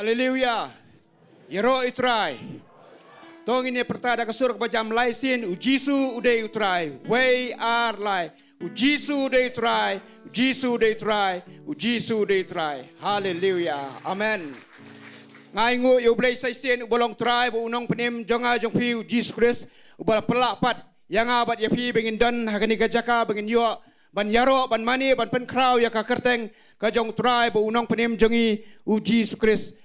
Haleluya. Yero utrai. Tong ini pertada kasur kebajam laisin ujisu uday utrai. Way are lai. Ujisu uday utrai. Ujisu uday utrai. Ujisu uday utrai. Haleluya. Amen. Ngai ngu yu blei saisen ubolong utrai bu unong penim jonga jongpi ujisu Kris ubala pelak pat yang abat yapi bengin don hakani ka Jaka bengin yo ban yaro ban mani ban pen kraw ya ka kerteng ka jong utrai bu unong penim jongi ujisu Kris.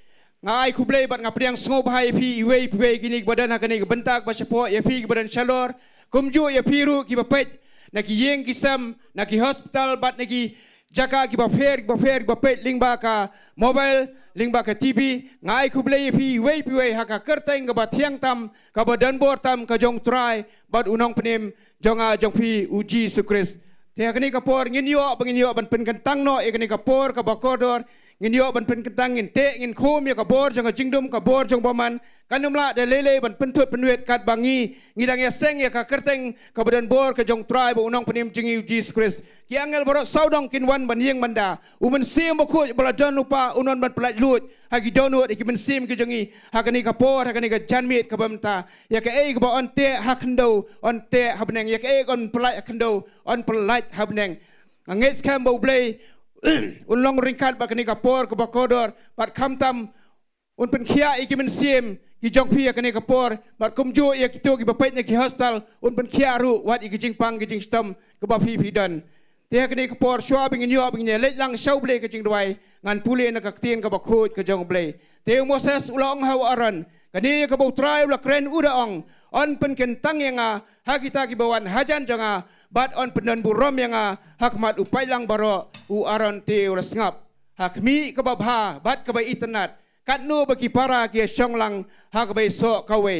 Ngai ku blei bat ngapriang sngob hai pi iwei pi gini badan hakani ke bentak ba sepo ya pi badan shalor kumju ya piru ki bapet naki yeng kisam naki hospital bat naki Jaka ki ba fair pet lyngba ka mobile lyngba ka TV ngai ku blei pi iwei haka kerteng ke ba thiang tam ka ba donbor tam ka jong try bat unong penim jonga jong pi uji sukris te hakani ka por ngin yo ban pen kan tang no e kani ka por ka ba kodor ngin yo ban pen ketang ngin te ngin khom ya ka bor jang jingdum ka bor jang baman kanumla de lele ban pentut penwet kat bangi ngidang ya seng ya ka kerteng ka badan bor ka jong try ba unong penim jingi Jesus Christ ki angel borok saudong kin wan ban yeng banda umen sim bako bala don lupa unon ban pelat lut hagi donut iki men sim ki jongi hakani ka por hakani ka janmit ka bamta ya ka e ka ba onte hakndo onte habneng ya ka e on pelat hakndo on pelat habneng ngets kam bo blei unlong ringkat bakani kapor ke bakodor bat kamtam un pen khia iki men sim ki jongpi akani kapor bat kumju ya kitu ki bapetnya ki hostel un pen khia ru wat iki jingpang ki jingstom ke ba fi dan te akani kapor shwa bingin yo bingin let lang shau blei ke Jingduwai ngan pule na ka Ktien ka bakhut ke jong blei te Moses ulong hau aran kani ka bau trai ula kren uda ong on pen ken tang yang hakita ki bawan hajan jonga bat on pendan burom yang hakmat upai lang baro u aron te ura sngap hakmi ke babha bat ke bai internet katnu bagi para ki syong lang hak bai so kawe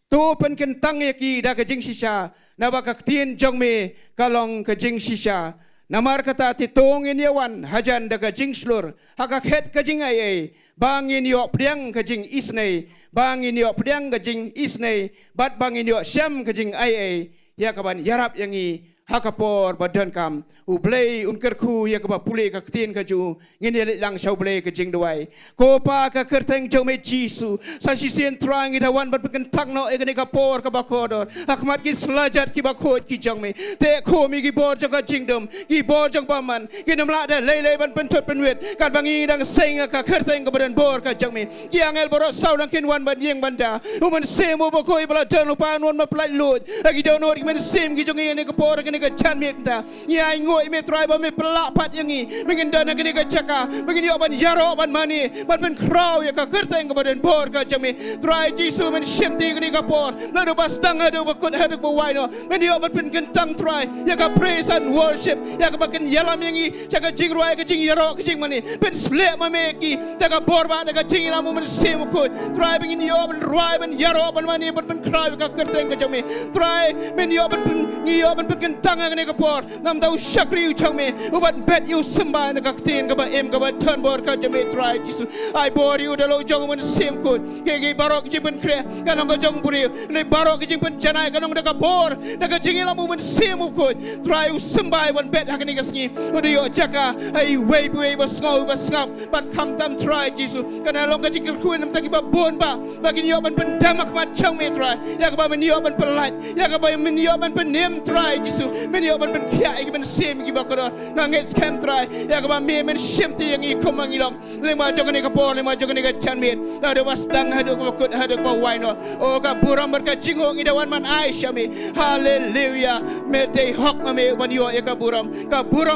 tu pen ken tang ki da ke jing shisha na ba ka Ktien jong me kalong ke jing shisha namar kata titong in yawan hajan da ke jing slur hak het ke jing ai bangin yo priang ke jing isnei bangin yo priang ke jing isnei bat bangin yo syam ke jing ai ya kaban yarap yangi hakapor badan kam u blei jingkyrkhu ya ka pule ka Ktien ka ju ngini lang shau blei ka Jingduwai ko pa ka kerteng jo me jisu sa sisien trang ida wan bat pen tak no e ka por ka bakodor akmat ki slajat ki bakot ki jong me te ko mi ki bor jong ka jingdom ki bor jong paman ki namla da lele ban pen tot pen wet kat bangi dang seng ka kerteng ka badan bor ka jong me ki angel borok sau dang kin wan ban yeng banda u man semo bokoi bala jan lupa non ma plai lut agi dono ki men sem ki jong ni ka por ka ni chan mita ya ngoi me try ba me pelak pat yangi mengin dana kini ka Jaka mengin yo ban yaro ban mani ban pen kraw ya ka kerteng ka badan bor ka jami try jisu men shimti kini ka por lalu bas tang adu bakut hadu bawai no men yo ban pen kentang try ya ka praise and worship ya ka bakin yalam yangi Jaka Jingduwai ka jingiaroh ka jingmane pen slep ma me ki daga bor ba daga jingilamu men sim ko try mengin yo ban roi ban yaro ban mani ban pen kraw ka kerteng ka jami try men yo ban pen tanga ngene ka por nam dau shakri u changme ubat bet you sembah na ka Ktien ka ba em ka ba turn bor ka jame try jisu ai bor you dalo jong mun sim ko ke barok jimpen kre kanong ka jong buri ne barok jimpen janai kanong da ka bor da ka jingila mu mun sim ko try u sembah wan bet hakani ka sngi udo yo Jaka ai wei bas ngap bat kam tam try jisu kana long ka jingkyrkhu nam ta ki ba bon ba bagin yo ban pen damak mat changme try ya ka ba men yo ban pelat ya ka ba men yo ban penem try jisu men yo ban pen kia ik ben sem ki bakora nanget scam try ya ka ba me men shimti yang i komang ilong lema jogani ka por lema jogani ka chanmit la do bastang hadu ko kut hadu ko waino o ka buram ber ka jingong idawan man Aisyah me haleluya me dei hok me ban yo ya ka buram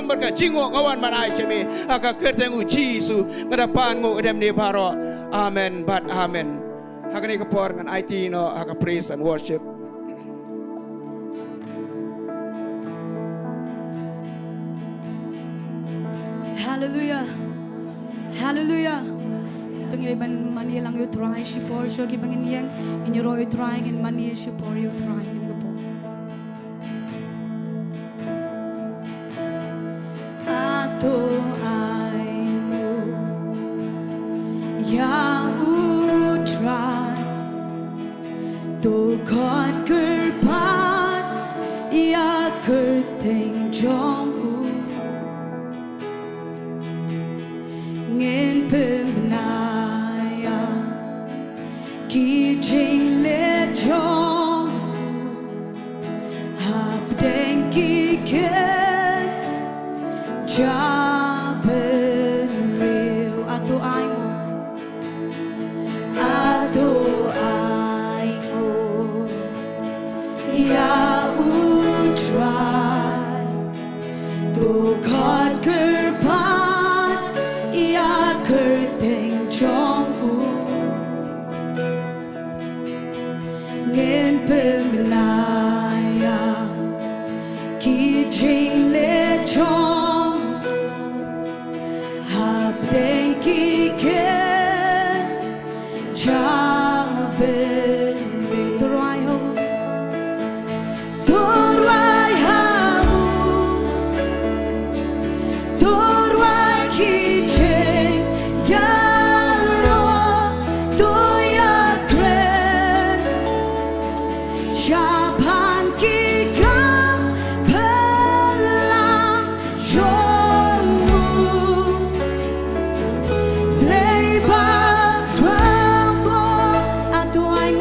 ber ka jingong awan man Aisyah me aka kerteng u jisu ngadapan ngo dem ne baro amen but amen hakani ka por ngan IT no haka praise and worship. Hallelujah. Hallelujah. Tungile ban mani lang yu try shi por sho ki bangin yang in yu ro yu trying in mani shi por yu trying in po. Ato ai mo ya u try to God kerpat ya kerteng jong ngin pembenaya Ki jing le chong hap den ki ken cha ben real ato ai mo ya u try to conquer pan ya ker teng chong u ngin pemenaya ki jing le chong hap den ki ken cha ben re try ho Torwai hamu, torwai kiche, jingiaroh, doya kren, shapan kikam, pelang jomu, play ba krambo, atuai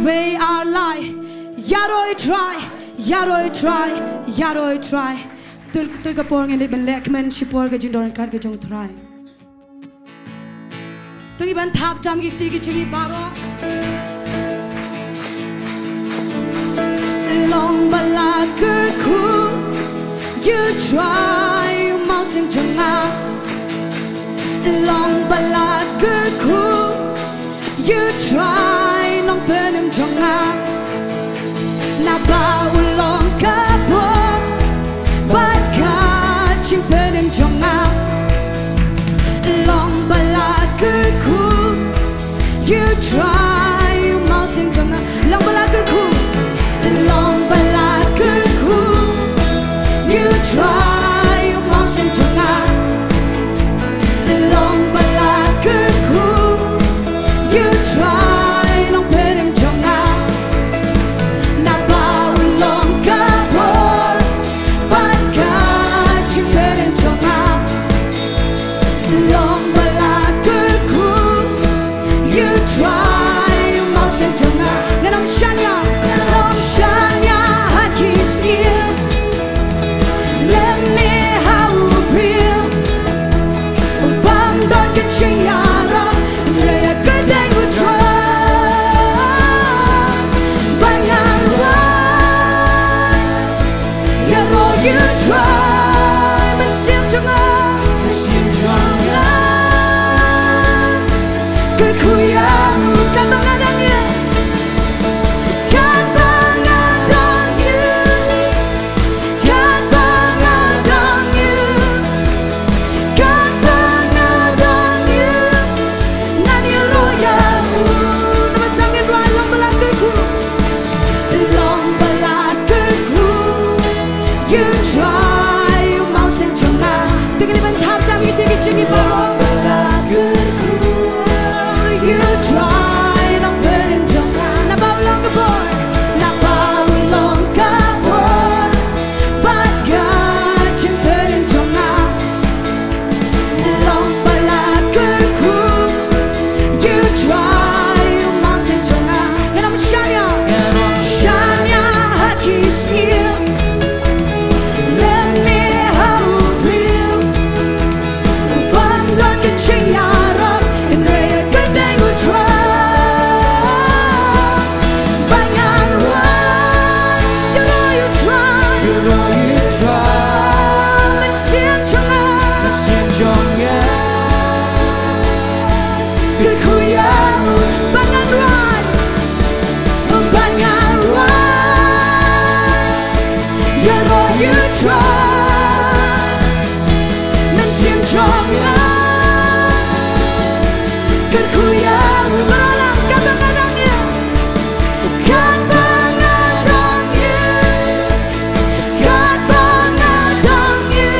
We are lie. Yaroi try. Tôi có porng ini ben lek men shipor ke jindor kar ke jong try. Tôi ben thap jam ki ti jingi baro. Long balakyrkhu, you try mountain jonga. Long balakyrkhu, you try nongpenem jonga. Na baulong kaba, baka chimpenem jonga. Long balakyrkhu, you try mountain jonga. Long balakyrkhu, long balakyrkhu, you try mountain jonga. Long balakyrkhu, you try nongpenem jonga. Na baulong kaba, baka chimpenem jonga. Long balakyrkhu, you try mountain jonga. Nanong shanya hakisir. Lem You try, you mountain jonga. Dengan bentar jam itu kecil baru. You try, don't burn jonga. Na Balang boy, na Balang boy. But God, you burn jonga. Long balakku. You try, you mountain jonga. And I'm shanya, shanya hakisir. Jingiaroh, and they could they would try. Balang run, you know you try. You know you try. Let's sing jonga. Kyrkhu ya, balang run, balang run. You know you try. Let's sing jonga. Kyrkhu ya, Balang kadang-kadangnya, kadang-kadangnya, kadang-kadangnya,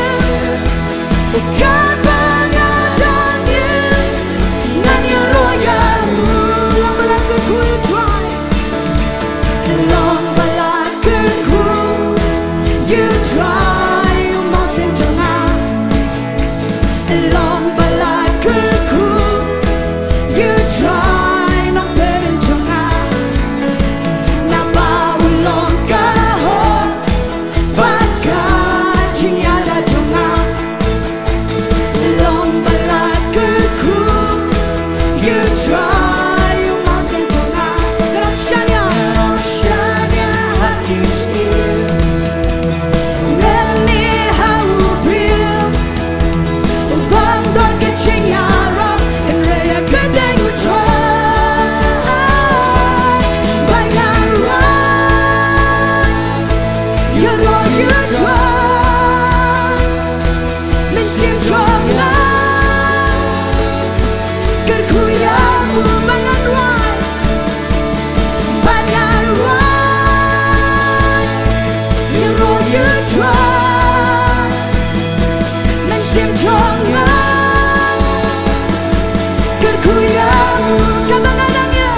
kadang-kadangnya. Jingiaroh ya, long Balang kyrkhu you try, long Balang kyrkhu you try, you mountain jonga, long Balang kyrkhu. You try, not burn jonga. Na Balang kahon, baka jingiaroh jonga. Long Balang kyrkhu, you try, you mountain jonga. Dalam shanya hakisni. Let me how real. Bang don ke jingiaroh. Kadang-kadangnya,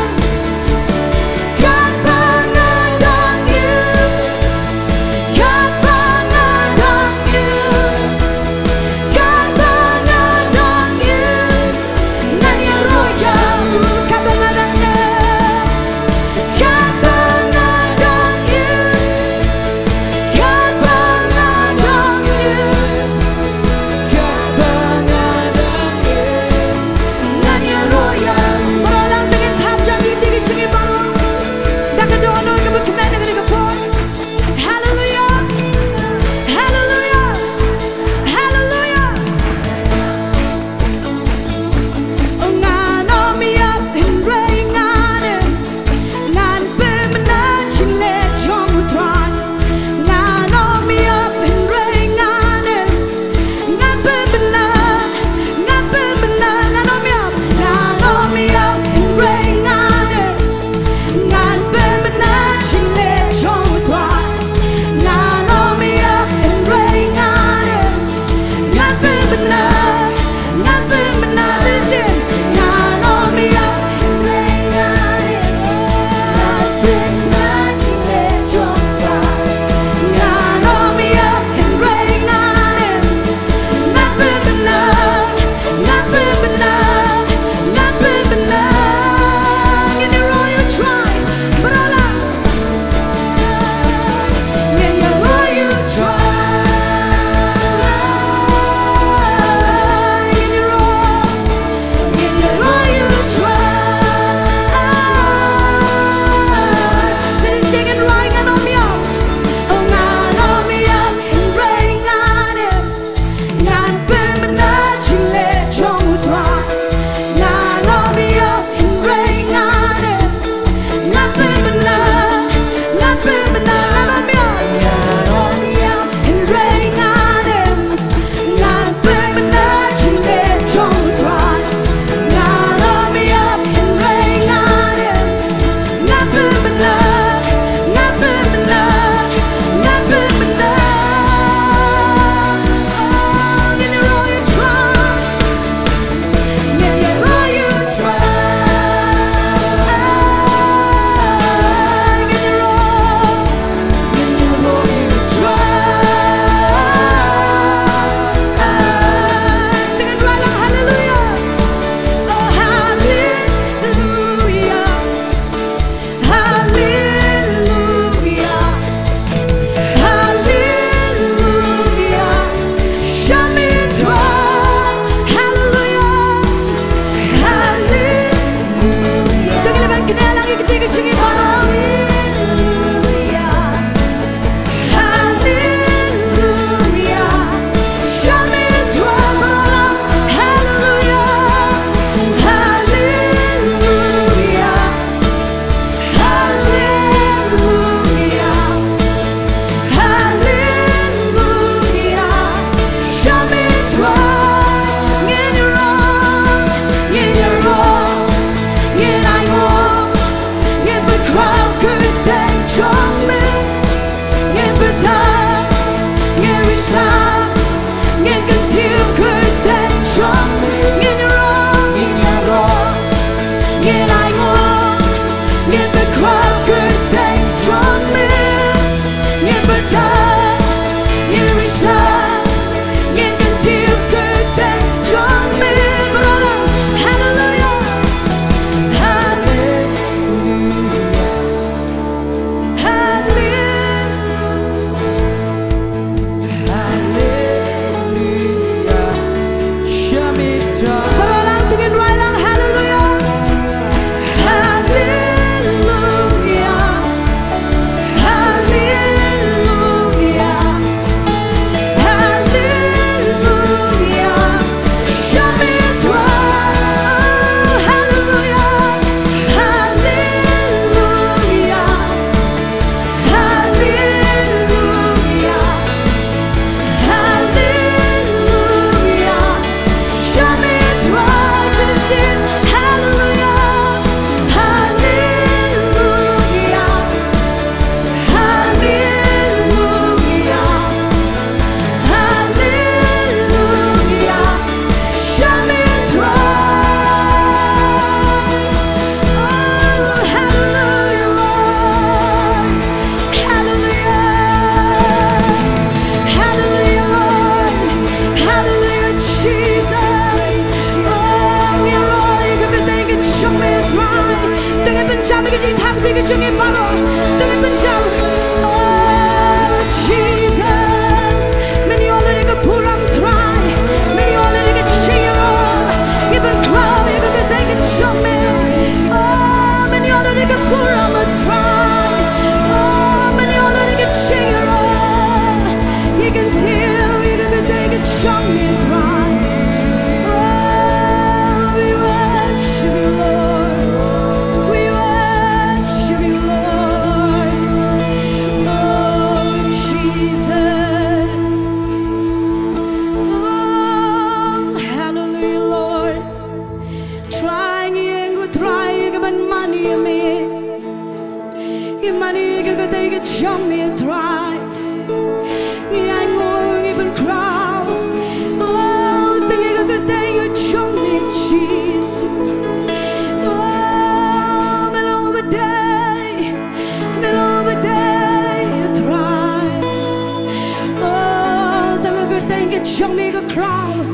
make a crowd.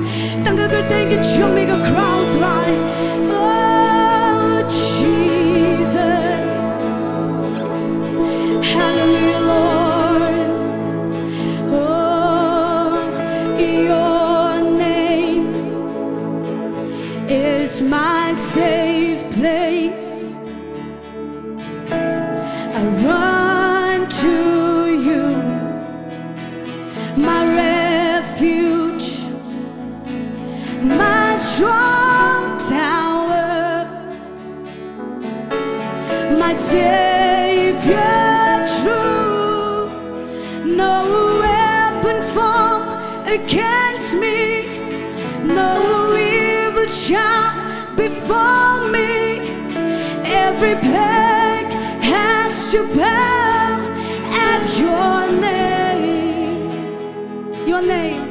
Tanga ka thank you, you make a crowd dry. Oh, Jesus. Hallelujah, Lord. Oh, your name is my safe place. I run to you, my refuge, my strong tower, my Savior true. No weapon formed against me, no evil shall befall me. Every plague has to bow at your name. Your name.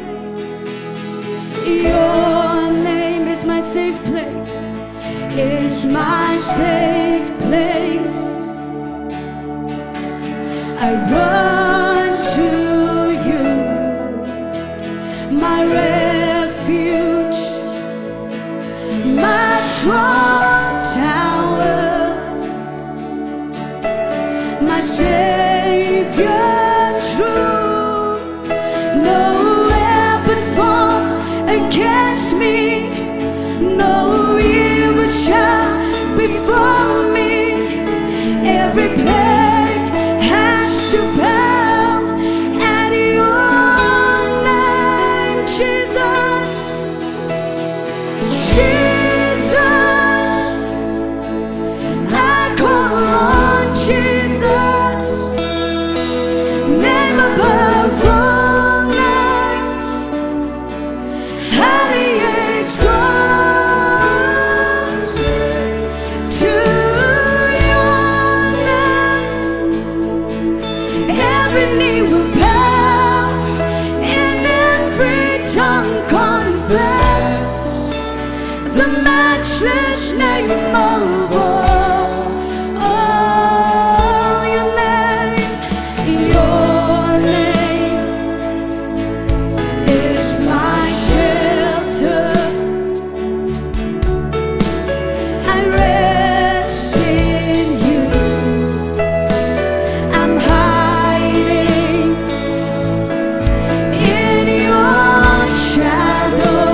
Your name is my safe place. It's my safe place. I run to you, my refuge, my strong tower, my Savior true. No weapon formed against me, no evil shall befall me. Every plague has to bow at your name, Jesus. Jesus, I call on Jesus, name above all names. Highly exalted to your name. Every knee will bow and every tongue confess the matchless name of all. Oh, your name is my shelter. I rest in you. I'm hiding in your shadow.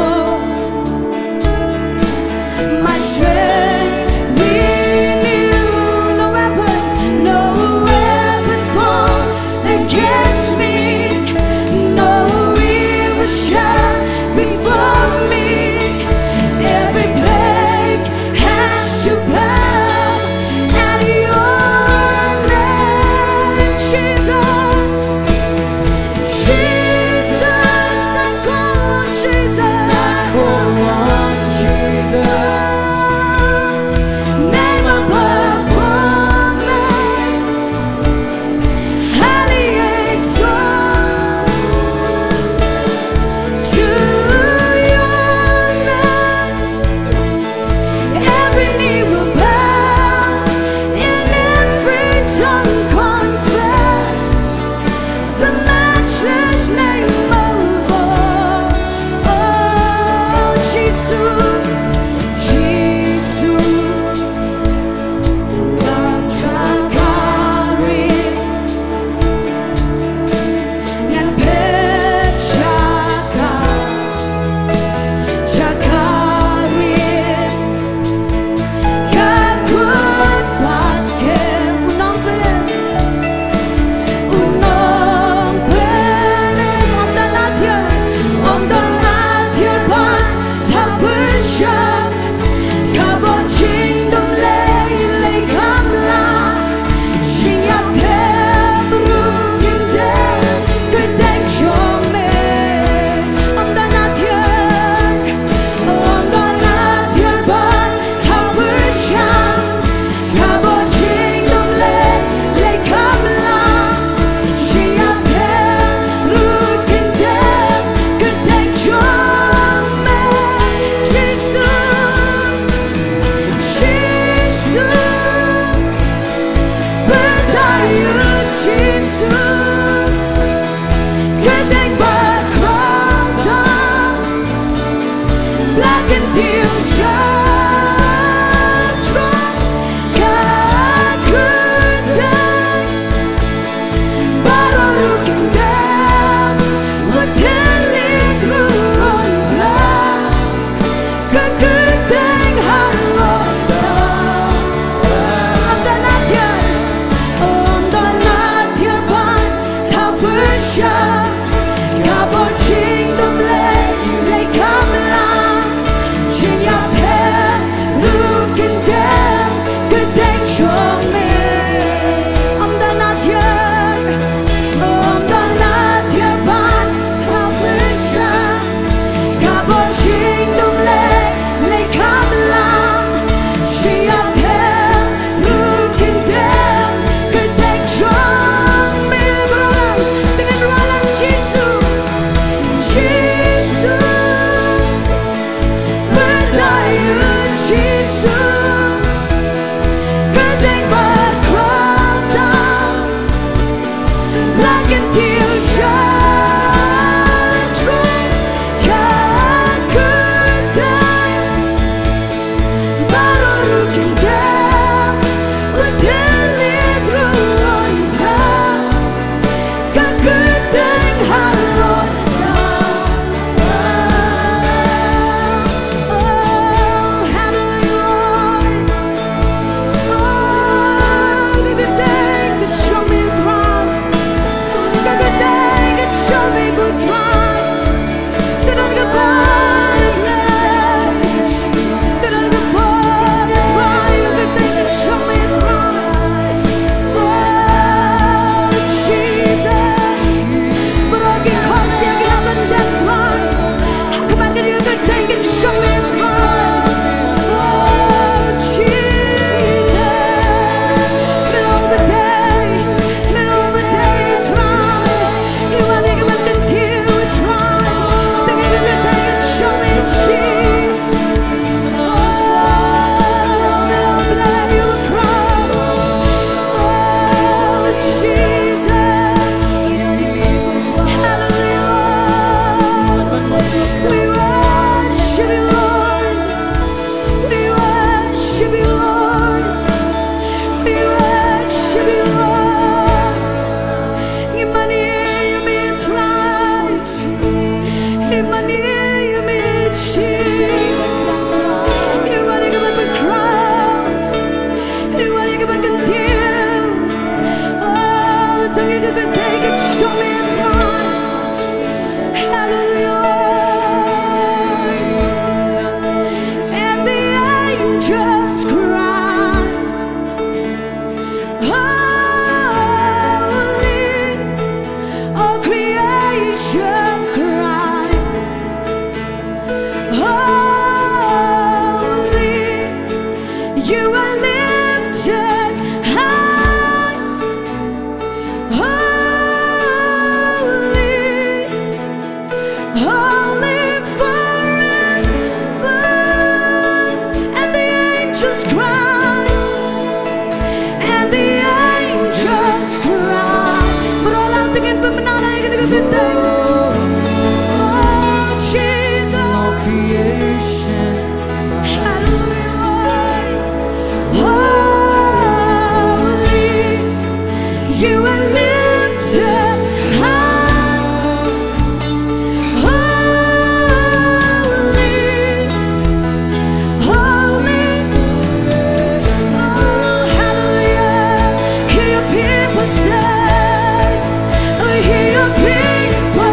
My strength Hear your people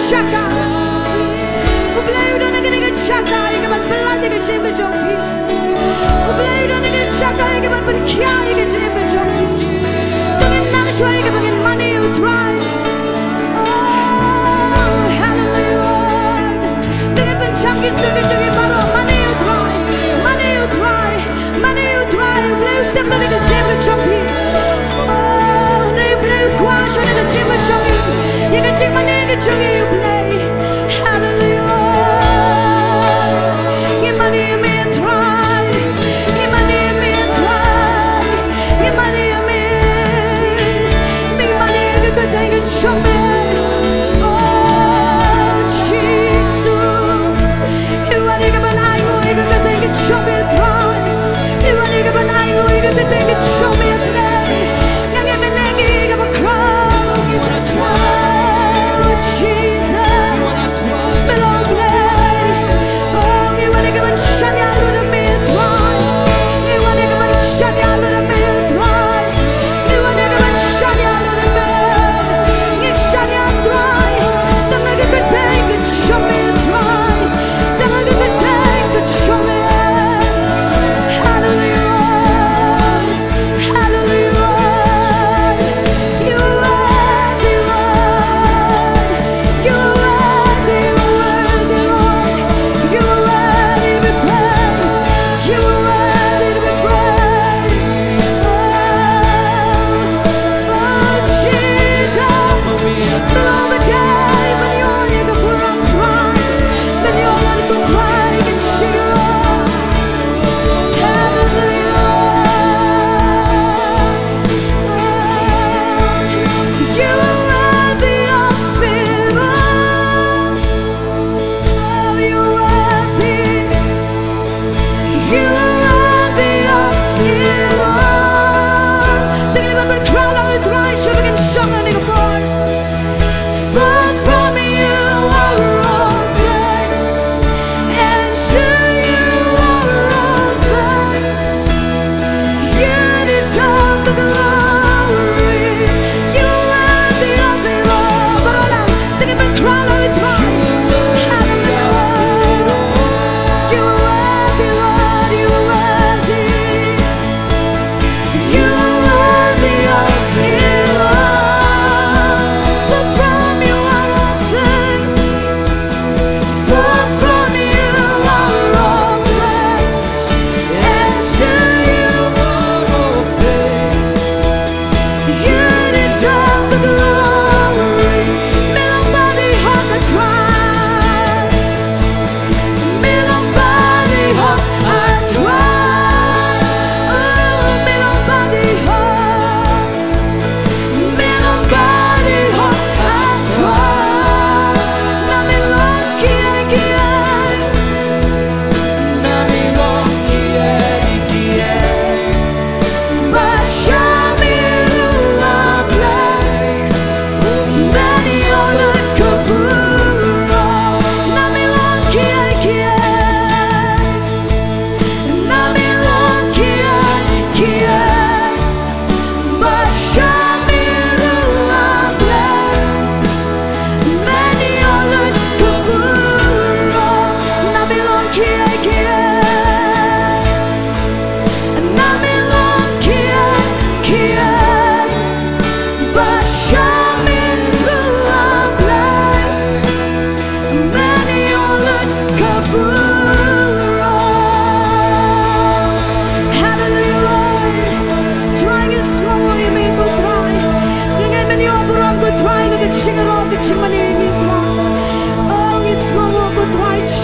Jaka, U Blei udah negeri Jaka, yang keban belas yang kecil kejongki. U Blei udah negeri Jaka, yang keban berkiai yang kecil kejongki. Dengan nang suai yang keban money you try. Oh hallelujah. Dengan pencangkit sekejongki baru money you try, money you try, money you try. U Blei udah negeri kecil kejongki. Oh, dari U Blei kuasa negeri kecil kejongki. Yang kecil money yang kecil U Blei. Jesus.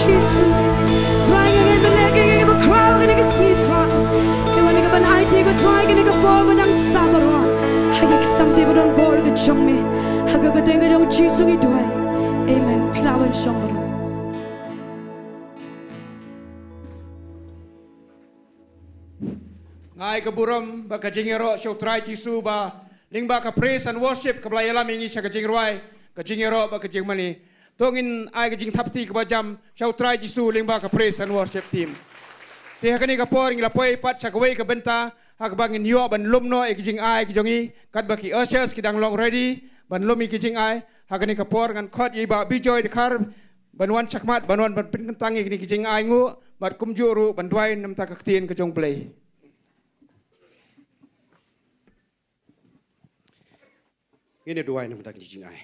Jesus. Try again, but like a crowd, and a sleep try. You want to go an idea, but try and a ball, but I'm sabaro. I get something, but don't ball, but show me. I got a thing of Jesus. Amen. Pilawan Shambaro. Ngai kaburam ba ka jingiaroh Sohthri Jisu ba lyngba ka praise and worship ka belayalam ingi sa ka Jingduwai ka jingiaroh ba ka jingmane tongin ai ka jingthapti ka bajam Sohthri Jisu lyngba ka praise and worship team ti hakani ka por ngi lapoi pat sa ka wei ka Bynta hak bangin yo ban lumno e ki jing ai ki jongi kat ba ki ushers ki dang long ready ban lumi ki jing ai hakani ka por ngan khot i ba bijoy de khar ban wan chakmat ban wan ban pin tangi ki jing ai ngu bat kumjuru ban dwai nam ta ka Ktien U Blei. Ini dua yang mendak jingai.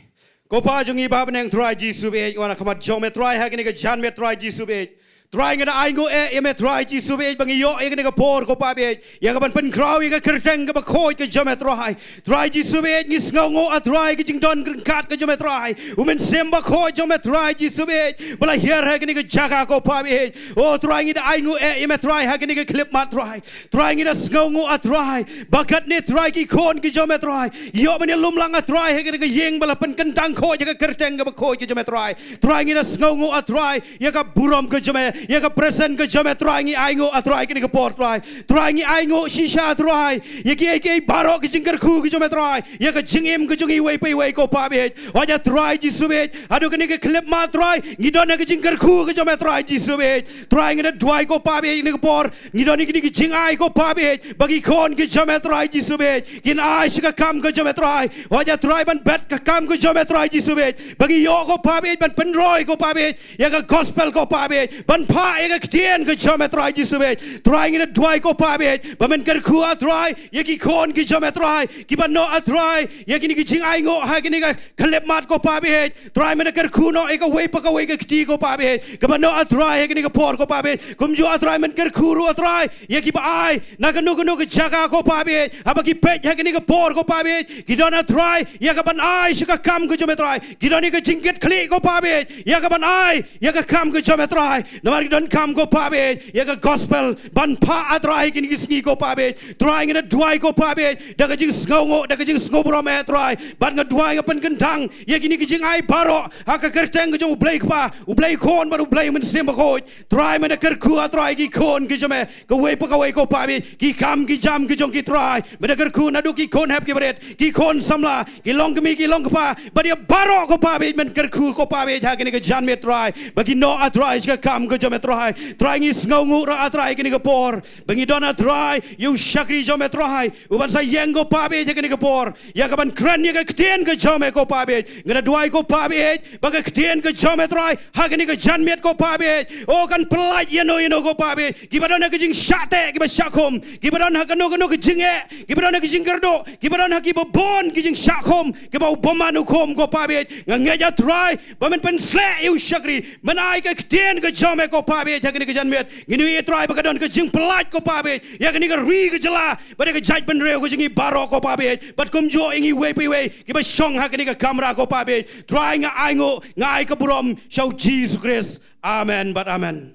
Kopa jungi bab neng try Jisu be wana kamat jom try ha kini ke jan me try Jisu be. Try ngada aingo me try Jisu be bangi yo kini ke por kopa be. Ya kapan pen krau ya ke kerteng ke bakoi ke jom try. Try Jisu be ngis ngau try ke jingdon kat ke jom try. Umen semba koi jom try Jisu be. Bala here ha kini ke Jaka kopa be. Oh try ngida aingo me try ha kini ke clip mat try. Try ngida ngau try. Bakat ni try ki kon ke jom try. Yo bani lumlang try ha kini ke yeng bala pen kentang koi ya ke kerteng ke bakoi ke jom try. Try ngida ngau try ya ka burom ke jom ya ka present ke jom try ngi aingo try kini ke por try. Try ngi aingo shisha try. Ya ki baro ke jingkyrkhu ke jom try. Ya ka jingim ke jungi wei pe wei ko pa be. Waja try Jisu be. Adu kini ke clip ma try. Ngidon ke jingkyrkhu ke jom try Jisu be. Try ngi dwai ko pa be ni ke por. Ngidon kini ke jingai ko pa be. Bagi kon ke jom try Jisu be. Kin ai shika kam ke jom try. Waja try ban bet ke kam ke jom try Jisu be. Bagi yo ko pa be ban penroi ko pa be. Ya ka gospel ko pa be. Ban pa ya ka Ktien ke jom try Jisu be. Try ngi dwai ko pa be. Ban kyrkhu try. Ya ki kon ke jom try. Ki ban no try. Ya kini ki jingai ngo ha kini ka klep mat ko pa be. Try me kyrkhu no e ka wei pa ka wei ka kti ko pa be. Ka ban no try ya kini ka por ko pa be. Kum jo try men kyrkhu ru try. Ya ki ba ai na ka nu ka Jaka ko pa be. Aba ki pet ya kini ka por ko pa be. Ki don try ya ka ban ai shika kam ko jom try. Ki don ka jingket kli ko pa be. Ya ka ban ai ya ka kam ko jom try. Na mar ki don kam ko pa be. Ya ka gospel ban pa try kini ki Sngi ko pa be. Try ngi dwai ko pa be. Da ka jing ngau da ka jing ngobro me try. Ban nga dwai nga pen kentang. Ya kini ki jing ai baro. Ha ka kerteng ke jom U Blei pa. U Blei kon ba U Blei men semba ko. Try me kyrkhu try ki kon ki jom ka wei pa ka wei ko pa be. Ki kam ki jam ki jong ki try. Me kyrkhu na du ki kon hap ki bret. Ki kon samla. Ki long mi ki long pa. Ba dia baro ko pa be men kyrkhu ko pa be ha kini ke jan me try. Bagi no try ka kam ke jom try. Try ngi ngau ra try kini ke por. Bagi don try you shakri jom try. Uban sa yeng ko pa be kini ke por. Ya ka ban kran ya ka Ktien ke jom ko pa be. Ngada dwai ko pa be. Bagi Ktien ke jom try. Ha kini ke jan met ko pa be. O kan pelaj yeno ko pa be. Ki badon ke jing shate ki ba shakom. Ki badon ha kanu ke jinge. Ki badon ke jingkerdo. Ki badon ha ki bon ki jing shakom. Ki ba bomanu kom ko pa be. Ngeja try. Ba men pen sle you shakri. Men ai ke Ktien ke jom ko pa be. Ha kini ke jan met. Ngini try ba kadon ke jing pelaj ko pa be. Ya kini ke ri ke jela. Ba ke jaj ben reu ko jingi baro ko pa be. Bat kum jo ingi wei pe wei. Ki ba shong ha kini ke kamera ko pa be. Try nga aingo ngai ka burom show Jesus Christ. Amen but amen.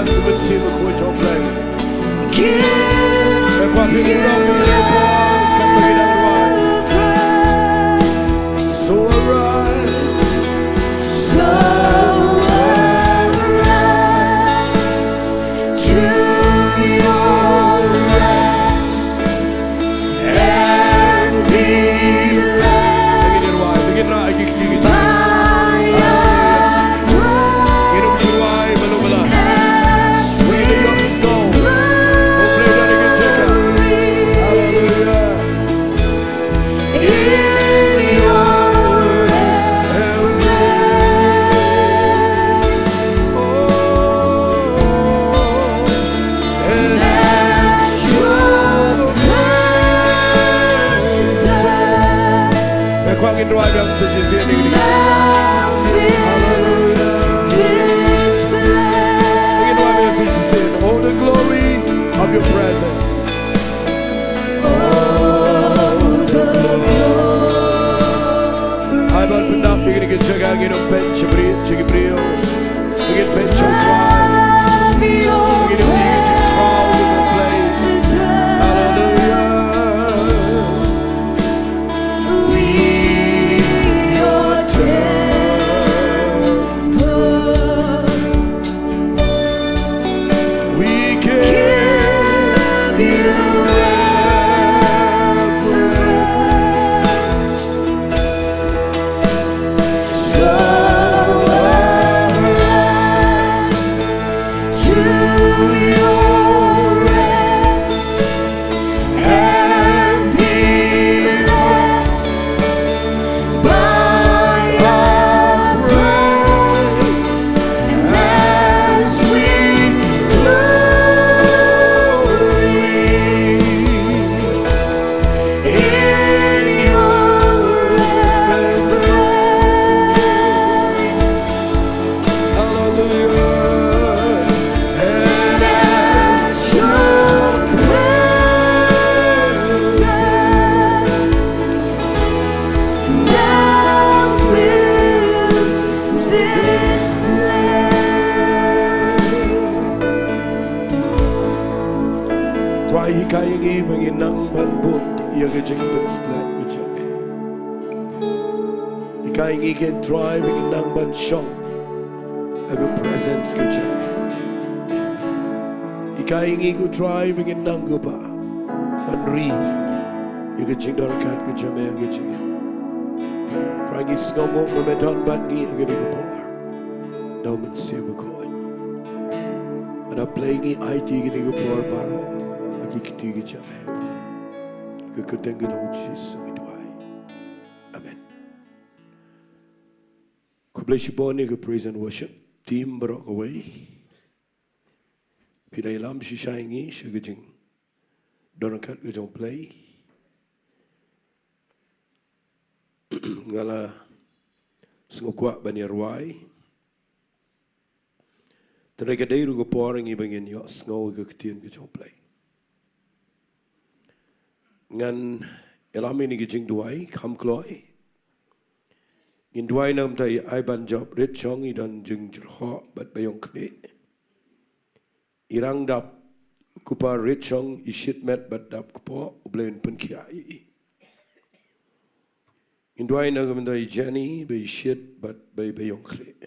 Iban kumensi mekoi jom blai. Give Ekwa pinurang begini pon kan begini ruai. So arise, so arise to your rest and be blessed begini ruai, begini rai gigi gigi. by your grace. Hidup ruai belum belah. As we Begini yok snow. Play dari Jaka. Hallelujah. in your Oh, and as your presence Ekwa ngin ruai yang sejisi ini. now fills this place. Begini ruai yang sejisi ini. Oh, the glory of your presence. Iban pendap begini kita jaga kita penca beri, jaga beriau. Begini penca kuat. Begini begini kita kau kita play. Hallelujah. We give you reverence. So arise to your rest and be blessed by your grace as we glory in your embrace. Hallelujah. And as your presence now fills this place. Tuai hikai ingi menginang banbut ia kejeng penslai kejeng. Hikai ingi ken tuai menginang ban shong aga presence kejeng. Hikai ingi ku tuai menginang gupa banri ia kejeng dorkat kejeng yang kejeng. Tuai ingi ngomong memedon ban ni aga di gupor. Daw mensi bekoi. Ada play ingi IT gini gupor baro. Lagi kejeng. Keketeng gedong Jesus Jingduwai. Amen. Ku bless you born ke praise and worship. Team berok away. Pidai lam si shaingi si kejeng. Donakat kejong play. Ngala sengkuak bani ruai. Tereka dairu ke poring ibangin yo sengau ke Ktien kejong play. Ngan elami ni Jingduwai kam kloi. Jingduwai nam tai Iban job red chong dan jingkyrkhu bat bayong kle. Irang dap kupa red chong isit met bat dap kupa ublen pun kiai. Jingduwai nam tai jani bay isit bat bay bayong kle.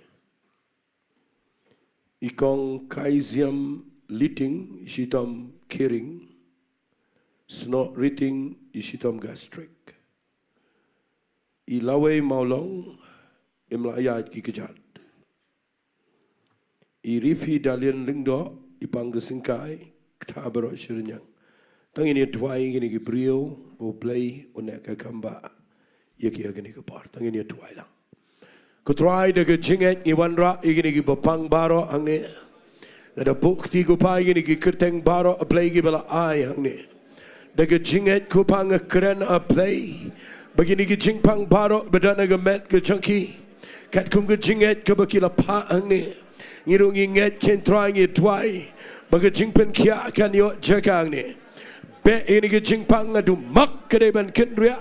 Ikong kaiziam liting isitam kering. Snot riting isitam gastric. Ilaway maulong imlayat kikejat. Irifi dalian lyngba ipang gesingkai ktabaro shirinyang. Tang ini tuai gini ki brio o play unek kamba yaki gini ki par. Tang ini tuai lang. Kutrai de jinget iwan ra igini ki bapang baro hangne. Ada bukti kupai gini ki kerteng baro play ki bala ai hangne. Daga jinget kupang keren a play. Begini ki jingpang baro bedana ke met ke chunky. Kat kum ke jinget ke bakila pa hangne. Ngirung inget ken try ngi twai. Baga jingpen kia kan yo Jaka hangne. Be ini ke jingpang adu mak ke deban kendria.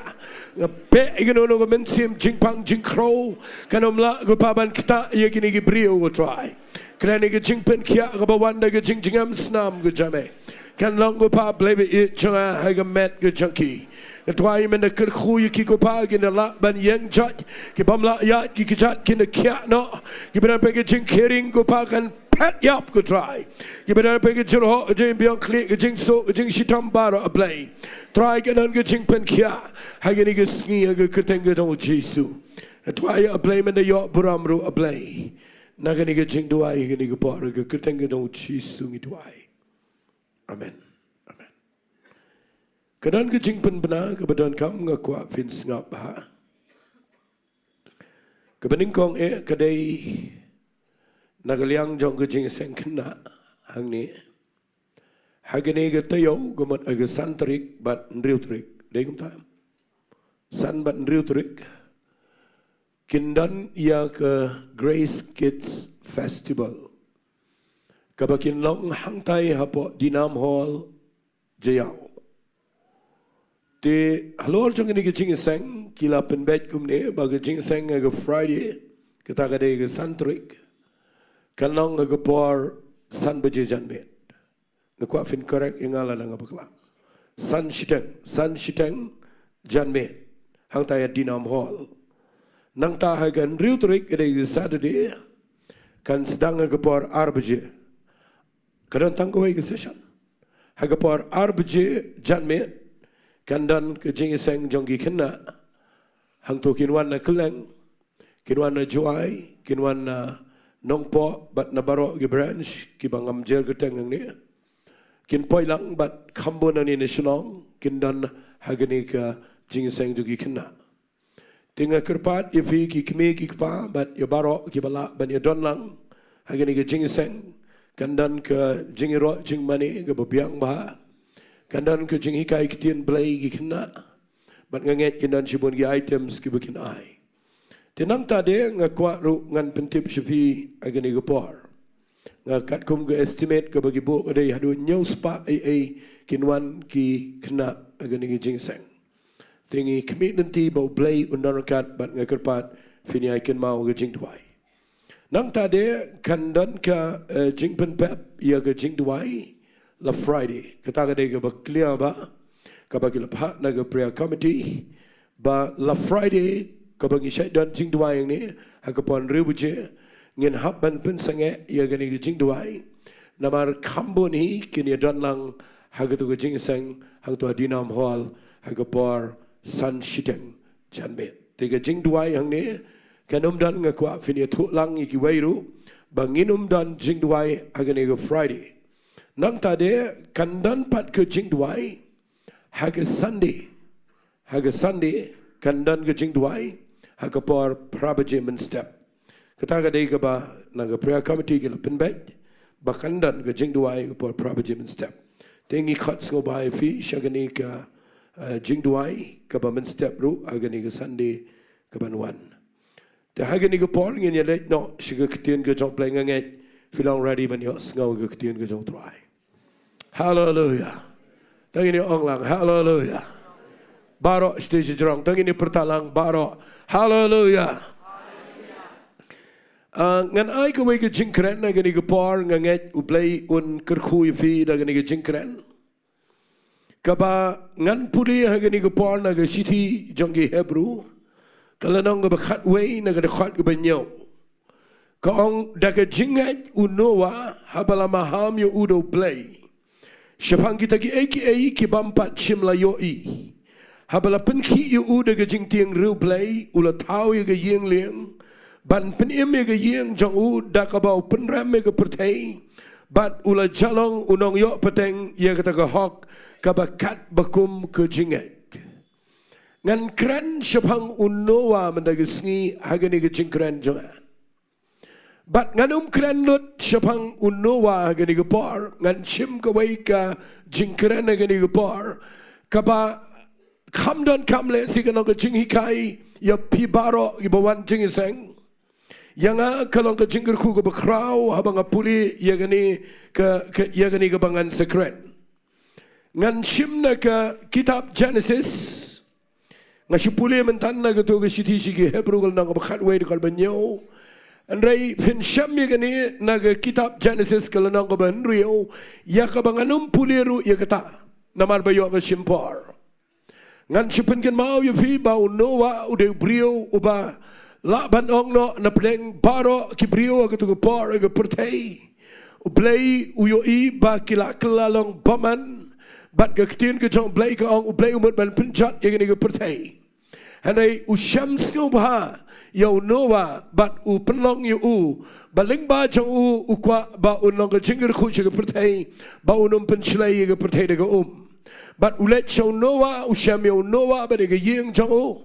Be igino no mensim jingpang jingkyrkhu. Kanom la kupaban kita ye kini ki brio go try. Kerana ke jing pen kia ke bawan dah ke jing jingam senam ke jame. Kan long ke pa blebe it changa hai ke met ke jangki. Ketuai mana kyrkhu ye ki ko pa ke la ban yang jat ke bamla ya ki jat ke ne kia no. Ke benar pe ke jing kering ko pa kan pat yap ke try. Ke benar pe ke jingho jing biang klik ke jing so jing shitam baro a blei. Try ke nan ke jing pen kia hai ke ni ke sngi ke Ktien ke dong Jesu. Ketuai a blei mana yo buramru a blei. Naga ni ke Jingduwai ke ni ke por ke Ktien ke dong Jesu ngi duai. Amen. Amen. Kedan ke jing pen benar ke badan kam ngakwa fin ngap ha. Ke bening kong kedai nagaliang jong ke jing seng kena hangne. Hagene ke Taiew ke mat ke santrik bat ndriu trik. Dei kum tam. San bat ndriu trik. Kindan ia ke Grace Kids Festival. Kabakin long hangtai hapo dinam hall jayau. Te halor jong ini ke jingseng kila penbet kumne bagi jingseng ke Friday kita kadai ke santrik. Kanong ke por san beje janbet. Ngakwa fin korek ingala nang abakla. San shiteng janbet hangtai dinam hall. Nang tahagan riu terik kedai Saturday kan sedang ngepor arbje. Kadang tangkawai ke session. Hagapor arbje janmet kandan ke jingiseng jonggi kena hang tu kinwan na keleng kinwan na juai kinwan na Nongpoh bat na barok ke branch ki bangam jer ke tengang ni. Kin poilang bat kambon ni Shillong kindan hagani ke jingiseng jonggi kena. Tinggal kerpat, ifi ki kmi ki kpa, bat ya barok ki balak ban ya donlang, hagani ke jingiseng, kandan ke jingiaroh jingmane ke babiang bah, kandan ke jingikai Ktien U Blei ki kena, bat nganget kindan sibun ki items ki bikin ai. Tenang tade ngakwa ru ngan pentip syafi hagani ke por, ngakat kum ke estimate ke bagi buk ada hadu nyau spa kinwan ki kena hagani ke jingiseng. Tingi kemit nanti bau blei undang rakat bat ngakerpat fini aiken mau ke Jingduwai. Nang tade kandan ka jingpen pep ia ke Jingduwai la Friday. Kata kade ke baklia ba ka bagi lepat na ke prayer committee ba la Friday ka bagi syaidan Jingduwai yang ni hakapon Ri-Bhoi ngin habban pen sange ia ke ni ke Jingduwai. Namar kambo ni kini dan lang hagatu ke jingseng hagatu adinam hall hagapor san shiteng janmet. Tiga Jingduwai yang ni kanum dan ngakwa fini thuk lang iki wairu banginum dan Jingduwai agani ke Friday. Nang tade kandan pat ke Jingduwai haga Sunday kandan ke Jingduwai haga por prabaje men step. Kata kadai ke ba nang prayer committee ke penbet ba kandan ke Jingduwai ke por prabaje men step. Tingi khat ngobai fi shagani ke Jingduwai ke bamen step ru agani ke Sunday ke banwan. Te agani ke por ngin yelet no shiga Ktien ke jong play nganget filong ready ban yo ngau ke Ktien ke jong try. Hallelujah. Tangini onglang hallelujah. Barok stage jerong tangini pertalang barok hallelujah. Ngan ai ke wei ke jingkren agani ke por nganget U Blei un kyrkhu fi agani ke jingkren. Kaba ngan puli hagani ke por na ke city jonggi Hebrew kalanong ke bakhat wei na ke dekhat ke banyau kaong da ke jingat unowa habala maham yo udo Blei syapang kita ki ki bampat chimla yoi habala penki yo udo ke jingtiang ru Blei ula tau ye ke yeng liang ban penim ye ke yeng jong u da ka bau penram ye ke pertai bat ula jalong unong yo peteng ye kata ke hok kabakat bakum ke jingat. Ngan kran syapang unowa mendagi Sngi hagani ke jingkren jongan. Bat ngan kran lut syapang unowa hagani ke por ngan shim ke wei ka jingkren hagani ke por kaba kamdan kamle si kanong ke jinghikai ya pibaro ibawan jingiseng yang kalong ke jingkyrkhu ke bakrau habang apuli ya gani ke bangan sekren. Ngan shimna ke kitab Genesis ngasipuli mentan na ke tu ke siti sigi Hebrew kal nang bakhat wei kal banyo Andai fin syam ya gani naga kitab Genesis kalau nang ko ban rio ya ka banganum puliru ya kata namar bayo ka simpor ngan sipen kan mau ya fi bau Noah udah brio uba la ban ong no na pleng baro ki brio ka tu por ka pertai u Blei u yo I ba kila kelalong baman bat ka Ktien ka jong Blei ka ong u Blei umut ban penjat ya gani ka pertai andai u syam skau bah Yau Noah bat u penlong yu u lyngba jong u kwa ba unong ke jingkyrkhu ke pertai ba unum penslai ke pertai de bat ulet jong Noah u syam yau Noah ba de ke yeng jong u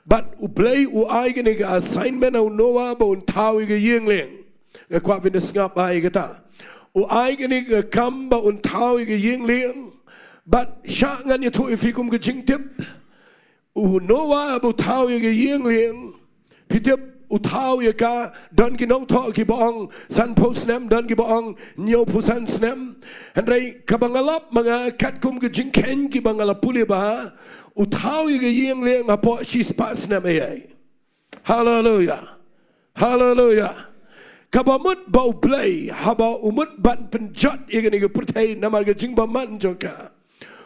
bat u Blei u ai ke ne ke assignment u Noah ba un tau ke yeng leng ke kwa vin ngap ai ke ta u ai ke ne ke kam ba un tau ke yeng leng bat sha ngan ye thu ifikum ke jingtip u Noah ba tau ke yeng leng Pitip utau ya ka don ki nong to ki bong san post nem don ki bong nyo pusan snem andai kabangalap mga katkum ke jingken ki bangalap puli ba utau ya yeng leng apo shis pas nem ay hallelujah hallelujah kabamut bau Blei haba umut ban penjat ya ni ke pertai namar ke jingba man joka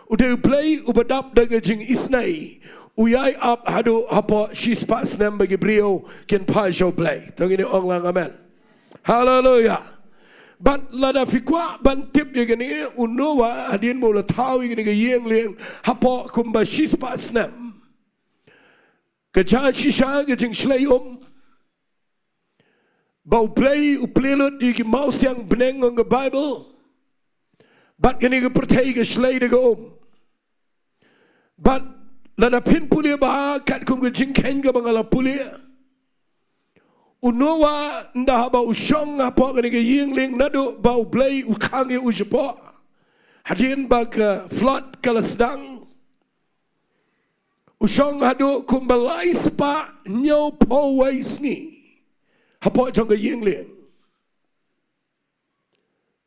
udah Blei ubadap daga jing isnai Uyai up hadu apa shis pas nem bagi brio ken pai show Blei. Tong ini ong lang amen. Hallelujah. But lada fikwa ban tip ye gani unowa hadin mo la tau ye gani yeng leng hapa kumba shis pas nem. Keja shisha ke jing shlei Bau Blei uplelut ye maus yang beneng on the Bible. But gani ke pertai ke shlei de But lada pin pulia ba kat kum ke jingken ke bangala pulia unowa nda ba usong apa ke yeng ling nado ba Blei ukang ye ujepo hadin ba ke flood kala sedang usong hado kum balai spa nyau po wai Sngi apa jong ke yeng ling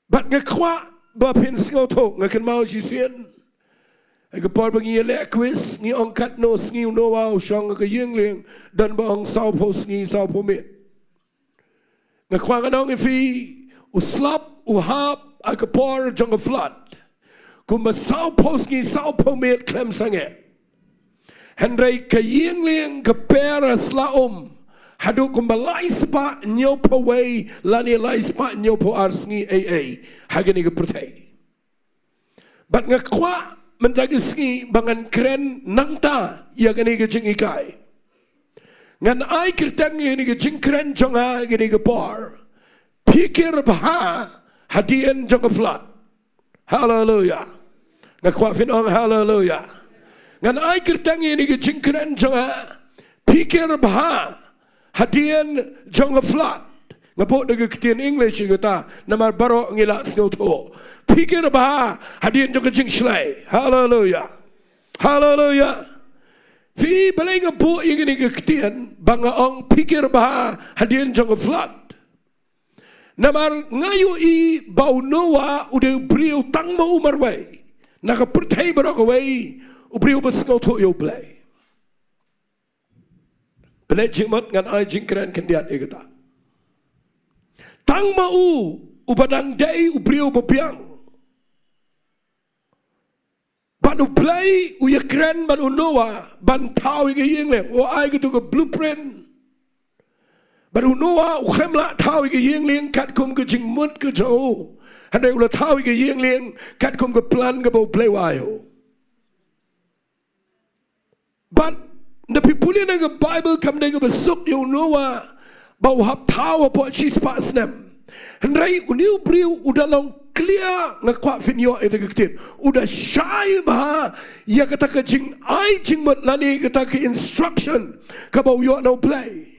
bat ngakwa ba pin sngau tok ngakan mau jisien Aku par bagi elek quiz ni angkat no Sngi no wow syang ke yeng leng dan bang sau po Sngi sau po mit. Ngakwang anong ifi uslap uhap aku par jong flood. Kuma sau po Sngi sau po mit klem sange. Hendrai ke yeng leng ke pera slaum. Hadu kumbalai spa nyo po way lani lai spa nyo po ar Sngi AA. Hagani ke pertai. But ngakwa menjaga Sngi bangan keren nangta ya gani ke jing ikai ngan ai kirtang ni ke jing keren jonga gani ke por pikir bah hadian jong flood hallelujah ngakwa fin ong hallelujah ngan ai kirtang ni ke jing keren jonga pikir bah hadian jong flood ngapot de Ktien English kata namar baro ngila sngoto pikir ba hadin jong jing shlei hallelujah hallelujah fi baleng po ingin ke Ktien banga ong pikir ba hadin jong flood namar ngayu I bau Noah udah brio tang mau marwai naka pertai barok wai ubrio besngoto yo Blei Blei jingmat ngan ai jingkren kendiat kata Tang mau ubadang dai ubrio bepiang. Banu Blei uyakren banu Noah ban tau ke yeng leng o ai ke tu ke blueprint. Banu Noah ukemla tau ke yeng leng kat kum ke jingmut ke jo. Handai ula tau ke yeng leng kat kum ke plan ke bau Blei wayo. But the people in the Bible come they ke besuk yo Noah bau hap tau apa shis pas nem. Hendrai uniu brio udah long clear ngakwa finyo itu Ktien. Udah shy bah ya kata ke jing ai jing mat lani kata ke instruction ke bau yo no Blei.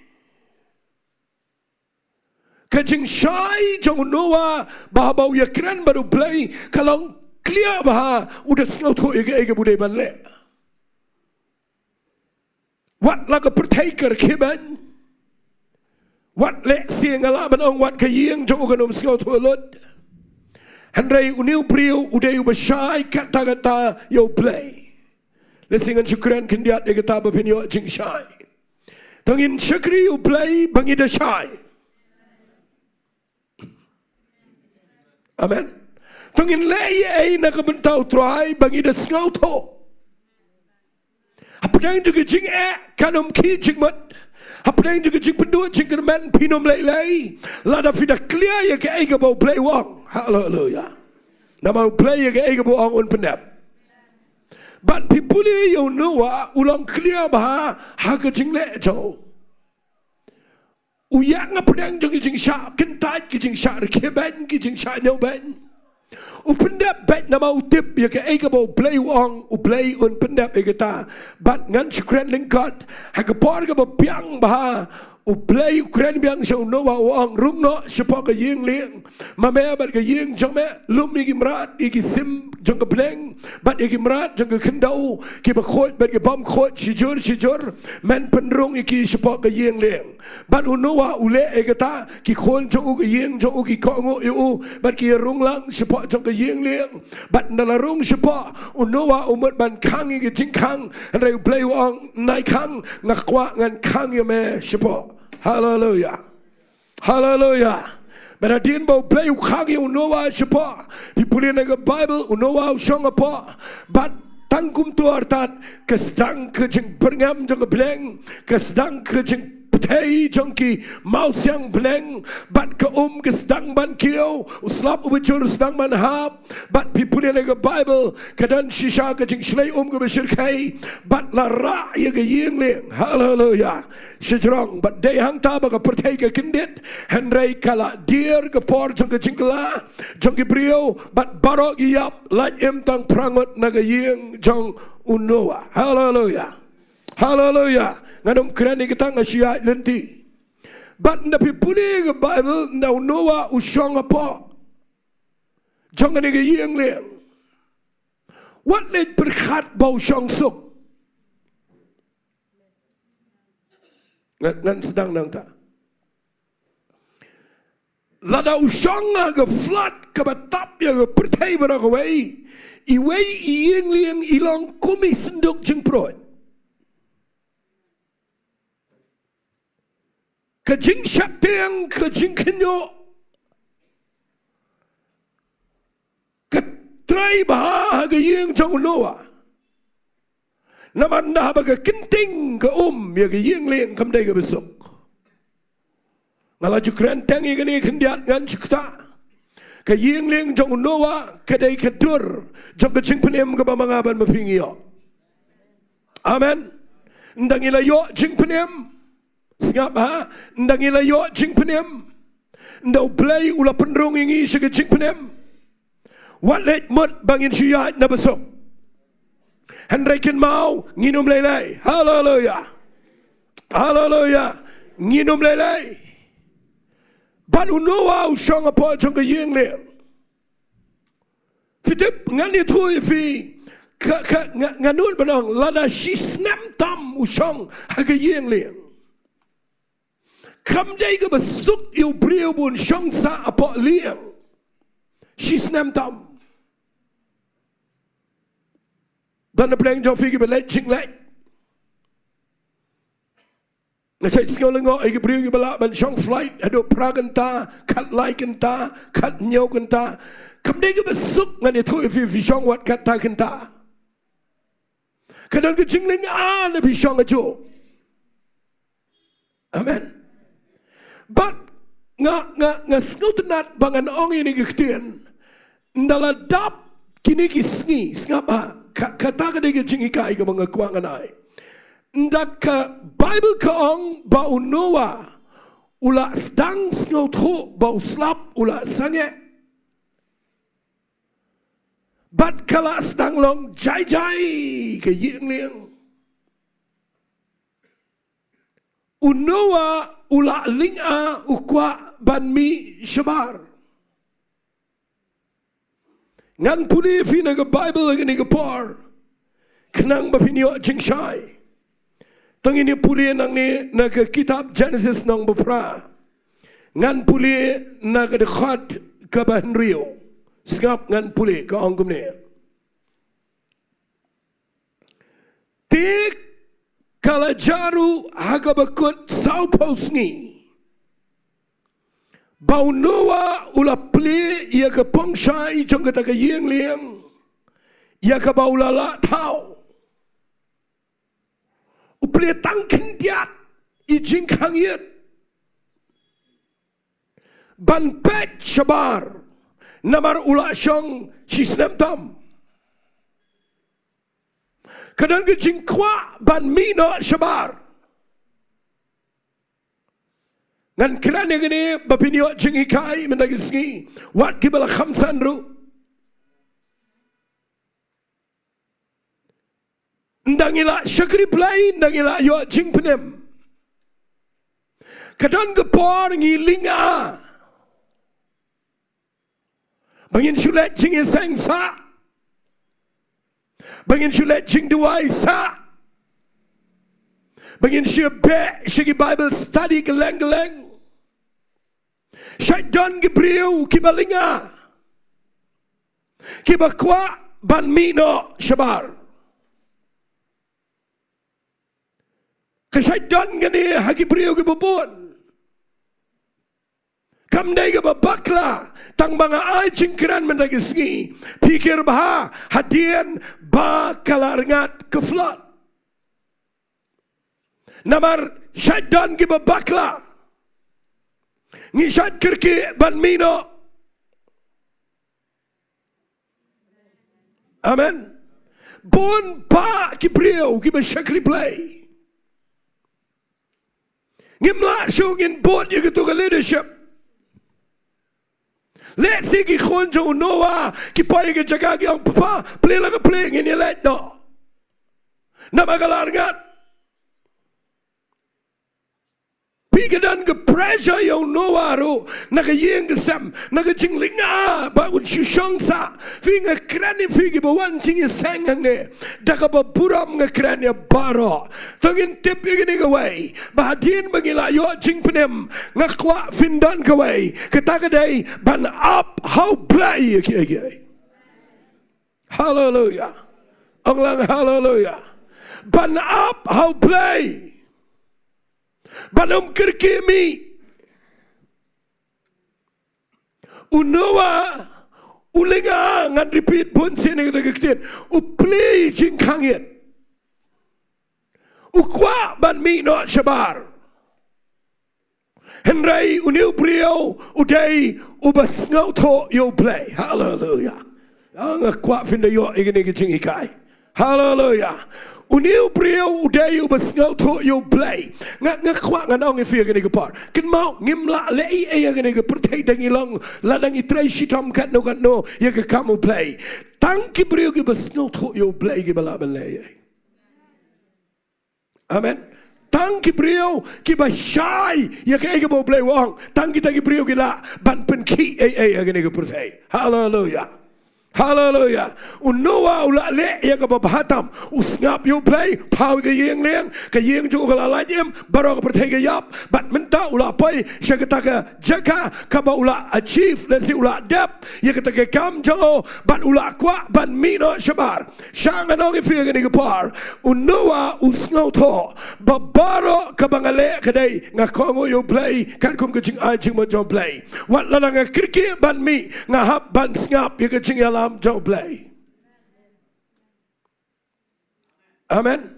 Ke jing shy jong Noah bah bau ya keren baru Blei kalau clear bah udah sengau tu ege budai ban le. Wat laga pertaker kiban Wat lek siang alaman ong wat kayeng jong ukan sengau tualut. Hendrai uniu brio udai ubashai kata-kata yo Blei. Lesingan syukran kendiat de kata bapin yo jing syai. Tangin syukri yo Blei bangi da syai. Amen. Tungin lei ai na kabentau try bagi dah ngau tho. Apa yang juga jing kanom ki jing mat. Apa yang juga jing pendua jing kerman pinom lei. Lada fida clear ya ke ai ka bau play wong. Hallelujah. Nama play ya ke ai ka bau on pendap. But people you know ulang clear bah ha ka jing le jo. Uyak nga pedang jong jing sha kentai ki jing sha ke ban ki jing sha nyau ban. Upendap baik nama utip ya ke ega bau play wong u play un pendap ega but ngan skren lingkot ha ke por ga piang bah u play ukren biang sha no wa wong rum no siapa ke yeng leng ma me bat ke yeng jong me lum mi gimrat iki sim jong ke pleng bat iki mrat jong ke kynduh ki ba khot bat ke bom khot sijur men penrung iki siapa ke yeng leng bat u no wa u le ega ki khon jong u ke yeng jong u ki ko ngo yu bat ki rung lang siapa jong ke yeng leng bat nalarung siapa u no wa umut ban kang iki jing kang re play wong nai kang ngakwa ngan kang ya me siapa. Hallelujah. Hallelujah. Beradin bau play ukhangi unowa siapa. People in the Bible unowa usong apa. But tangkum tu artat kesedang kejeng berngam jong bleng kesedang kejeng Taiew jongki mau siang bleng bat ke kesedang ban kiau uslap ubujur sedang ban hap bat people in the Bible kadan shisha ke jing shlai ke besyirkai bat lara ya ke yeng leng. Hallelujah. Sejrong bat day hang ta ba ke pertai ke kindit henrai kala dir ke por jong ke jingkla jong ke brio bat barok yap laj em tang prangot na ke yeng jong unowa. Hallelujah. Hallelujah. Ngadom kerani kita ngasiat lenti. But na pipuli ke Bible na unowa usong apa. Jangan ke yeng leng. What let berkat bau usong suk. Ngan sedang nang ta. Lada usong ke flat ke batap ya ke pertai berakawai. Iwei yeng leng ilang kumi senduk jeng perut. Kejing syaktiang, kejing kynduh, ketrai bah ke yeng jong noa. Naman dah baga kenting ke ya ke yeng leng kamdai ke besok. Ngalah jukran tangi ke ni kendiat ngan cukta. Ke yeng leng jong noa kedai kedur jong kejing penem ke bamangaban mapingiyo. Amen. Ndang ilayo jing penem. Sengap ha ndang ilayo jing penem ndau play ula penrung ingi sege jing penem wat let mut bangin syat na besok henrekin mau nginum lelai. Hallelujah. Hallelujah. Nginum lelai ban unowa usong apa jong ke yeng leng fitip ngani thui fi nganun banong lada shi snam tam usong ha ke yeng leng. Kamdai ke besuk yu brio bun syong sa apa liang. She's nam tam. Dan na pleng jong figi belet ching lek. Na chay singaw lengo ay ke brio yu bala ban syong flight ado praganta kat laikanta kat nyaw kanta. Kamdai ke besuk ngan itu fi syong wat kat ta kanta. Kadang ke jing ling na fi syong ajo. Amen. But nga sngutenat bangan ong ini Ktien ndaladap kini ki Sngi ngapa kata ka dege jingikai ka mga kwangan ay ndak ka Bible ka ong ba unowa ula stang sngoto ba uslap ula sange but kala stang long jai ka yeng leng unowa ula linga ukwa banmi shabar. Ngan puli fi naga Bible lagi naga par. Kenang bapinyo jingshai. Tangini puli nang ni naga kitab Genesis nang bapra. Ngan puli naga dekat kabahan rio. Sengap ngan puli ka anggum ni. Tik kala jaru haga bakut sau pausngi bau Noah ula pli ia ke pongsai jong kata ke yeng liang ia ke bau lala tau upli tangkin tiat i jingkang yet ban pet shabar namar ula syong sisnem tam kadang ke jingkwa ban mino shabar ngan kerana gini bapinyo jingikai mendagi Sngi wat kibala khamsan ru ndangila syakri play ndangila yo jingpenem kadang gepor ngi linga bangin sulet jingisang sa bangin sulet Jingduwai sa bangin syabek syagi Bible study geleng-geleng syaitan gibriu kibalinga kibakwa ban mino syabar ke syaitan gani hagi briu kibubun kamdai ke babakla tang banga ai cingkeran mendagi Sngi pikir bah hadian ba kalarengat ke flat namar syaitan ke babakla ngisat kirki ban mino amen bon pa ki brio ki syakri play ngimla shungin bon you to leadership let's see ki khonjo Noah ki pai ke Jaka ki papa play la play ngini let no namagalar ngat pigadan ke pressure yo Noah ro naga yeng ke sam naga jinglinga ba un shishong sa finga krani figi bawan jingi sang hangne daga ba buram nga krani baro tongin tip yigini ke way ba hadin bangila yo jingpenem nga kwa findan ke way ketaga day ban up how play yaki hallelujah onglang hallelujah ban up how play Balam kirkimi unawa ulinga ngan repeat pun sini kita Ktien upli jingkangit ukwa ban mi no shabar henrai uniu brio udai Iasnohkti U Blei hallelujah ang kwa finda yo igini jingikai hallelujah uniu brio udai Iasnohkti U Blei ngak kwa nganong ifia gini gepar ken mau ngimla lei e gini ge pertai dangi long ladang itrai shitam kat no ya ke kamu play tangki brio ge Iasnohkti U Blei ge bala belai amen tangki brio ki basyai ya ke ge bo play wong tangki tagi brio ge la ban pen ki e gini ge pertai hallelujah hallelujah unoa ula le ya ka bahatam usngap U Blei pau ke yeng leng ke yeng ju ka la jem baro ka pertai ke yap bat menta ula pai syakata ka Jaka ka ba ula achieve le si ula dep ya ka ke kam jo bat ula kwa ban mino shabar shang anong ifia ke ni par unoa Iasnohkti ba baro ka bangale ka dai ngakongo U Blei kan kum ke jing ai jing mo jo Blei wat la nga kirki ban mi ngahap ban ngap ya ke jing U Blei. Amen.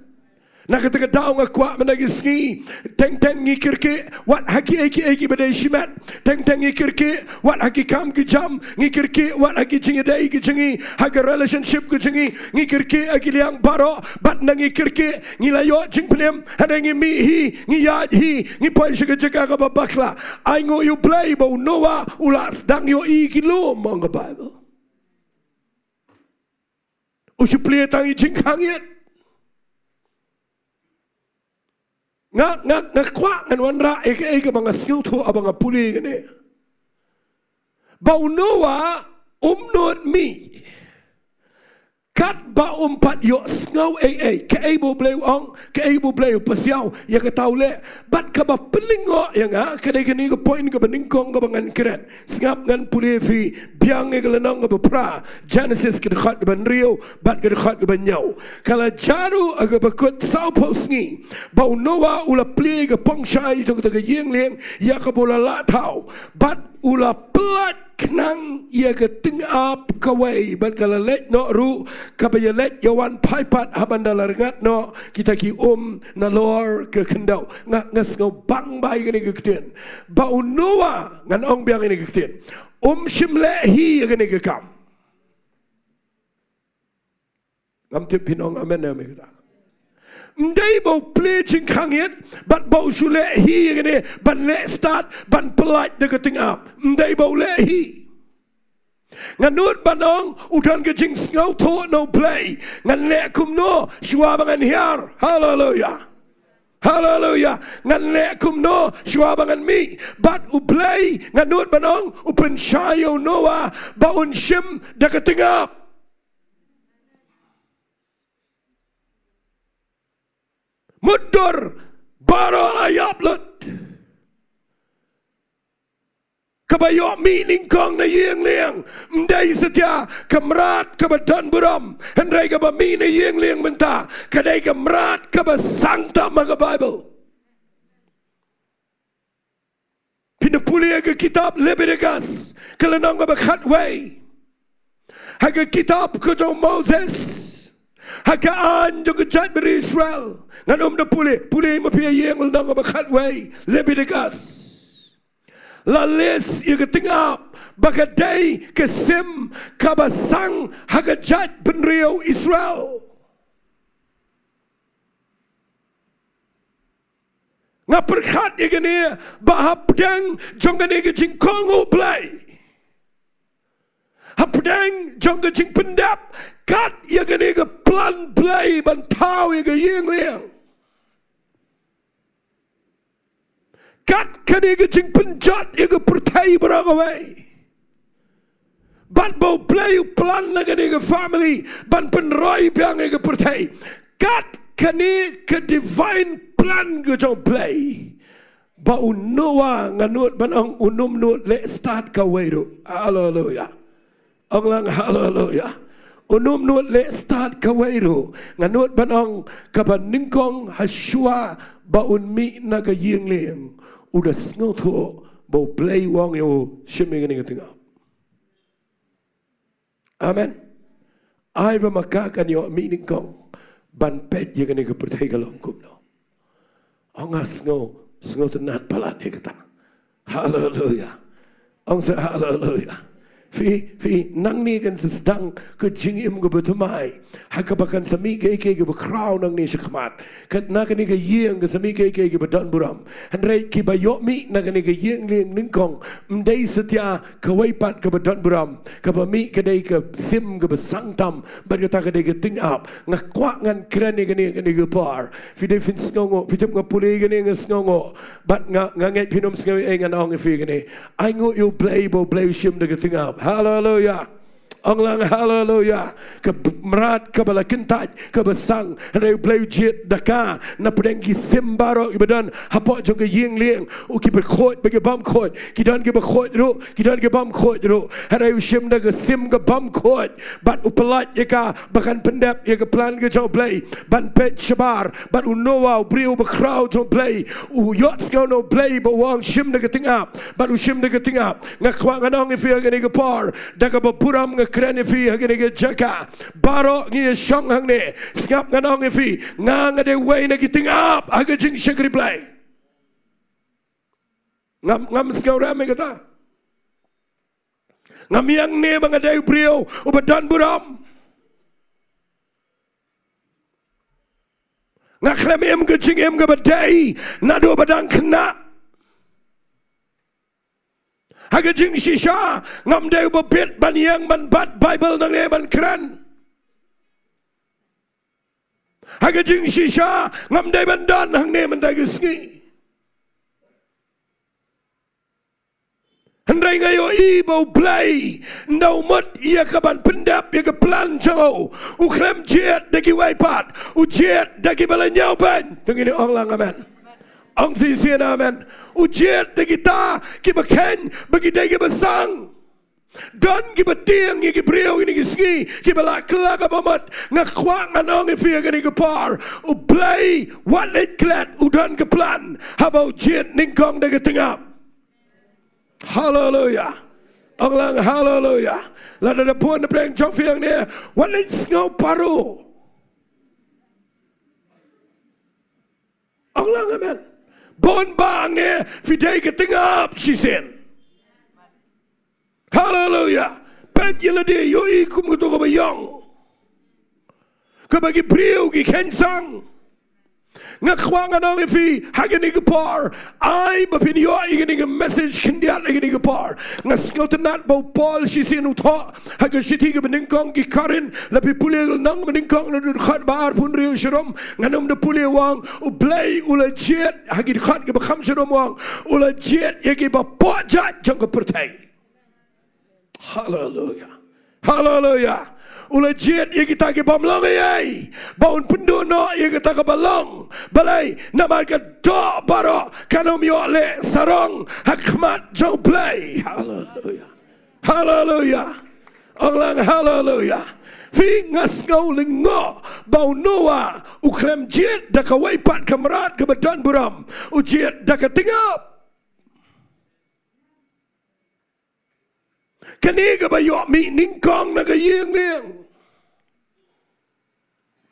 Nak kata daung akwa menagi Sngi teng ngikirke wat haki eki badai shimat teng ngikirke wat haki kam ke jam ngikirke wat haki jingidai ke jingi haga relationship ke jingi ngikirke aki liang baro bat ngikirke ngilayo jingpenem hadangi mi hi ngiyaj hi ngipoy shiga Jaka ka babakla ai ngo U Blei bau Noah ulas dang yo ikilo mong Bible usupli tangi jingkangit ngak kwa ngan wanra eke banga Iasnohkti abanga puli gane bau Noah umnot mi kat ba umpat yo Sngo ke ibu bleu ong ke ibu bleu pasiau ya ke tau le bat ka ba pelingo yang ke dei kini ke point ke beningkong ke bangan keren ngap ngan puli fi biang ke lenong ke pra Genesis ke khat ban rio bat ke khat ke ban nyau kala jaru ke bekut sau po Sngi ba Noah ula pli ke pong shai to ke yeng leng ya ke bola la tau bat ula plat kenang ia ke tingap kawai bat kala let no ru kabaya let yawan paipat habandala rengat no kita ki na lor ke kendau ngas ngau bang bai ke ni ke Ktien ba Noah ngan ong biang ni ke Ktien shimle hi ke ni ke kam ngam tip pinong amen na me kita ndai bau pledging kangin bat bau shule hi gini ban le start ban pelat de ketingap ndai bau le hi nganut banong udan ke jing ngau tho no play ngan le kum no shua bangan hiar hallelujah hallelujah ngan le kum no shua bangan mi bat u play nganut banong upen shayo noa baun shim de ketingap mudur baro ayap lut kabayok mi ningkong na yeng liang mdai setia kamrat kabadan buram hendrai kaba mi na yeng liang Bynta kadai kamrat kaba sangta maga Bible pinapulia ke kitab Leviticus kelenong kaba khatway haga kitab kujong Moses Hagaan jong kejat beri Israel ngan da puli mapia yeng lenong bakat way Leviticus lalis ia ketingap bakadai kesim kabasang hagajat benriau Israel ngaperkat ia gini bahap dang jong gani ke Ktien U Blei hapdang jong ke jing pendap kat ia gani ke plan play ban tau ia ke yeng liang kat kani ke jing penjat ia ke pertai beragawai ban bau play plan na gani ke family ban penroi biang ia ke pertai kat kani ke divine plan ke jong play ba Noah nganut ban ang unum nut le start ka weru hallelujah Anglang hallelujah unum nut le start kawairu nganut banong kaban ningkong hasua baun mi naga yeng leng udah sngoto bau play wong yo shiming ni ketingap amen ai ba makakan yo mi ningkong ban pet ye kani ke pertai kalong kumno angas ngo tenat palat he kata hallelujah ong sa hallelujah fi nang ni kan sedang ke jingim ke betumai hakabakan sami ke bekrau nang ni syakmat kan nak ni ke yeng ke sami ke bedan buram handrai ki bayok mi nak ni ke yeng ling ningkong mdai setia ke waipat ke bedan buram ke bami ke dai ke sim ke besangtam bar kata ke dai ke tingap ngakwak ngan kran ni ke par fi dai fin sngongo fi tep ngapuli ke ni sngongo bat nganget pinum sngawi ngan ong fi ke ni ai ngu you play shim de ke tingap hallelujah Anglang hallelujah ke merat ke bala kentaj ke besang reu bleu jit Jaka na pedengki simbaro ibadan hapok jong ke yeng lieng u ki berkhot bagi bam khot kidan ke berkhot ru kidan ke bam khot ru reu shim da ke sim ke bam khot bat u pelat ye ka bahkan pendap ye ke plan ke jong blei ban pet shabar bat u noa briu bekrau jong blei u yot sko no blei ba wang shim da ke tingap bat u shim da ke tingap ngakwang anong ifi ke ke par da ke puram keren ifi hagini ke Jaka baro ngi shong hangne ngap nganong ifi ngang ade way na kitingap aga jing shagri play ngam skau rame kata ngam yang ne bang ade brio ubadan buram ngaklemem ke jingem ke badai nado badang kena Haga jing shisha ngam deu babit ban yang ban bat Bible nang ne ban kran. Haga jing shisha ngam deu ban dan hang ne man dai Sngi. Hendrai ngayo ibo blai ndau mut ia kaban pendap ia ke plan jauh uklem jet dagi waipat ujet dagi balanyau ban tengini ong lang amen ong sisian amen ujet dagi ta ki baken bagi dagi basang dan ki batiang ki brio ini ki ski ki balak kelaga bamat ngakwang anong ifia gani ke par ublai walit klat udan ke plan habau jet ningkong dagi tengap. Hallelujah. Orang hallelujah. Lalu ada pun ada peleng jauh yang ni. Walit ngau paru. Orang amen. Bon bang ni. Fidei ke tengah sisin. Hallelujah. Pet yela dia yoi kumutu ke bayang. Ke bagi priu ki kensang. Ngakwangan ang ifi hagani ke par ai bapinyo igani ke message kendiat igani ke par ngasngotenat bau Paul sisin utha haga siti ke beningkong ki karin lapi pulih nang beningkong na khat bar pun riu shirom nganum de pulih wang ublai ula jet hagi khat ke bakham shirom wang ula jet yagi ba pojat jang ke pertai. Hallelujah. Hallelujah. Ula jet ia kita ke Balang ai baun pendono ia kita ke Balang balai nama ke do baro kanom yo le sarong hakmat jauh blai. Hallelujah. Hallelujah. Orang hallelujah. Fi ngas ngau lengo bau noa uklem jet dak waipat kamrat ke badan buram ujet dak tingap kani ke bayok mi ningkong na ke yeng neng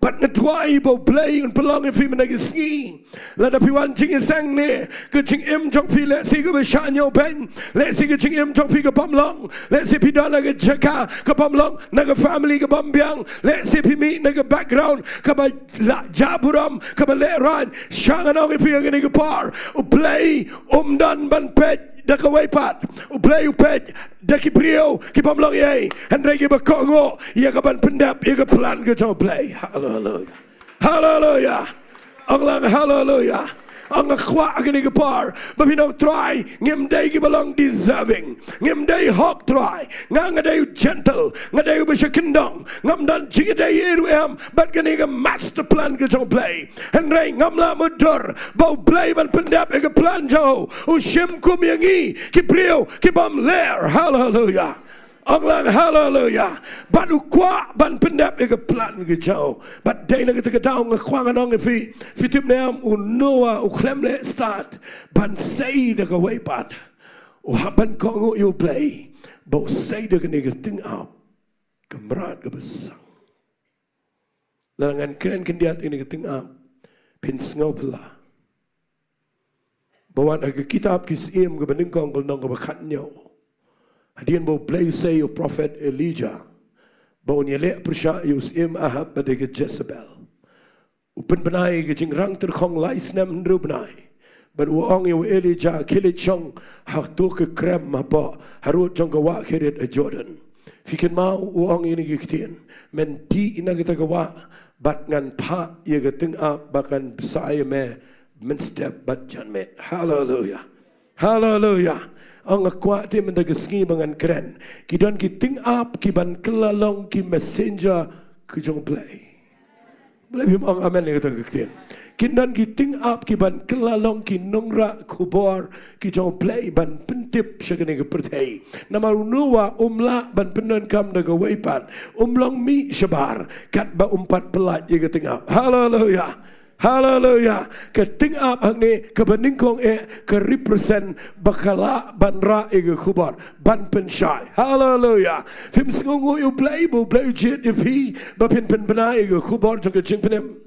Pat ngetuai bau blai un pelang fi menagi Sngi. Lada piwan jingisang ne ke jingim jong fi le si ke beshanyo pen le si ke jingim jong fi ke Balang le si pidana ke Jaka ke Balang na ke family ke Bambiang le si pimi na ke background ke ba jaburam ke ba le ran shanganong fi ke ni ke par blai dan ban pet dak waipat ublai upet dak brio ki Balang ye hendrai ki bakongo ia ka ban pendap ia ka plan ke jauh blai. Hallelujah. Hallelujah. Allah hallelujah. Ang akwa agani ke par babinong try ngem dai ki Balang deserving ngem dai hok try ngadai gentle ngadai besyakendong ngam dan jingdai eruem bat gani ke master plan ke jauh blai hendrai ngamla mudur bau blai ban pendap ke plan jauh ushim kum yangi ki brio ki bam ler. Hallelujah. Allah hallelujah. Bat ukwa ban pendap ke plan ke jauh bat dai na ke daung ngkwang anong fi fitip nam unoa uklem le start ban sei de ke waipat u ban kongo you play bau sei de ke ni ke ting up kamrat ke besang larangan keren kendiat ini ke ting up pin ngau pela bawan ag kitab kisim ke beningkong nong ke bakatnyo hadian bau play say your prophet Elijah bau nyelek persya yusim ahab pada ke Jezebel upen benai ke jingrang terkong lais nam ndru benai but uang yu Elijah kilit chong hak tu ke krem apa harut chong ke wak kirit a Jordan fikin mau uang ini ke Ktien men di ina kita ke wak bat ngan pa ia ke tengah bahkan saya me men step bat janmet. Hallelujah. Hallelujah. Ang akwa ti mendaga Sngi bangan keren. Kidan ki ting up ki ban kelalong ki messenger ke jong blai. Boleh bimang amen ni kata Ktien. Kidan ki ting up ki ban kelalong ki nongra kubor ki jong blai ban pentip syakani ke pertai. Nama runua umla ban penon kam daga waipan. Umlong mi syabar kat ba umpat pelat ye ke ting up. Hallelujah. Hallelujah. Keting up hangne ke beningkong ke represent bakala banra ke kubar ban pensyai. Hallelujah. Fim sngongo you play bo play jet if he bapin pen benai ke kubar jong ke jing penem.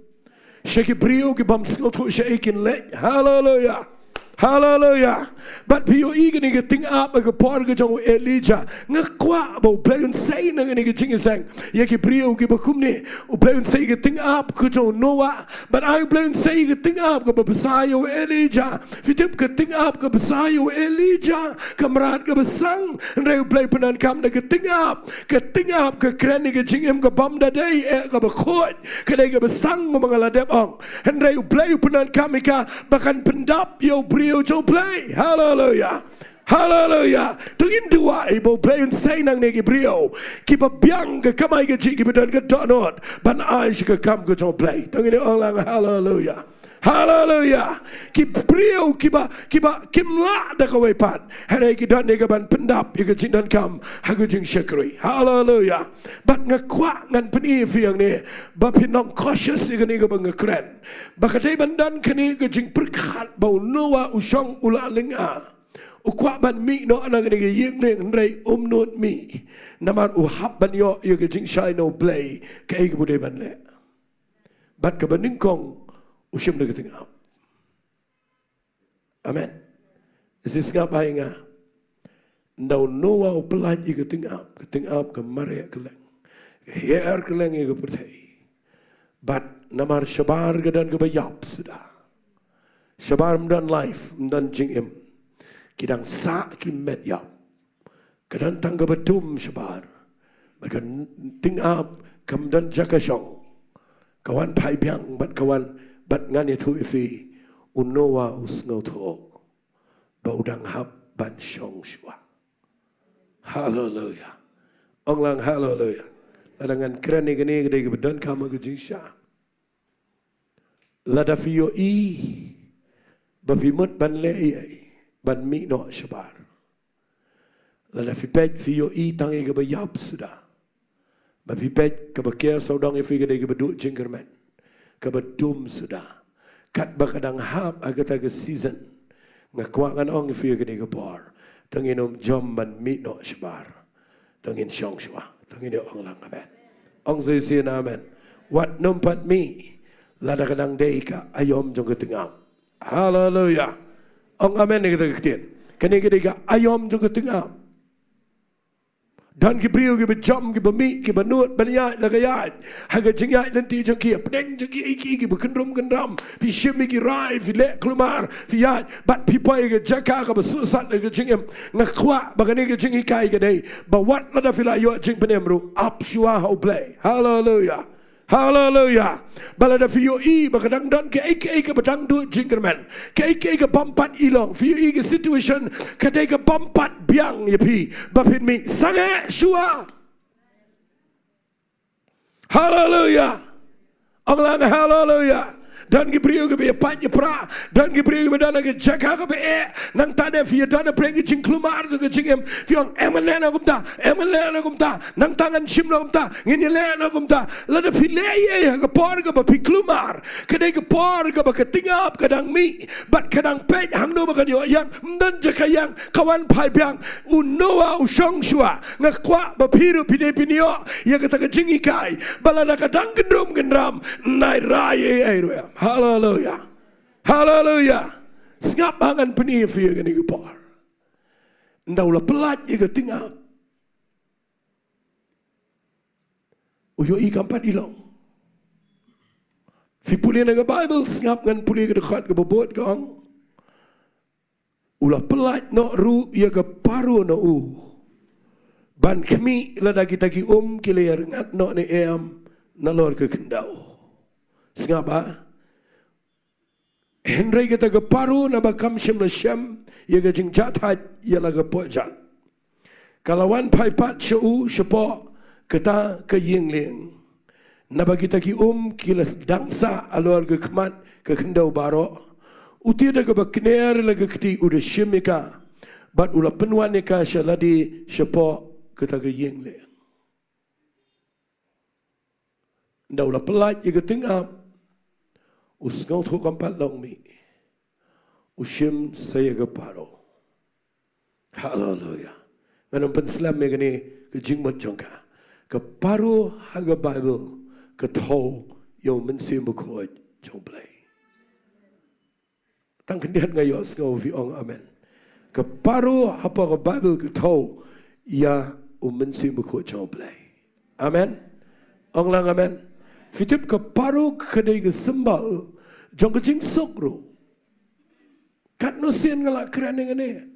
Shaki brio ke bam sngotu shakin le. Hallelujah. Hallelujah. But piyo igani ke ting up ke par ke jong Elijah ngakwa bo play un say na ngani ke jingisang ye ke brio ke bakumni u play un say ke ting up ke jong Noah but I play un say ke ting up ke basayo Elijah fitip ke ting up ke basayo Elijah kamrat ke besang ndai play penan kam na ke ting up ke kreni ke jingim ke bam da dai ke bakhot ke dai ke besang mo mangaladep ong ndai play penan kam ka bahkan pendap yo brio jo play. Hallelujah. Hallelujah. Jingduwai bo play and say nang ne brio. Keep a biang ke kamai ke chi ke bedan ke donot. Ban ai ke kam ke jong play. Tangin orang hallelujah. Hallelujah. Keep brio kiba kimla da kawai pan. Hari kita ne ke ban pendap ye ke jindan kam hagu jing syakri. Hallelujah. But ngakwa ngan peni fiang ne ba pinong cautious ye ke ne ke bang ngakren. Ba kadai bandan ke ne ke jing perkat bau noa usong ula linga. Ukwa ban mi no anang ne ke yeng ne ngai not mi. Namar uhap ban yo ye ke jing shai no play ke ke bude ban le. Bat ke ban ningkong usyam na ketingap. Amen. Isis nga ba nga? Ndaw noa o pelaj i ketingap ke maria keleng. Ke hier keleng i ke pertai. Bat namar syabar ke dan ke bayap sudah. Syabar mdan life mdan jingim. Kidang sa ki met yap. Kedan tangga betum syabar. Maka tingap ke mdan Jaka syong. Kawan pai biang bat kawan bat ngan itu ifi unowa usnotho baudang hab ban syong shua. Hallelujah. Onglang hallelujah. Ladangan keren ni gini gede kebedan kamu kejingsya. Lada fiyo i bapimut ban lei ban mi no shabar. Lada fipet fiyo i tangi kebayap sudah. Bapipet kebakia saudang ifi gede kebeduk jingkerman. Kabadum sudah. Kat bakadang hab agak agak season. Ngakwangan ong ifi gede kepar. Tangin jom ban mi no shabar. Tangin syong shua. Tangin ong lang amen. Ong zaysin amen. Wat numpat mi. Lada kadang day ka ayom jong ketengam. Hallelujah. Ong amen ni kita Ktien. Kani gede ka ayom jong ketengam. Dan kibriu ki bejam ki bemi ki benut banyat lagayat haga jingiat nanti jengki pedeng jengki iki ki bekendrum kendram fi shimi ki rai fi lek kelumar fi yat bat pipai ke Jaka ke besusat ke jingim ngakwa bagani ke jingi kai ke dei bawat lada fi la yo jing penemru up shua U Blei. Hallelujah. Hallelujah. Balada fiyo i bakadang dan ke ke badang du jingkerman. Ke bampat ilong. Fiyo i ke situation kadai ke bampat biang yepi. Bapin mi sangat shua. Hallelujah. Anglang hallelujah. Dan kibriu ke be pat je pra dan kibriu ke dana ke Jaka ke be nang tade fiyo dana preng jing klumar ke jingem fiyo emelena gumta nang tangan shimla gumta ngini lena gumta lada fileye ke por ke be klumar kedai ke por ke be ketingap kadang mi bat kadang pej hangno bakan yo yang mdan Jaka yang kawan pai biang unoa usong shua ngakwa be piru pide pinio ya kata ke jingi kai balada kadang gendram nai rai ai. Hallelujah. Hallelujah. Sengap bangan peni fiye gani gepar. Ndaulah pelat ye ketingap. Uyo i kampat ilong. Fi puli naga Bible sengap ngan puli ke dekat ke bobot kang. Ulah pelat no ru ye ke paru no u. Ban kemi lada kita ki kiler ngat no ne em nalor ke Kendau. Sengap ba? Henry kita ke paru na bakam syam na syam ya ke jing jathat ya la ke pojat. Kalawan pai pat syau syapok kita ke yingling. Na kita ki kila dangsa alor ke kemat ke Kendau baro. Uti da ke bakner la ke kti udah syamika. Bat ula penuan ka syaladi syapok kita ke yingling. Nda ula pelat ya ke tengap. Usngau thu kampat long mi. Usyim saya ke paro. Hallelujah. Nganong penslam me gani ke jingmot jongka. Ke paro haga Bible ke tho yo mensim bukod jong Blei. Tang kendiat ngayo ngau vi ong amen. Ke paro apa ke Bible ke tho ya mensim bukod jong Blei. Amen. Ong lang amen. Fitip ke paru kedai ke sembal jong ke jing sokro kat no sien ngalak keren ngene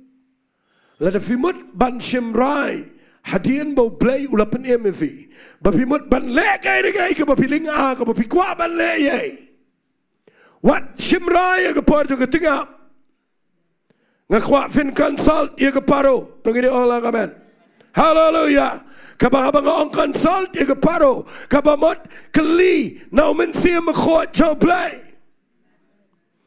lada fimut ban shimrai hadian bau Blei ulapan emevi bapimut ban lekai regai ke bapilinga ke bapikwa ban leye wat shimrai ke por jong ke tengah Ngakwa fin consult ia ke paro. Tunggu dia orang amen. Hallelujah. Kabang ong consult ia ke paro. Kabamot keli nau mensia mekot jauh play.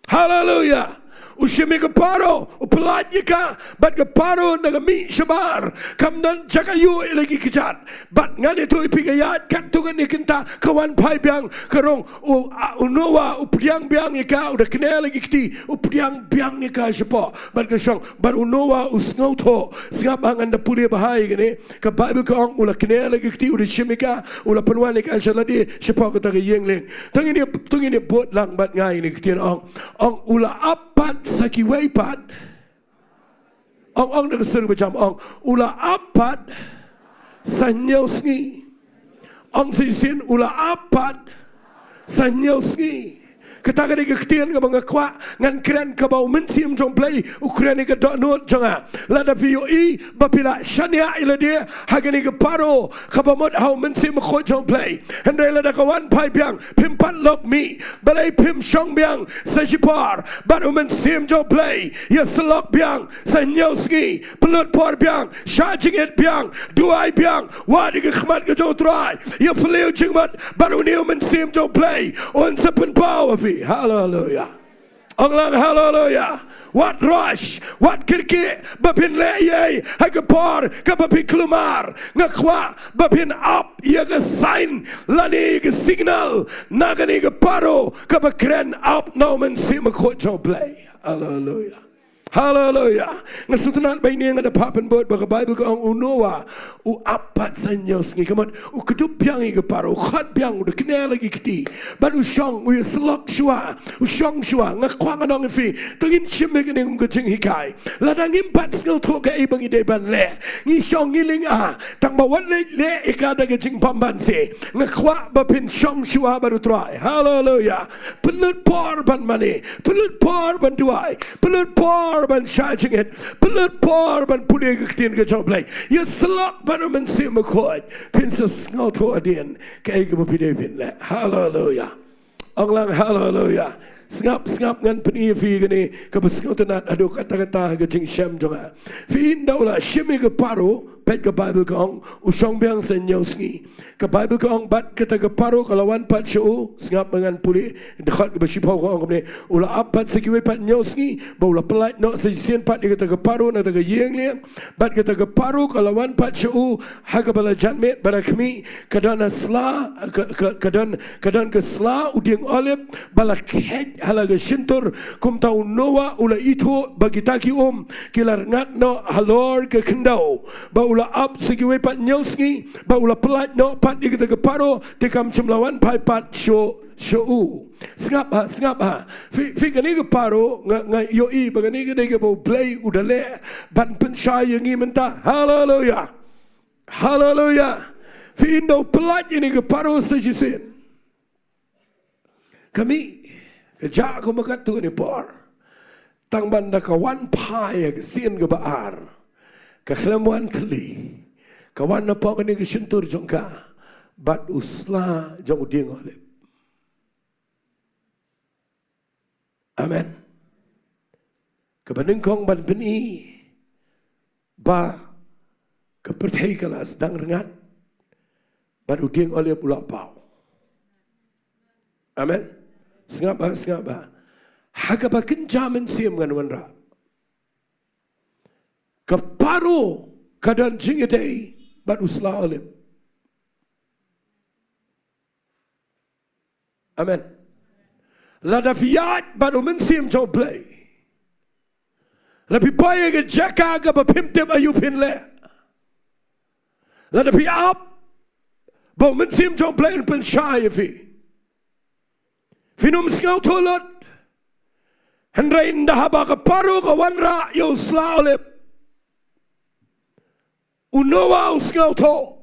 Hallelujah. Ushimi ke paro, upelat jika, bat ke paro nagami shabar, kamdan Jaka yu lagi kejat, bat ngan itu ipigayat kat tungan ikinta kawan pai biang kerong unowa upriang biang ika udah kena lagi kiti upriang biang ika siapa, bat ke song bat unowa usngau tho, singap angan da puli bahai gini, ke Bible kong ulah kena lagi kiti udah shimika ulah penuan ika shaladi siapa kata ke yengling, tungini buat lang bat ngai ni kitian ong ulah apat sakiway pat ong nagsuruh macam ong ula apat sa Sngi ong sisin ula apat sa Sngi katakan dia Ktien ke mga kwa ngan keren ke bau mensim jong play ukren ke dok not jonga lada VOE bapila shania ila dia hagani ke paro ke bamot hau mensim kho jong play hendai lada kawan pai biang pimpat lok mi balai pim shong biang sa jipar baru mensim jong play ya selok biang sa Sngi pelut por biang charging it biang duai biang wadi ke khmat ke jong trai ya fliu jingmat baru ni mensim jong play on sepen power hallelujah. Anglang hallelujah. What rush, what kirki, bapin leye, hagapar, kapapi klumar, ngakwa, bapin up, yaga sign, lani yaga signal, nagani yaga paro, kapakren up, nauman simakot jo play. Hallelujah. Hallelujah. Ngasutunan ba ini yang ada papan buat baga Bible ko ang unowa u apat sa Sngi kamat u kedup biang i kaparo khat biang udah kena lagi kiti baru shong u selok shua u shong shua ngakwa nganong fi tungin shime kene ngkecing hikai ladang impat ngel tho ka ibang ide ban le ngi shong ngiling a tang ba wan le ikada ke jing pamban se ngakwa ba pin shong shua baru try. Hallelujah. Pelut por ban mani pelut por ban duai pelut por ban charging it pelut por ban puli ke Ktien ke jong play ya selok ban men se makot princess ngau tho adien ke ke bapide pin le. Hallelujah. Anglang hallelujah. Sengap ngan peni fi gani ke besngautanat adu kata-kata ke jing syam jonga fi indaula shimi ke paro pet ke Bible kong usong biang sa Sngi ke Bible kong bat kata ke paro kalawan pat show sengap ngan puli dekat ke besipau kong kemne ula apat sekiwe pat Sngi baula pelat no sejien pat dia kata ke paro na ke yeng liang bat kata ke paro kalawan pat show haga bala jatmet barakmi kadana sla kadan ke sla udieng olip bala khet halaga shintur kum tau noa ula itu bagi taki kilar ngat no halor ke kynduh ba ula up sekiwe pat Sngi ba ula pelat no pat di kita ke paro tekam cumlawan pai pat show sengap ha fi kani ke paro nga yoi bagani ke dege bo play udale ban pensyai ngi menta. Hallelujah. Hallelujah. Fi indo pelat ini ke paro sejisin kami kejak ko makat tu ni por tang banda kawan pai ke sin ke baar ke kelamuan teli kawan apa kani ke sentur jongka bat usla jong ding oleh. Amen. Kebening kong ban beni ba kepertai kelas dang rengat bat uding oleh pula pau. Amen. Sengap ba haga ba kenjaman siam ngan wanra keparo kadan jingidei bat usla oleh. Amen. Lada fiat baru mensim jauh play. Lebih baik ke Jaka ke bapimtip ayupin le. Lada fiat baru mensim jauh play pun syai fi. Finum skau tolot. Hendrai indah ba ke paru ke wanra yo slaulip. Unowa skau to.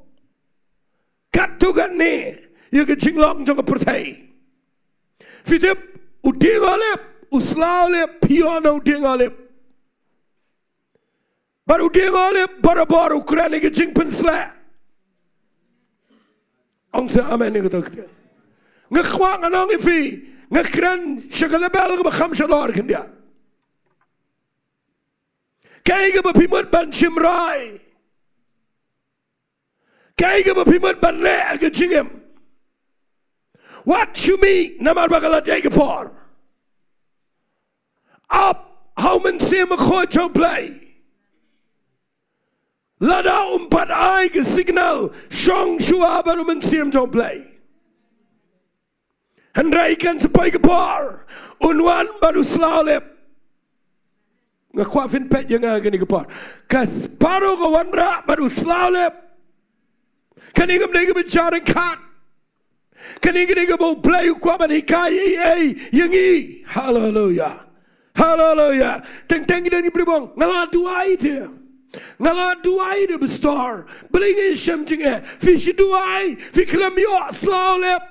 Katugan ni yo ke jinglong jong ke pertai. Fitip uding alip uslaulip piano uding alip. Baru uding alip baru ukuran ke jing pensla. Angsa amen ni kata kita. Ngekwa nganong ifi ngekran syagalabal ke bakham syalar kendia. Kaya ka mapimot ban Shimrai. Kaya ka mapimot ban le aga jingem. What you mean? Namar bakalat ay kapor. Up, how man see ma kho chong play. Lada umpat ay ke signal shong shua baru man see chong play. Handrai kan sampai kapor. Unwan baru slalep. Ngakwa fin pet yang agak ni kapor. Kas paro ko wanra baru slalep. Kanigam nega bicara kat. Kanigam nega mau play kwa ban hikai yangi. Hallelujah. Hallelujah. Teng-teng kita ni berbong. Ngalah duai dia. Ngalah duai dia besar. Belingi syam jingeh. Fish duai. Fiklam yo slalep.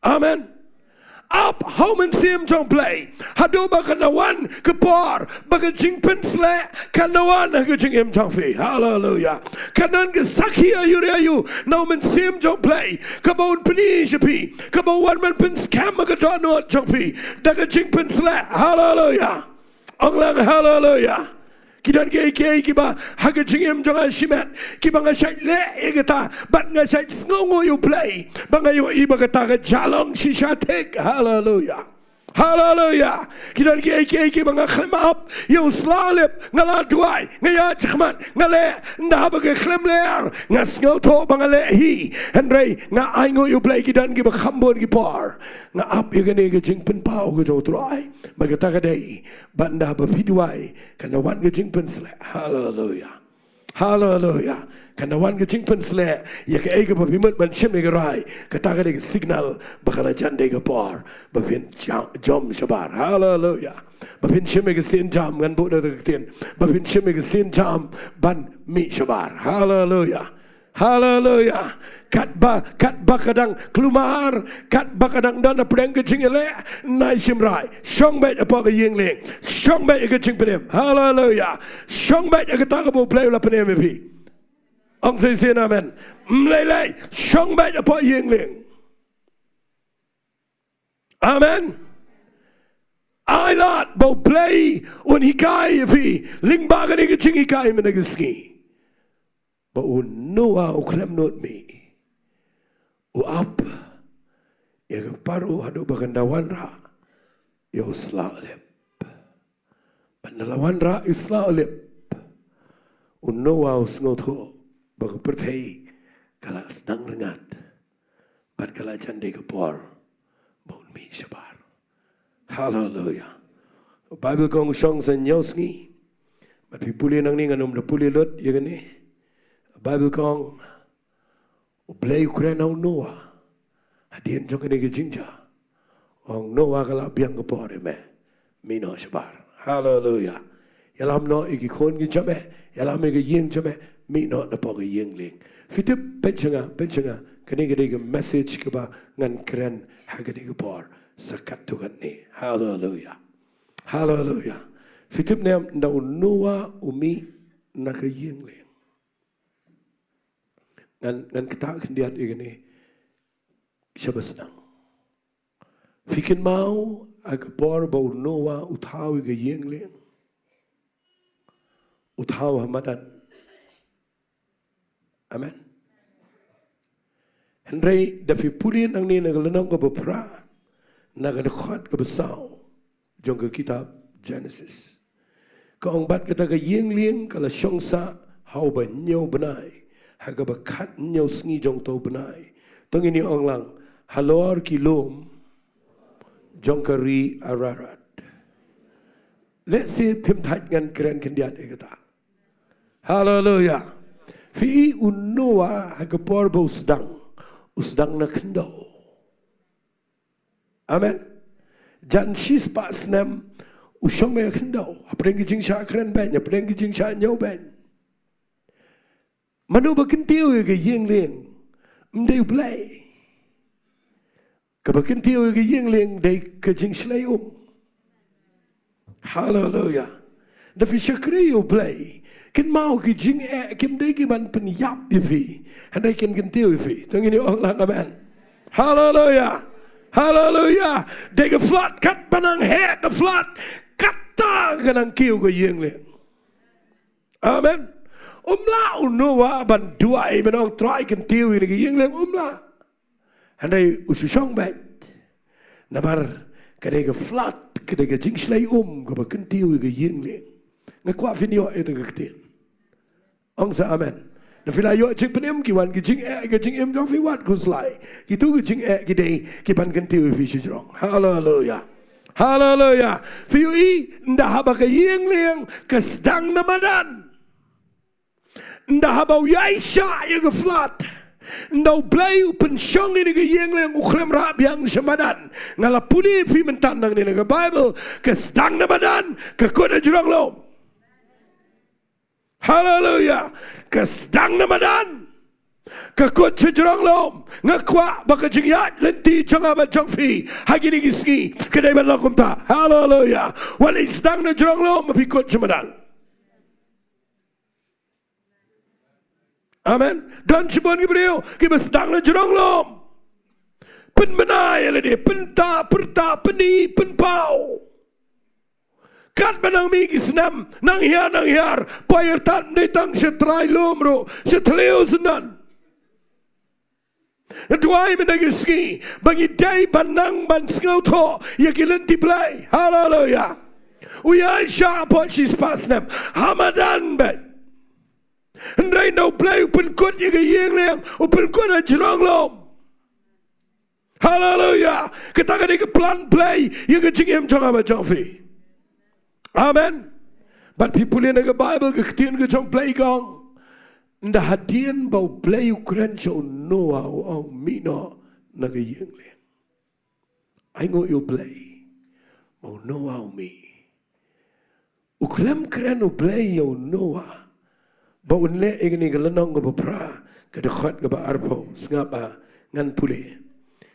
Amen. Up, how man see him jong play. Hado bakanawan kapor, baga jingpen sle, kanawan haga jing him jong fi. Hallelujah. Kanan ke sakhiya yurayu, now man see him jong play. Kabon peni shapi, kabawan man pen scam haga donot jong fi. Daga jingpen sle. Hallelujah. Onglang hallelujah. Kidan ke kiba haga jingem jonga shimet kiba ngasai le egata bat ngasai sngongo you play banga yo iba kata ga jalong shisha tek. Hallelujah. Hallelujah. Kidan ke kiba ngakhlam up yo slalep ngala duai ngaya chkhman ngale ndaba ke khlam ler ngasngo to bangale hi henry nga aingo you play kidan kiba khambon ki par nga up you gane ke jingpen pau ke try magata ga dei banda ba piduai kana wan ke jingpen sle. Hallelujah. Hallelujah. Kana wan ke jingpen sle ya ke ege ba bimot ban shim ke rai kata ga de signal bakala jande ke par ba pin jom shabar. Hallelujah. Ba pin shim ke sin jam ngan bo de ktien ba pin shim ke sin jam ban mi shabar. Hallelujah. Hallelujah. Kat ba kadang kelumar kat ba kadang dana pedang ke jingele nai simrai shong bet apa ke yingling shong bet ke jing pedem. Hallelujah. Shong bet ke ta ke bo play la pedem pi ong say amen mlele shong bet apa yingling. Amen. I lot bo play un hikai fi lyngba ke jingikai men ke Sngi. But Noah uklam not me. Up. Ya paru hadu bagandawan ra. Ya slalep. Bandalawan ra slalep. Noah usngoto bagapertai kala sedang rengat. Bat kala jande kapor. Bon mi shabar. Hallelujah. Bible kong shong san Sngi. Bat pipuli nang ni nganom na puli lot ya gani. Bible kong U Blei Ukraina Noah hadien jong ni jinja ong Noah kala biang ke pore me mino shabar. Hallelujah. Yalam no iki khon gi jabe yalam ge yeng jabe mino na po ge yeng ling fitip penchanga kani ge message ke ba ngan kren ha ge ge por sakat tu kan ni. Hallelujah. Hallelujah. Fitip ne na Noah umi na ge yeng ling ngan kita kendiat ini siapa senang. Fikin mau agak por bau Noah utawi ke yengling, utawi hamadan. Amen. Henry dafi pulin ang ni nagalanong ke bepra, nagadekhat ke besau, jong ke kitab Genesis. Kaong bat kita ke yengling kala syongsa hau banyo benai. Haga bakat nyau Sngi jong tau benai. Tong ini ong lang halor kilom jong kari ararat. Let's see pim tat ngan keren kendiat ekata. Hallelujah. Fi Noah haga por ba usdang na kynduh. Amen. Jan shis pa snem usyong me kynduh. Aprengi jing sha keren ben, aprengi jing sha nyau ben. Manu bakintiw ke yingling mdei Blei. Ka bakintiw ke yingling dei ke jingshlei Hallelujah. Da fi shakri U Blei. Kin mau ke jing kim dei ki man pen yap fi. Handai kin kintiw fi. Tong ini orang amen. Hallelujah. Hallelujah. Dei ke flat kat banang he ke flat. kata kanang kiu ke yeng leng. Amen. Umla unowa ban duai benong try kan tiu ini ke yeng leng umla. Andai ususong bet. Namar kadai ke flat kadai ke jingslai ke bakan tiu ke yeng leng. Ngakwa finyo itu ke Ktien. Ong sa amen. Na fila yo jing penem ki wan ki jing em jong fi wat ku slai. Ki tu ki jing ki dei ki ban kan tiu fi shijrong. Hallelujah. Hallelujah. Fi i nda haba ke yeng leng ke sedang namadan. Nda haba yai sha ye ke flat. Nda blai upen syong ini ke yeng leng uklem rap yang semadan. Ngala puni fi mentandang ni ke Bible ke sedang namadan ke kota jurang lom. Hallelujah. Kesedang namadan. Kekut sejurang lom. Ngakwa baka jingiat lenti jangan bacang fi. Hagi ni Sngi. Kedai Balang kumta. Hallelujah. Wali sedang na jurang lom. Mapikut semadan. Amen. Dan cebon kibriu. Kita sedang na jurang lom. Pen benai lede. Bynta, perta, peni, penpau. Kat benang mi kisnam nang hiar payar tan netang setrai lomro setleo senan Duai menagi Sngi bagi dai banang ban Sngi ya kilenti Blei. Hallelujah. Uya sha pochis pasnam hamadan bet ndai no Blei upen kot ya yeng leng upen kot ajrong lom. Hallelujah. Kita kena ke plan Blei ya ke jingem jangan macam fi. Amen. But people in the Bible ke Ktien ke jong Blei gong. Nda hadien bau Blei ukren jo noa o mino na ke yeng leng. Aingo yo Blei. Mau noa o mi. Uklem kren o Blei yo noa. Bau nle egni ke lenong ke bapra ke dekhot ke ba arpo ngapa ngan pule.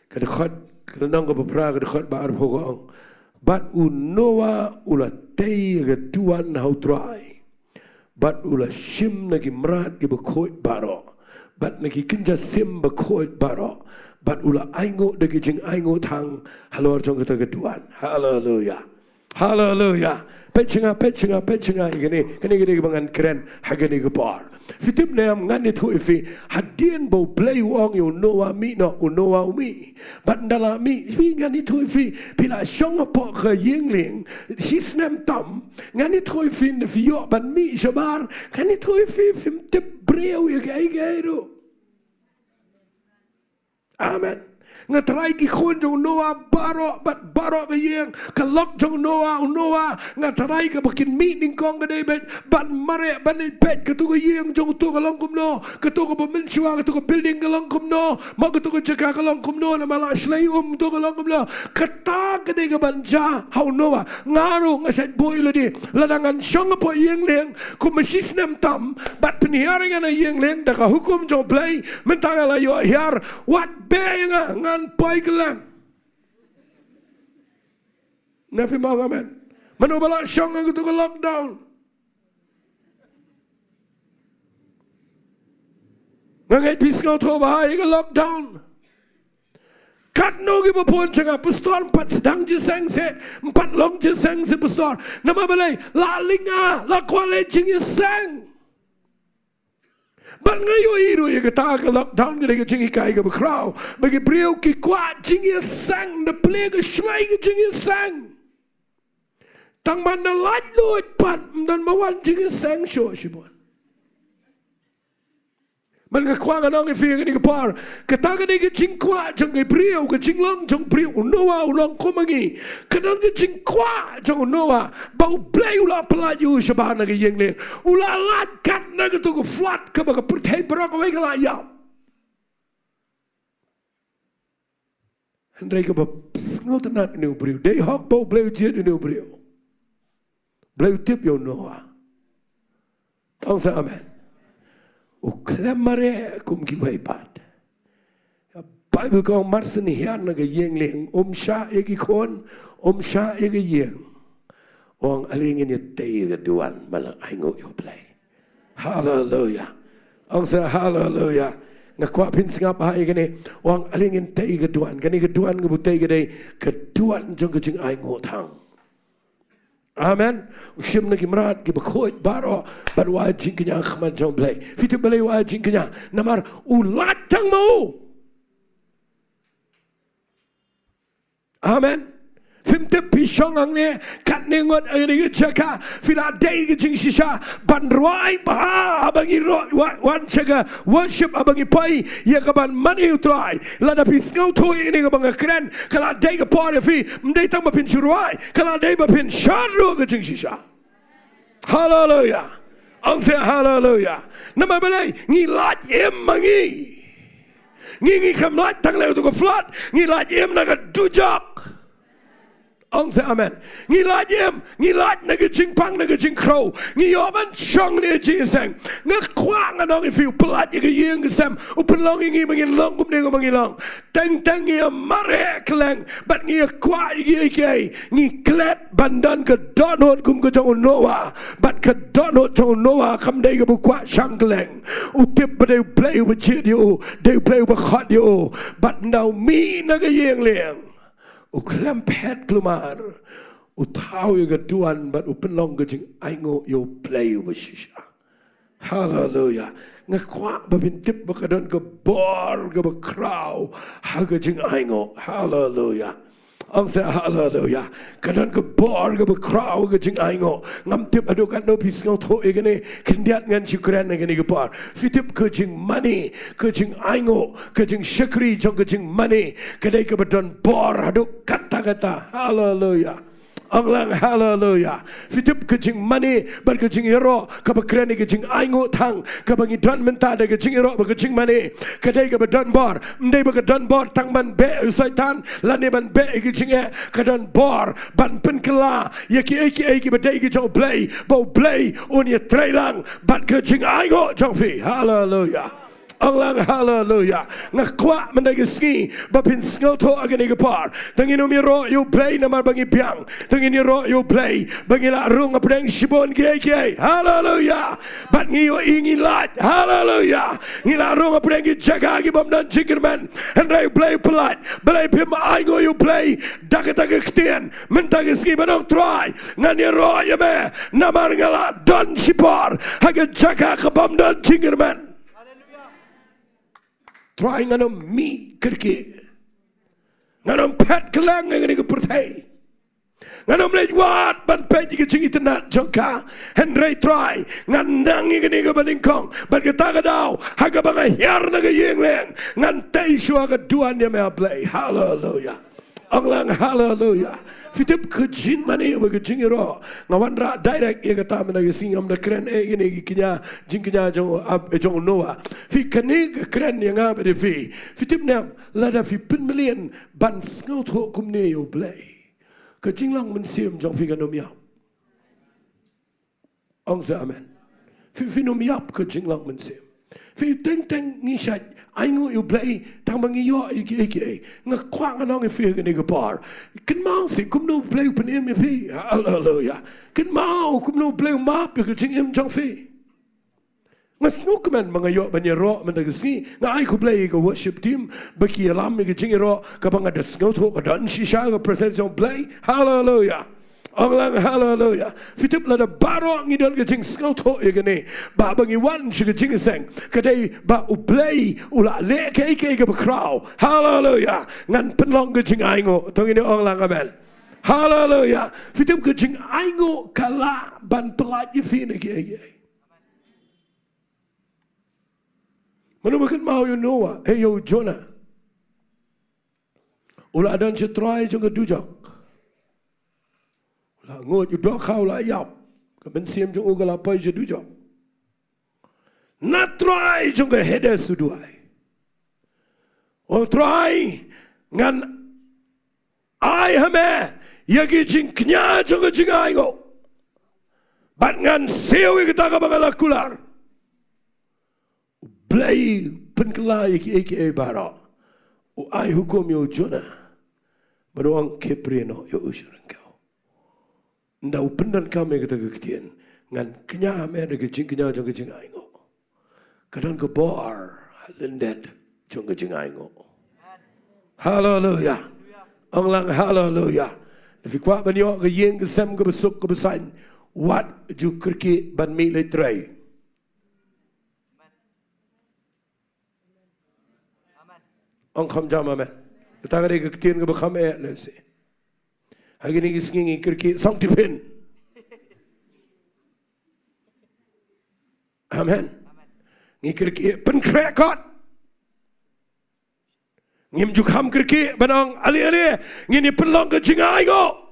Ke dekhot ke lenong ke bapra ke dekhot ba arpo gong. But unoa ula tei ke tuan hau try. But ula shim nagi merat ke bekoi baro. But nagi kinja sim bekoi baro. But ula aingo dagi jing aingo tang halor jong kata ke tuan. Hallelujah. Hallelujah. Petchinga. Kini bangan keren hagani ke bar. Fitip neam ngani tu ifi hadien bau Blei wong yo noa mi no unoa mi. But ndala mi ngani tu ifi pila shong po ke yeng leng sisnem tam ngani tu ifi ne fio ban mi shabar ngani tu ifi fim tip breu ye gairu. Amen. Ngatrai ki khun jong noa baro bat baro ke yeng kalok jong noa ngatrai ke bakin meeting kong ke debet bat mare ban pet ke tu ke yeng jong tu ke longkum no ke tu ke pemensua ke tu ke building ke longkum no ma ke tu ke Jaka ke longkum no na mala slay tu ke longkum no kata ke de ke banja hau noa ngaru ngaset boy le di ladangan syong po yeng leng ku mesis nem tam bat peniharing ana yeng leng da ka hukum jong Blei mentangala yo hiar wat be nga pai kelang. Nafi mau amen. Mano balak syong aku tu ke lockdown. Ngangai pisngau tu bahaya ke lockdown. Kat no ke berpun cakap pastor 4 sedang je sang se 4 long je sang se pastor. Nama balai la lyngba la kuala jingiasyllok. But ngayo iru ya kata ke lockdown ke jingikai ke berkrau bagi beliau ki kuat jingiasyllok de play ke shlai ke jingiasyllok tang mana lat lut pat dan mawan jingiasyllok show shibon man ke kwa nang ifi ke ni par kata ke ni ke jingkwa jang ke beliau ke jinglong jang beliau noa ulong komangi kadang ke jingkwa jang noa bau Blei ula pelaju shabana ke yeng le ula lat kat na ke tu ke flat ke ba ke pertai berok ke ke layap Andai ke ba ngau tenat ni beliau dei hok bau Blei jet ni beliau Blei tip yo noa tong sa amen uklamare kum giwai pat Bible kong marsen hian na ke yeng leng sha egi kon sha egi yeng ong alingin ye tei ke duan malang aingo yo Blei. Hallelujah. Ong sa hallelujah. Ngakwa pin singap hai gini ong alingin tei ke duan ke duan ke butei ke dei ke duan jong ke jing aingo tang. Amen. Ushim lagi merat ke berkot baro berwajib jingknya khmat jom Blei. Fitu Blei wajib jingknya namar ulat tang mau. Amen. Fimte pisong hangne kat nengot ari Jaka fila dai ke jing sisa ban roi ba abangi wan chega worship abangi pai ya kaban mani utrai lada pisngau thoi ini ka bang kren kala dai ka pore fi mdai tang bapin churai kala dai bapin sharu ke jing sisa. Hallelujah. Ang say hallelujah. Nama balai ngi lat mangi ngi kamlat tang leu tu ko flat ngi lat naga dujak. Ông sẽ amen. Nghi lát naga jingpang naga jingkyrkhu. Nghi yoban shong ne jiseng. Ngak kwang anong ifiu pelat ye yeng kesem. Upelong ngi mangin long kum ne mangin long. Teng ngi mare kleng. Bat ngi kwa ye ngi klet bandan ke donot kum ke jong noa. Bat ke donot jong noa kam dei ke bu kwa shang kleng. Utip ba dei play ba chit yo. Dei play ba khot yo. Bat now mi naga yeng leng. Uklam pet kelumar, utau juga tuan, but upenlong gejing aingo yo play ubashisha. Hallelujah. Ngakwa babintip bakadon ke bor ke bakraw, hagejing aingo. Hallelujah. Ang say hallelujah. Kadon ke bor ke bakraw gejing aingo. Ngam tip adukan no pisngau tho egane kendiat ngan syukran egane ke bor. Fitip gejing money, gejing aingo, gejing syukri jong gejing money. Kadai ke badon bor aduk kata-kata. Hallelujah. Anglang hallelujah. Fitip kejing mani bar kejing jingiaroh kabakren kejing aingo tang kabangi don menta de kejing jingiaroh kejing mani kadai ka donbor mdai ba donbor tang ban be usaitan lani ban be kejing ka donbor ban penkela yaki eki badai ke jong Blei bo Blei on ye trailang bat kejing aingo jong fi. Hallelujah. Anglang hallelujah. Ngakwa mendagi Sngi bapin sngoto agani gepar. Tangin umiro you Blei namar bangi piang. Tangin iro you Blei bangi la rung apreng shibon kiai. Hallelujah. Bat ngiyo ingin lat. Hallelujah. Ngila rung apreng ki Jaka ki bom dan jingirman. Henry Blei pelat. Blei pim aingo you Blei. Dakataka Ktien. Mentagi Sngi banong try. Ngan iro yame namar ngala don shipar. Haga Jaka ke bom dan jingirman. Try nganom mi kerki, nganom pet kelang ngani ke pertai, nganom lewat ban pet ke jingi tenat Jaka, Henry try ngandang ngani ke balingkong, ban ke tagadau, haga bangai hiar naga yeng leng, ngan Taiew aga duan dia mea Blei. Hallelujah. Anglang hallelujah. Fitip ke jingmane wa ke jingiaroh ngawan ra direct ye kata menagi singam da kren ini kinya jingknya jong noa fi kani kren yang ab de fi fitip nam lada fi pin million ban sngo tho kumne yo Blei ke jinglang men sim jong fi kanom yap ong sa amen fi nom yap ke jinglang men sim fi teng ngishat aingo you Blei tang bangi yo iki ngakwang anong fi ke ni ke par ken mau si kum no Blei pen em fi. Hallelujah. Ken mau kum no Blei map ke jing em jong fi ngasnuk man mga yo banyero mandagsi nga ai ku Blei ke worship team baki alam ke jingiaroh ka bang ada sngot ho ka dan shisha ka presence of Blei. Hallelujah. Anglang hallelujah. Fitip lada baro ngidol ke jing sngoto egane ba bangi wan shi ke jing seng kadai ba u Blei ula le ke bakraw. Hallelujah. Ngan penlong ke jing aingo tong ini anglang amen. Hallelujah. Fitip ke jing aingo kala ban pelat ye fi ne ke mana makan mau yo Noah yo Jonah ula dan shi try jong ke dujak la ngot you dok khau la yap ka ben sim jong ugala pai je dujo na try jong ke hede suduai o try ngan ai hame yagi jing knya jong ke jing aingo bat ngan sewi kita ka bangala kular Blei penkela iki bara o ai hukum yo Jonah baruang kepreno yo usurang ndau pendan kami kata Ktien ngan kenya ame de jing kenya jong jing aingo kadang ke bor lendet jong jing aingo. Hallelujah. Anglang hallelujah. Fikwa banyo ke yeng ke sem ke besuk ke besain. Wat ju kerki ban mi le trai. Ong kham jam amen. Kita kare ke ktien ke bekham le se. Hari ni Sngi kerki sang tipen. Amen. Ngi kerki pen krekot. Ngim ju kham kerki banong ali ngini penlong ke jingai go.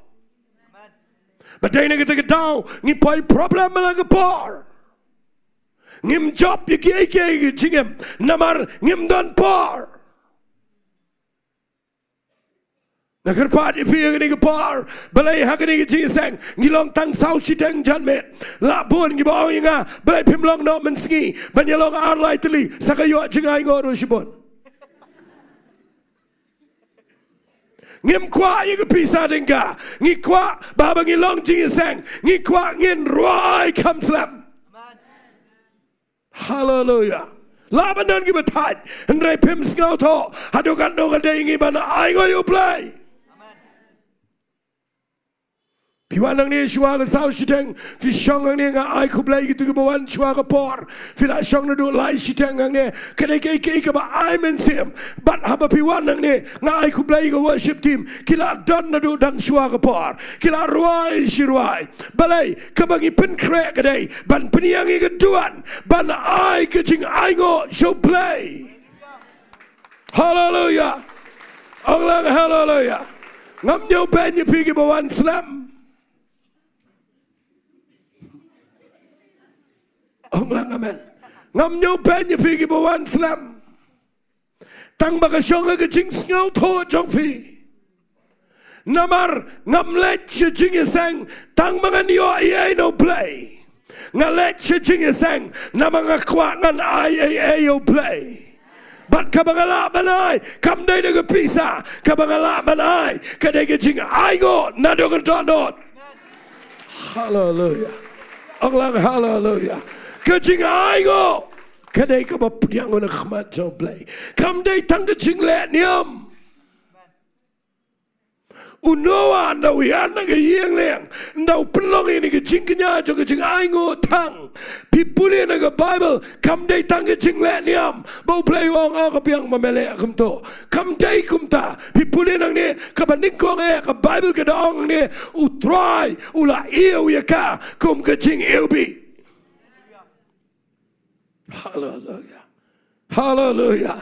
Badai na kita daw ngi poi problem la ke por. Ngim job ye ke jingem namar ngim don por. Nakar pat if ye ni ke por balai ha ke ni jing sang ngilong tang sau chiteng janmet la bon ngi baw nga balai pimlong no men Sngi ban yalong ar lai tli sakayo jingai go ro shibon. Ngim kwa ye pisa denga ngi kwa baba ngi long jing sang ngi kwa ngin roi kam slam. Hallelujah. Labanan gi batat ndre pim skau tho hadokan no ngade ngi bana ai go you play. Piwanang ni shua ke sau shiteng fi shong ang ni nga ai kublai gitu ke bawan shua ke por fi la shong na do lai shiteng ang ni kene ke ba ai men sim but haba piwanang ni nga ai kublai ke worship team kila don na do dang shua ke por kila ruai shiruai balai ke bangi pen krek kedai ban peniang ke duan ban ai ke jing ai ngo show play. Hallelujah. Orang hallelujah. Ngam nyo pen ye fi ke bawan slam. Orang amen. Ngam nyo pen ye fi ke bawan slam. Tang baka shong ke jing ngau tho jong fi. Namar ngam let che jing sang tang mangan yo ai no play. Ngalet che jing sang namanga kwa ngan ai yo play. But kabangala manai kam dai de pisa kabangala manai kadai ke jing ai go na do dot. Hallelujah. Orang hallelujah. Kajing aigo kadai ka bapiang na khmat jo blai kam dai tang kajing le niam unoa na wian na yeng leng ndau plong ini kajing knya jo kajing aigo tang pipuli na ka bible kam dai tang kajing le niam bau blai wong a ka piang mamele kum to kam dai kum ta pipuli nang ni ka baning kong ka bible ka dong ni utrai ula iu ya ka kum kajing ilbi. Hallelujah. Hallelujah.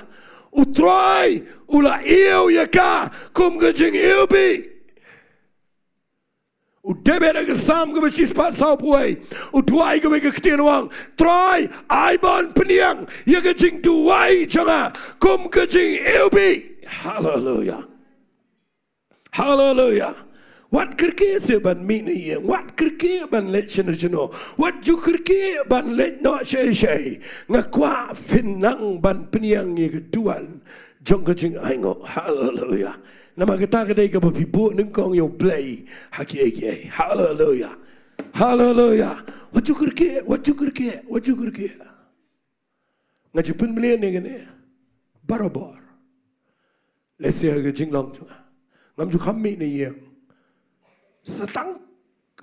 Utrai ula iu yaka kum gajing ilbi. Udebe na kesam ke besis pat sau puai. Udwai ke bege Ktien wang. Trai aibon peniang ya gajing duwai changa kum gajing ilbi. Hallelujah. Hallelujah. Wat kerke se ban mi ni yang wat kerke ban let cheno wat ju kerke ban let no she ngakwa finang ban peniang ye keduan jong kajing aingo. Hallelujah. Nama kita kedai ke pibu nengkong yo blai haki ege. Hallelujah. Hallelujah. Wat ju kerke ngaju pun melian ni kene barabor lese ke jinglong junga ngam ju khammi ni yang setang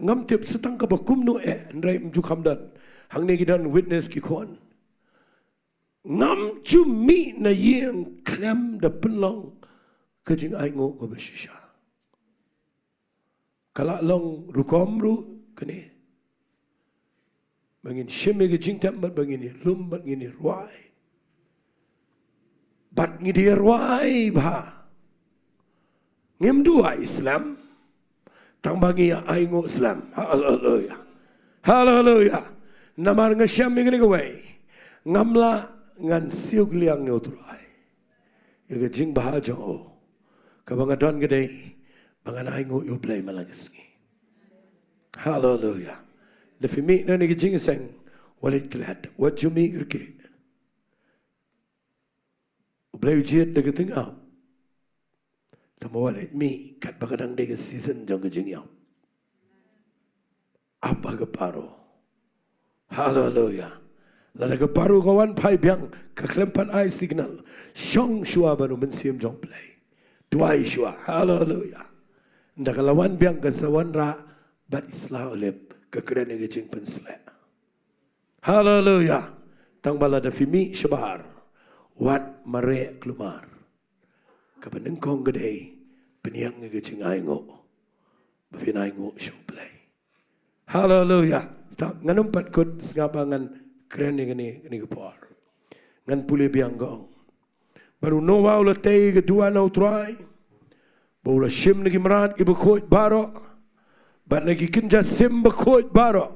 ngam tip setang ka bakum no ndrai mju khamdan hangne gidan witness ki khon ngam chu mi na yeng klem da penlong ka jing ai ngo ko beshisha kala long rukom ru kene bangin sheme ke jing tam bangin lum bangin ruai bat ngi dia ruai ba ngem dua Islam tang bagi aingo Islam. Hallelujah. Hallelujah. Namar ngasham ngini gawai ngamla ngan siuk liang ngutrai ye jing bahajo ka bangadon gede bangan aingo you blai malangisngi. Hallelujah. The fimi na ni jing sang walit glad what you me ke blai jet de ting out tamawalit mi kat bagadang de season jong jing yaw apa ke paro. Hallelujah. Lada ke paro kawan pai biang keklempan ai signal shong shua baru mensiam jong play duai shua. Hallelujah. Ndak lawan biang ke sawan ra bat islah olep kekeren ke jing pensle. Haleluya. Tang bala da fimi syabar. Wat mare kelumar. Kapanengkong gede peniang ke jing aingo. Bapinaingo U Blei. Haleluya. Nganum pat kut sengabangan keren ni kepar. Ngan pulih biang gong. Baru Noah ula tei kedua na utrai. Baula shim nagi merat ki bekhoit barok. Bat nagi kinja sim bekhoit barok.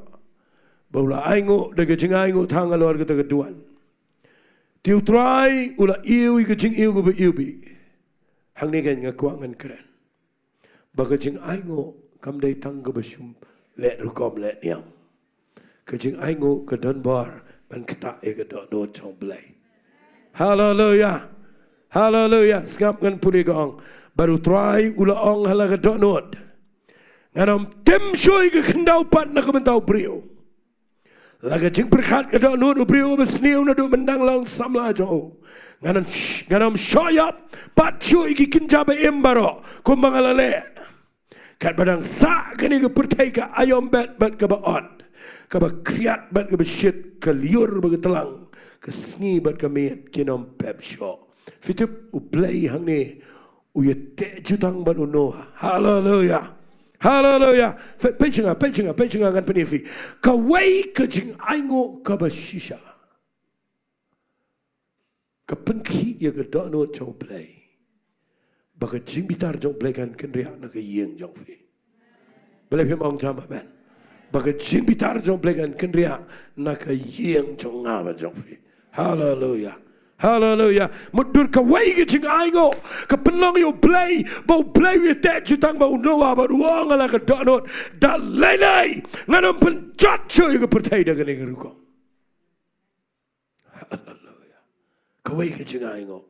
Baula aingo daga jing aingo thanga luar kita keduan. Ti utrai ula iu ke jing iu ke iu bi. Hang ni kan ngakuangan keren. Baga jing aingo kam dai tang ke besum let rukom let niang. Ke jing aingo ke donbor ban keta ke donor U Blei. Haleluya. Haleluya. Skap ngan puli gong. Baru try ula ong hala ke donot. Nganam tim shoy ke kendau pat na kementau brio. Laga jing perkat ke donot brio besniu na do mendang lang samla jo. Nganam shoy up pat shoy ke kinjabe embaro kumbangalale. Kat badang sa kini ke pertai ke ayom bat ke baot. Ke ba kriat bat ke besyit ke liur ba ke telang. Ke Sngi bat ke miet kinom pep show. Fitup U Blei hang ni uye te jutang ban Noah. Haleluya. Haleluya. Pecinga kan penifi. Kawai ke jing aingo ka bashisha. Ka penki ya ke dono U Blei. Baka jing bitar U Blei kan kenriak na ke yeng jong fi. Boleh pim ong jam amen. Baka jing bitar U Blei kan kenriak na ke yeng jong ngaba jong fi. Haleluya. Haleluya. Mudur kawai ke jing aingo. Ke penlong U Blei. Bau Blei yu tek jutang bau Noah. Bau uang ala ke donot. Da lelai. Nganam penjat cuy ke pertai dah kena ngerukong. Haleluya. Kawai ke jing aingo.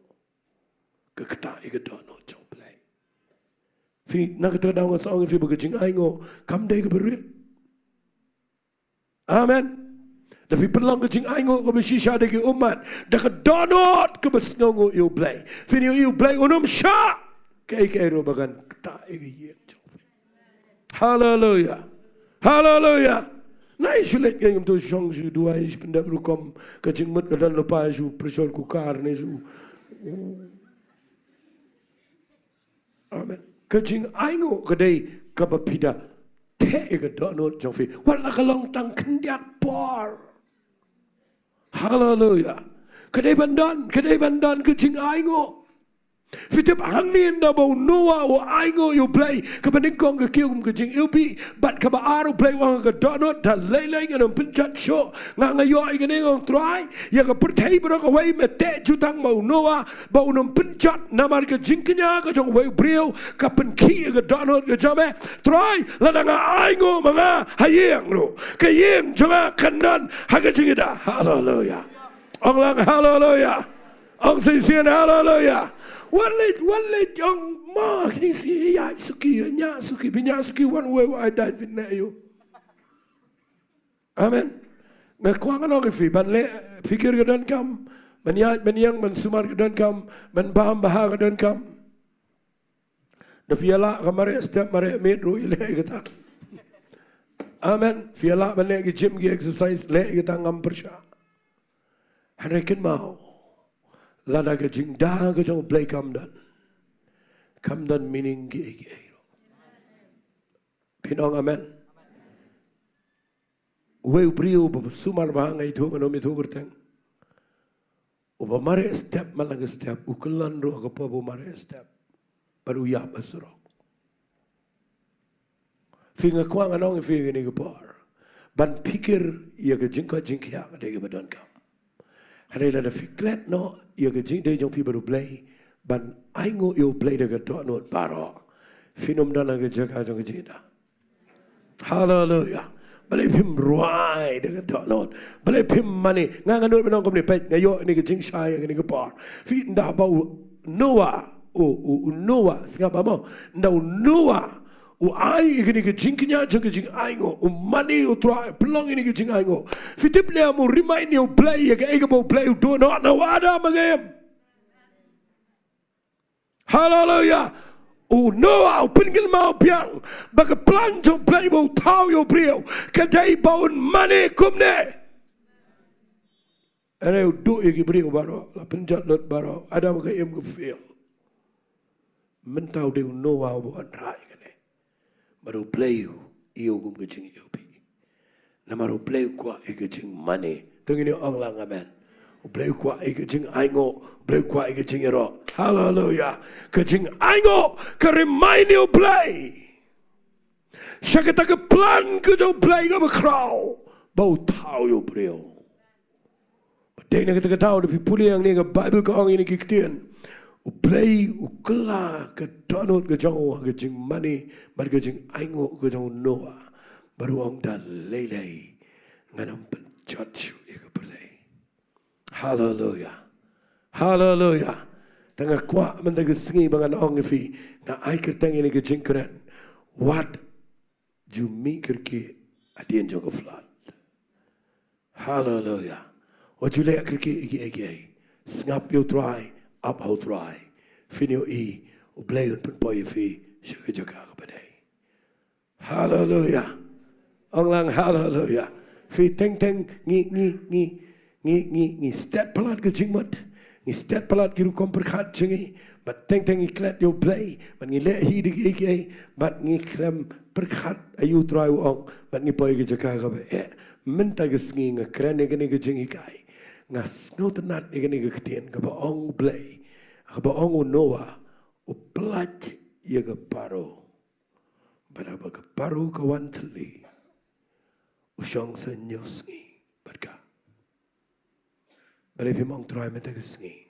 Ke ketai ke donot U Blei. Fi nak terdaung seorang fi ke jing aingo. Kam dai ke berit. Amen. Tapi pelang ke jing aingo ke bersisha dagi umat. Dah ke donot ke besngongo U Blei. Fini U Blei unum syak. Kai ro bagan tak yeng. Haleluya. Haleluya. Nai sulit yang tu song su dua is pendap rukom ke jing mut ke dan lepas su Petrol kukar ni su. Amen. Ke jing aingo ke dai ke bapida te ke donot jong fi. Wala ke long tang kendiat por. Haleluya. Kedai bandan ke jing aingo. Fitip hangni nda bau Noah o aingo U Blei ke peningkong ke kium ke jing ubi bat ke baaru Blei wang ke donot da leleng ngam penjat syo ngayo ai ke ngong try ya ke pertai bro ke wai mete jutang bau Noah bau nom penjat namar ke jingknya ke jong wai brio ke penki ke donot ke jame try ladang aingo manga hayeng ro ke yeng jonga kanan haga jingida. Haleluya. Ong lang haleluya. Ong sisian haleluya. Walit yang mah ni si ya suki nya suki binya suki wan we wa dan fitna you. Amen. Ngakuangan orang fi ban le fikir ke dan kam menyang mensumar ke dan kam menpaham bahar ke dan kam. Da fiala kamare setiap mare metro ile kita. Amen. Fiala ban le ke gym ke exercise le kita ngam persya. Harekin mau. Lada ke Jingduwai ke jong Blei kamdan meaning ge. Pinong amen. Weu brio sumar bahang itu nganom itu kerteng. Uba mare step malang step ukulan ro ke po mare step baru ya basurok. Finga kuang anong finga ni ke par. Ban pikir ia ke jingkia ada ke badan kam. Hari ada fiklet no ia ke jing dei jong pi baru Blei ban aingo U Blei de ke donot baro finom dana ke Jaka jong ke jinda. Haleluya. Balai pim ruai de ke donot balai pim mani nganganut menong kom ni pet ngayo ni ke jing shai ni ke par fi nda bau Noah Noah singap amo nda Noah u ai ini ke jingknya jong ke jing aingo u mani u try pelong ini ke jing aingo fitip le amu remind U Blei ya ke ega bau Blei u donot na wada magem. Haleluya. Noah pengen mau piang bagi plan jom play bau tahu yo brio kedai bau mane kumne. Ada dua lagi brio baru, la penjat lot baru, ada mereka yang feel. Mentau dia Noah bukan rai kene. Baru play iyo gum kecing iyo pi. Namaru play kuat kecing mane. Tengini orang lang amen. Play kuat kecing aingo, play kuat kecing jingiaroh. Hallelujah. Kecing aingo keremain iyo play. Syakata ke plan kejauh play ke berkrau. Bau tahu yo brio. Dia nak kita tahu tapi puli yang ni ke Bible ke orang ini Ktien U Blei U kelah ke donut ke jauh ke jingmane bar ke jing aingo ke jauh Noah baru orang dah lelai nganam penjudge ke pertai. Hallelujah. Hallelujah. Tengah kuat mentega Sngi bangan orang ifi na ai kertang ini ke jingkeren. What you jingkyrkhu adien jong flood. Hallelujah. What you like iki snap you try up how try finio U Blei un pen poi fi Jaka badai. Hallelujah. Orang hallelujah. Fi teng ngi step pelat ke jingmat ngi step pelat kiru komperkat jingi but teng iklat U Blei but ngi le hi iki but ngi klem perkat ayu try ong but ngi poi ke Jaka ba minta ke Sngi ngakran ke jingi kai ngas ngotenat ikani ke Ktien ke baong Blei ke baong Noah U plat ye ke paro berapa ke paro ke wanteli usang senyo Sngi berka balik pimong try meta ke Sngi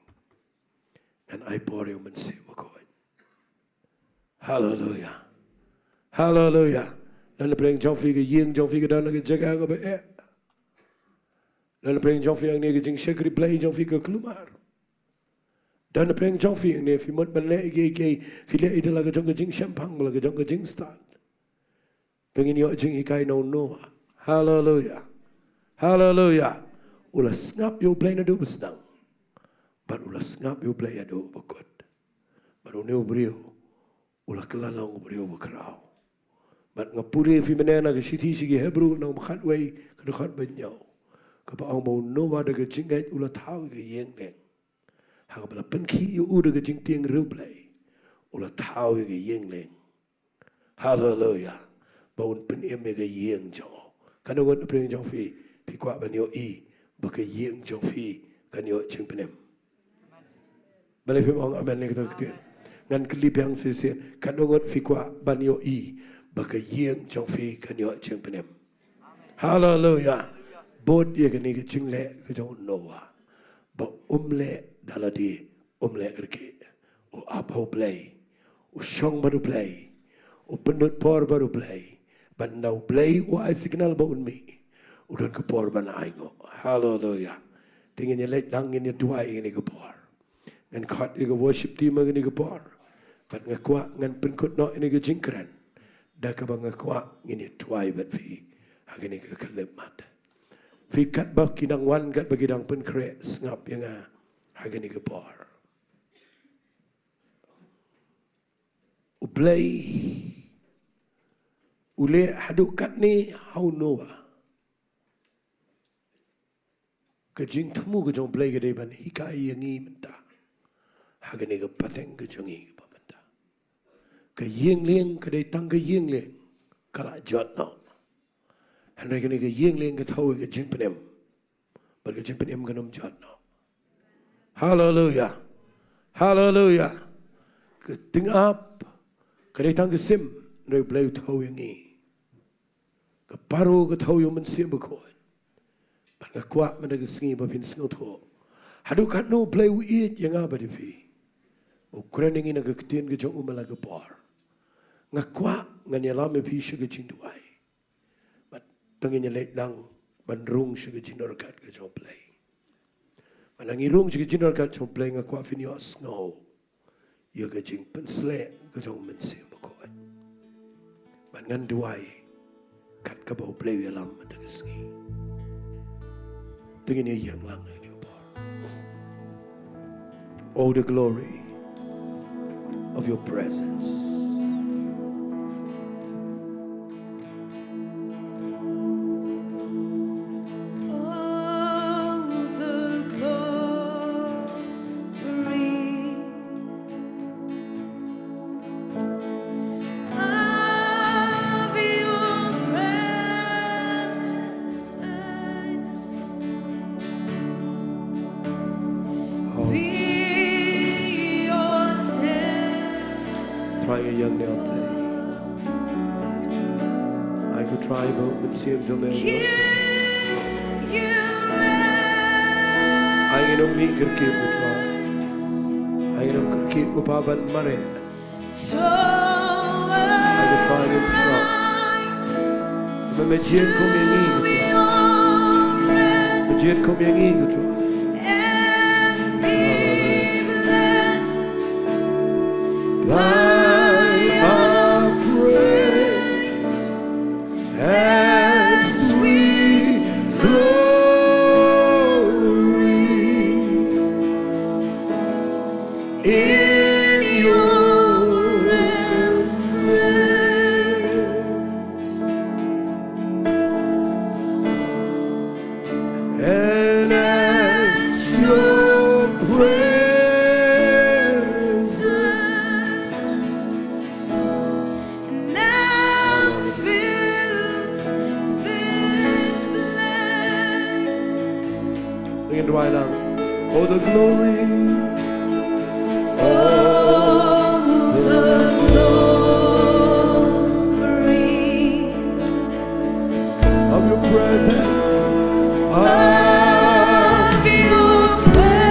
and I pour you mensi wakoi. Hallelujah. Hallelujah. Dan peleng jong fi ke ying jong fi ke dan ke Jaka ke ba dan peleng jong fi yang ni ke jing shekri play jong fi ke kelumar. Dan peleng jong fi yang ni fi mot ban le ke fi le ida la ke jong ke jing champang la ke jong ke jing stand. Pengin yo jing ikai no Noah. Hallelujah. Hallelujah. Ula snap yo play na do besnang. But ula snap yo play ado bakot. Baru ne brio ula kelalong brio bakrau. But ngapuri fi menena ke siti sigi Hebrew na makhat way ke dekat benyau. Kepaang bau Noah de ke jingai ula tahu ke yeng deng. Hang bala penki u de ke jing tieng Ri Blei. Ula tahu ke yeng deng. Hallelujah. Bau pen em ke yeng jo. Kan ngot pring jong fi kwa ban yo ba ke yeng jong fi kan yo jing penem. Bale fi ong amen ne ke Ktien. Ngan klip yang sisi kan ngot fi kwa ban yo baka yeng jong fi kan yo jing penem. Hallelujah. Bod ye kan ni ke jing le ke jong Noah. Ba le daladi le kerke. O apa Blei. O shong baru Blei. O penut por baru Blei. Ban nau Blei o ai signal ba mi. O don ke por ban aingo. Hallelujah. Tingin ye lek dang ni Duai ni ke por. Ngan khat ye ke worship team ni ke por. Ban ngakwa ngan penkut no ni ke jingkran. Da ka bang ngakwa ni Duai bat fi. Hagini ke kelemat. Fi kat ba kinang wan kat bagi dang pen kre ngap yang hagini ke por. U Blei ule haduk kat ni hau Noah. Ke jing temu ke jong Blei ke depan hikai yang i menta. Hagini ke pateng ke jong i ke menta. Ke yeng leng ke datang ke yeng leng kala jot no. Henry kini ke yeng leng ke tahu ke jing penem. Bagi jing penem ke nom jot no. Hallelujah. Hallelujah. Ke tingap ke datang ke sim Ri Blei tahu yang i. Ke paru ke tahu yang mensim berkoi. Ban kuat mana ke Sngi bapin Sngi tu. Hadu kat no Blei uit yang apa di fi. Ukuran yang ini ke Ktien ke jong umala ke par. Ngakwa nganyalam pi ke Jingduwai. Tengahnya lek lang manrung ke jinor kat ke jong Blei. Manangirung ke jinor kat jong Blei ngakwa finio snow. Ya ke jing pensle ke jong mensi makoi. Mangan Duai kat ke bau Blei alam mata ke Sngi. Tengahnya yang lang ini ke par. All the glory of your presence. tribal with Siam Jomel. I know me could keep the tribe. I know could keep the Papa money. I could try and stop. But my jet come in eagle. The jet come in eagle. Oh, the glory, of your presence, of your presence.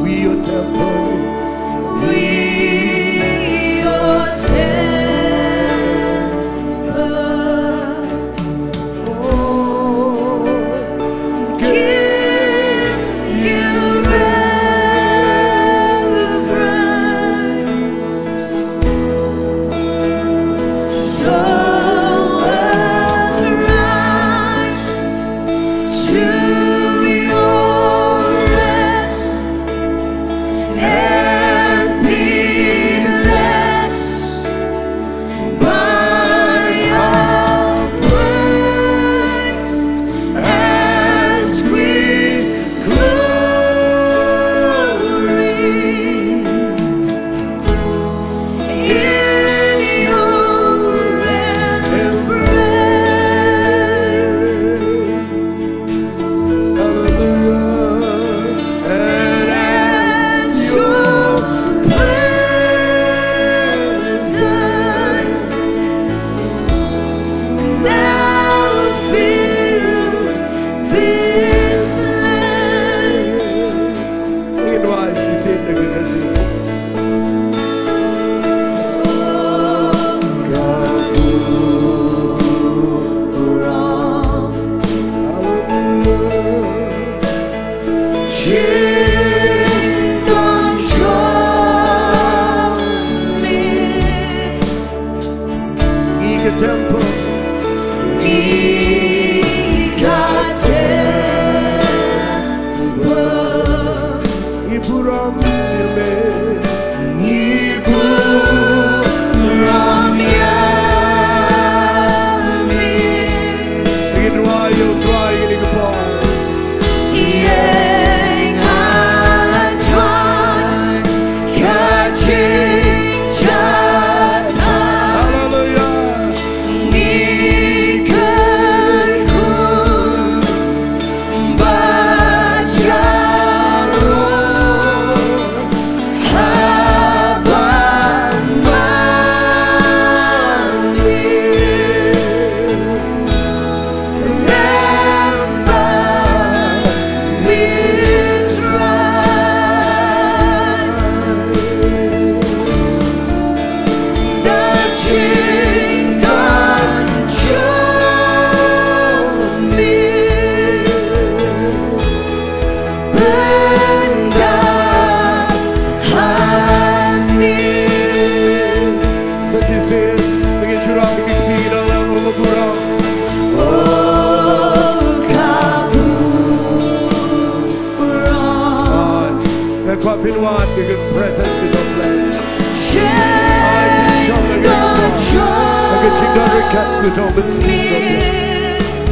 We your temple, we your temple.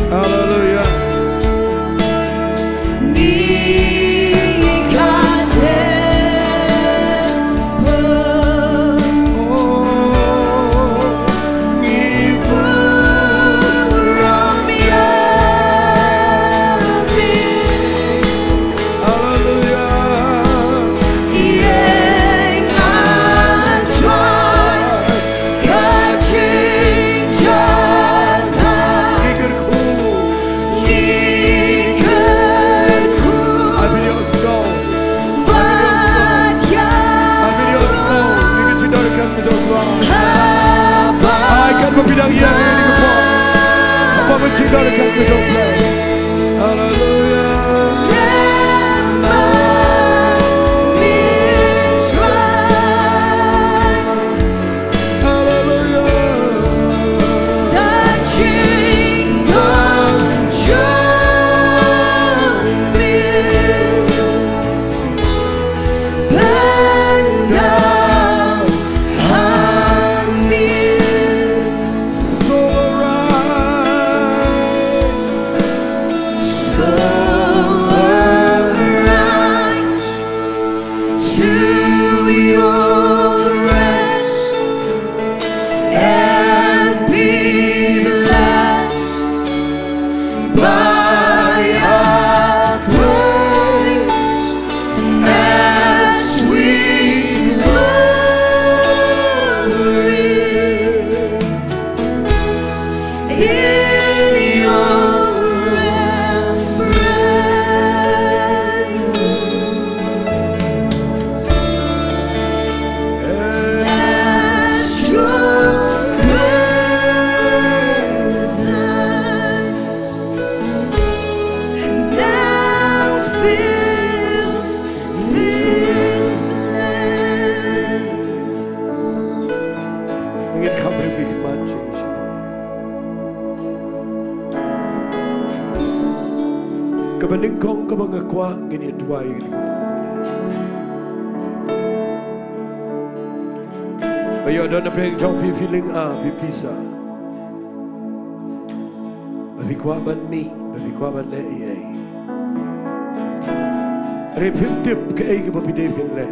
Hallelujah. dang yang ini kepor. Apa bercinta dekat ke Jongplay. Hallelujah. Kebeningkong kebangakwa gini dua ini. Ayo ada peng jong feeling pipisa. Babi kwa ban mi, babi kwa ban le ai. Refim tip ke ai ke babi de pin le.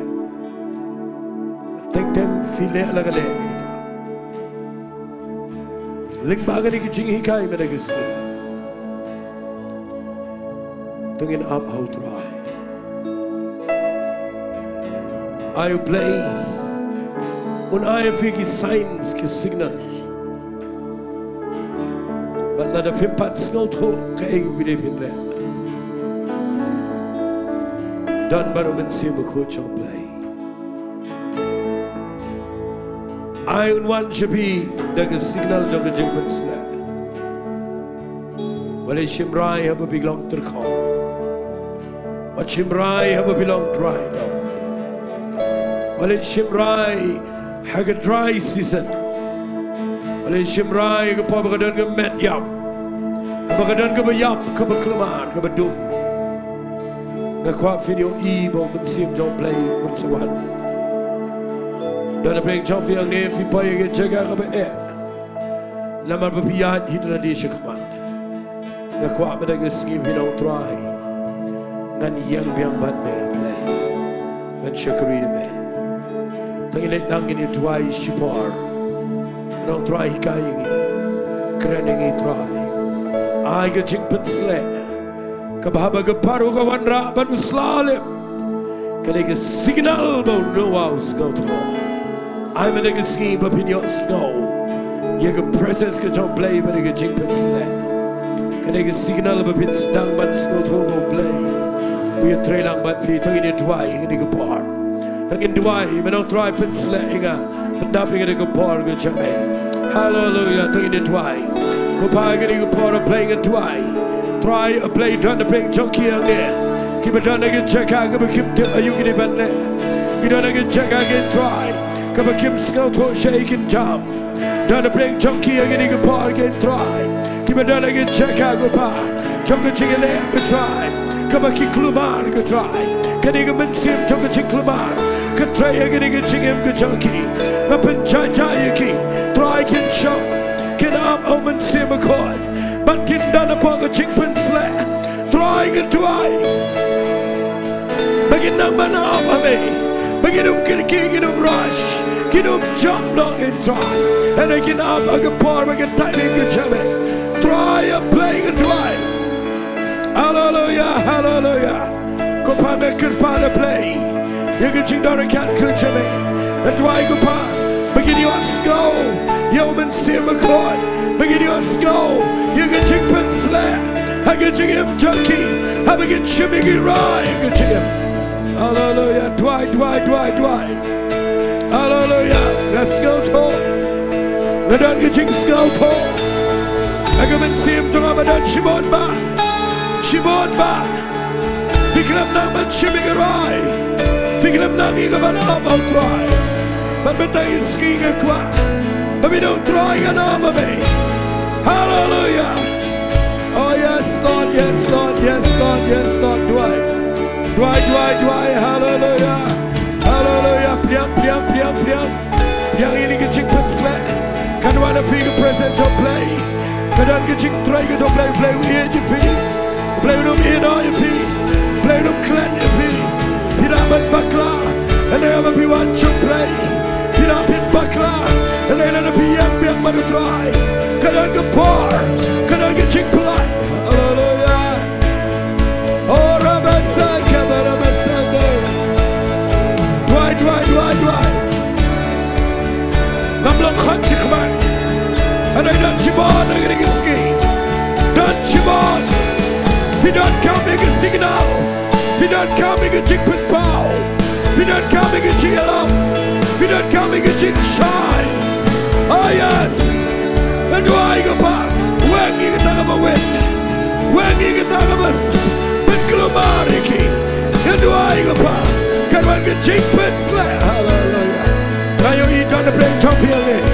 Tek file ala le. Lyngba gani ke jingi kai me de Tungin up how dry. I play. Un I figi signs ki signal. But not a fimpat snow throw kay with a pin there. Donbor and sim coach on play. I one should be the signal of the jingmane snap. Well, it's Shimrai have a big long to call. What Shimrai have a belong dry now. Well in Shimrai have a dry season. Well in Shimrai have a don go met yap. Have a don go yap, kaba klamar, kaba dum. The quite finio ebo but sim don't play once a one. Don't bring Joffy on if you buy a Jaka kaba air. Lamar Piyat hit the dish command. The quite mega scheme he don't try. And young bad man play. And Shakari me. Tangin it down in it twice shipar. And don't try hikaying it. Cranning it try. I get jingpin sled. Kababa gaparu gawanra, but we slalom. Can I get signal about no house go to? I'm a scheme up in your snow. You get presents get on play, but I get jingpin sled. Can I get signal about it stung, but snow to play. We are trailing but feet in it dry in the bar. Again, do I even out try pin slaying but dapping in the bar, good Jamie. Hallelujah, taking it dry. Go by getting a bar playing it dry. Try a play, done to play junkie on there. Keep it done again, check out, give a Kim tip, you get it back there. You don't again, check again, try. Come a Kim scout, shake and jump. Done to play junkie again, a bar again, try. Keep it done again, check out, go by. Chunk a chicken there, good try. Kaba ki klumar ka try. Getting a man sim to a chick klumar. Ka try a getting a chingim ka junkie. Up in Jayaki. Try can show. Get up omen sim a cord. But get done upon a chickpin slap. Try and try. Begin number now of me. Begin up get a king in a rush. Get up jump long and try. And I get up a good par, I get timing good jammy. Try a play and try. Hallelujah, hallelujah. Go pa me kurpa the play. You can Jingduwai can't coach me. That's why go pa. Begin your skull. Yo man sim a cord. Begin your skull. You can chickpin slap. I can jing him junkie. I begin shimming it right. You can jing him. Hallelujah. Dwai. Hallelujah. Let's go to. Kadang ke jing skau to. Aku mensim tu Ramadan Shimon ba. Shimon ba. Fikram nang man shimigarai. Fikram nang igaban abau try. Man betai ski kwa. But we don't try an arm of me. Hallelujah. Oh yes, Lord, yes, Lord, yes, Lord, yes, Lord. Dwai. Hallelujah. Hallelujah. Piang. Piang ini kecik pensle. Kan wana finger present to play. Kadan kecik try to play with your feet. Play with them in all your feet. Play with them clean your feet. Piramat bakla. And they have everyone to play. Pirapit bakla. And they let it be young man to try. Kadan ke par. Kadan kecik pelai. Hallelujah. Oh, Rabasai, Kabarabasai. Dwai. Namlang khanchik man. And I don't chibon, I'm going to ski. Don't chibon. If you don't come, make a signal. If you don't come, make a jig with bow. If you don't come, make a jingiaroh. If you don't come, make a jig shy. Oh yes. And why go back? When you get out of a wind. When you get out of us. But Glomariki. And why go back? Can one get jig with slay? Hallelujah. Now you eat on the plane, don't feel it.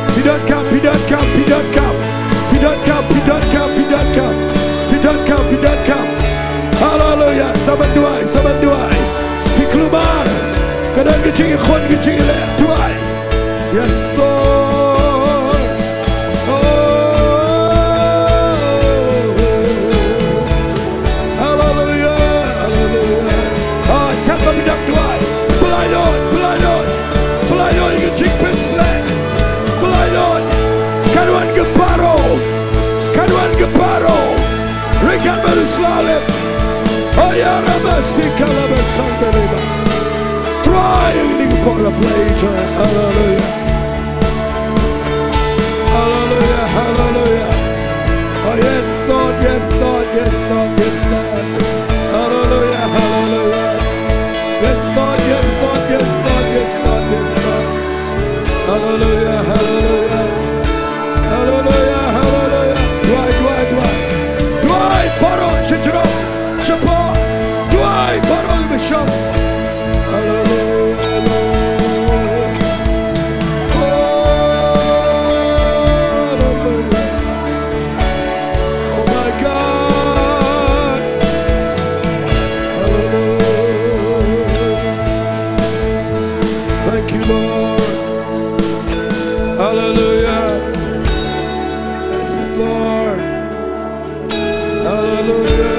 If you don't come. If you don't come. Hallelujah. Saban duai. Fiklumar. Kadang kecil khon kecil duai. Yes, Lord. Oh. Hallelujah. Ah, tapa bidak duai. Pelayon. You can pensle. Pelayon. Kanuan Geparo. Rekan baru selalim. Oh ya Rabasi kalabasang beriba. Try ini kepala play. Hallelujah. Oh yes Lord. Hallelujah. Yes Lord. Hallelujah. Dwai, paro, shitro, chapo. Dwai, paro, bishop. Hallelujah. Oh my God. Hallelujah. Thank you, Lord. Hallelujah. Yes, Lord. Hallelujah.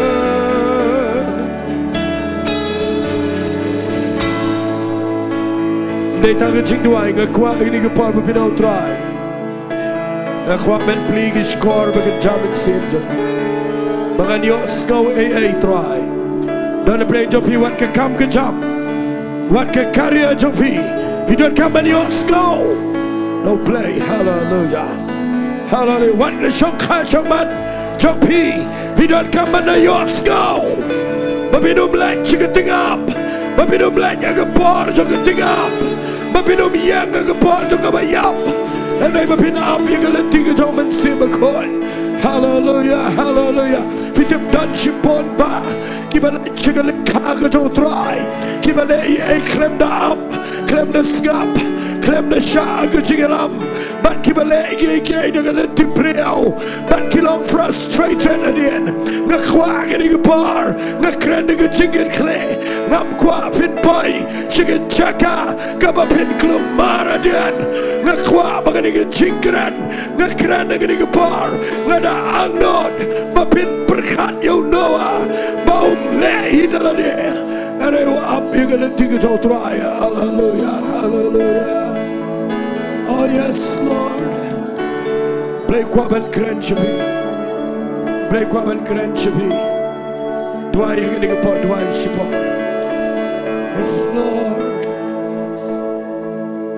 They tag Jingduwai ngakwa ini gepar bepinau try. Ngakwa men pligi skor begen jamin simja. Bangan yo skau try. Dan play job he wat ke kam ke jam. Wat ke karya job he. If you don't come and you skau. No play. Hallelujah. What the shong man job he. If you don't come and you skau. Babidum like chicken up. Babidum like a bar chicken up. Babidum yang a bar to go yap. And I been up you gonna take it home and see my coin. Hallelujah. If you done shipon ba. Give a chicken cargo to try. Give a clem the up. Clem the scap. Clem the shark, jingiaroh. But keep a leg, they're gonna tip but kill on frustrated again. The quack in the bar, the cranning a jingkyrkhu, Nam Quafin Pie, Chicken Jaka, Kaba Petrol again. The quack in the jingran, the cranning in the bar, let a not, Bapin Perkat, you know, Boom, lay in the day. And I up, you're gonna take it all try. Hallelujah. Oh yes, Lord. Blake Quaban Granchabi. Blake Quaban Granchabi. Do I hear a pot? Do I ship on? Yes, Lord.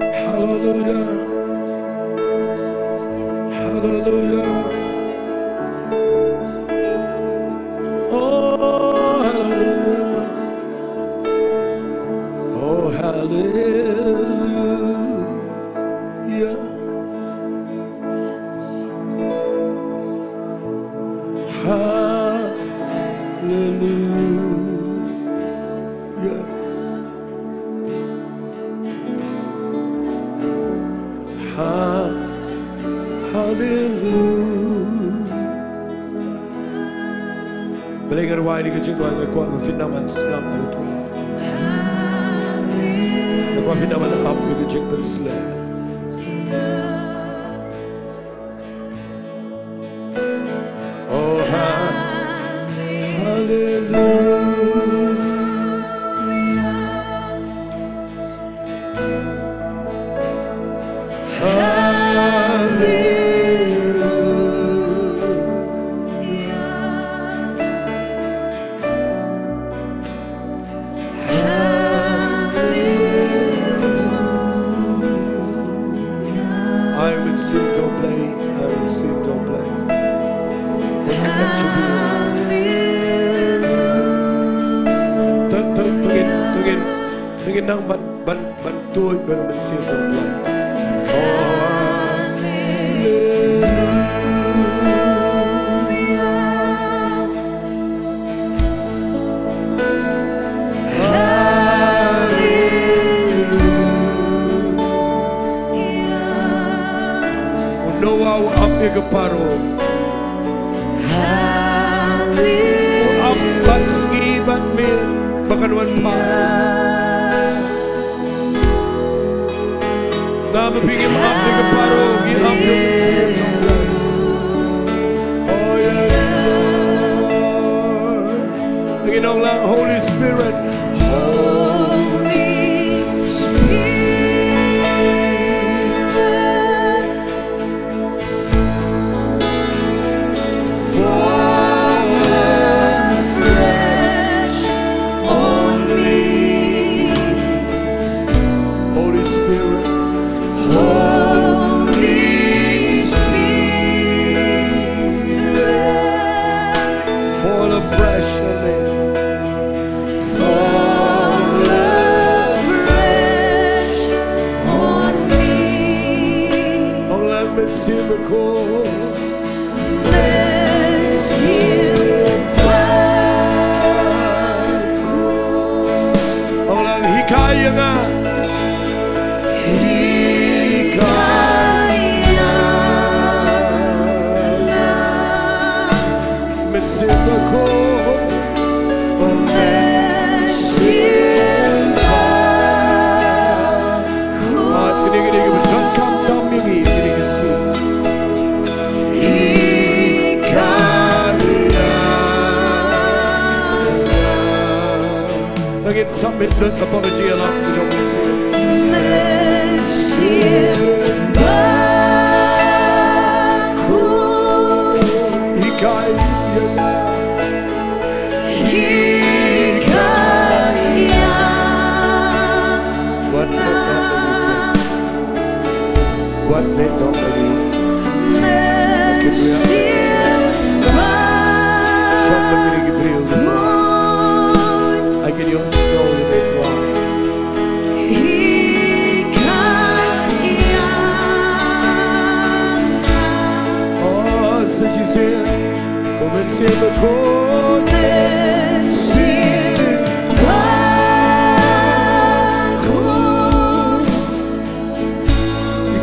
Hallelujah. Oh, hallelujah. Oh, hallelujah. Hallelujah. Hallelujah. Belajar wai di Jingduwai ngekuat finaman sengam itu. Ngekuat finaman up di Jingduwai. Oh hallelujah. Nang bantuin baru mensir Tuhan. Noah api keparo. Apat Sngi bat mir bakanuan pa. Nama pikir maaf di keparo, hilang di mesir. Oh yes Lord. Lagi Nonglam, Holy Spirit. Holy Spirit. Fall afresh on me. Holy Spirit. Holy Spirit, fall afresh on me. Fall afresh on me. Nonglam mensimako. Nonglam hikaya nga. Submit the apology and up to your what they don't believe. I can your story with one. Oh, so you said, come and say the code.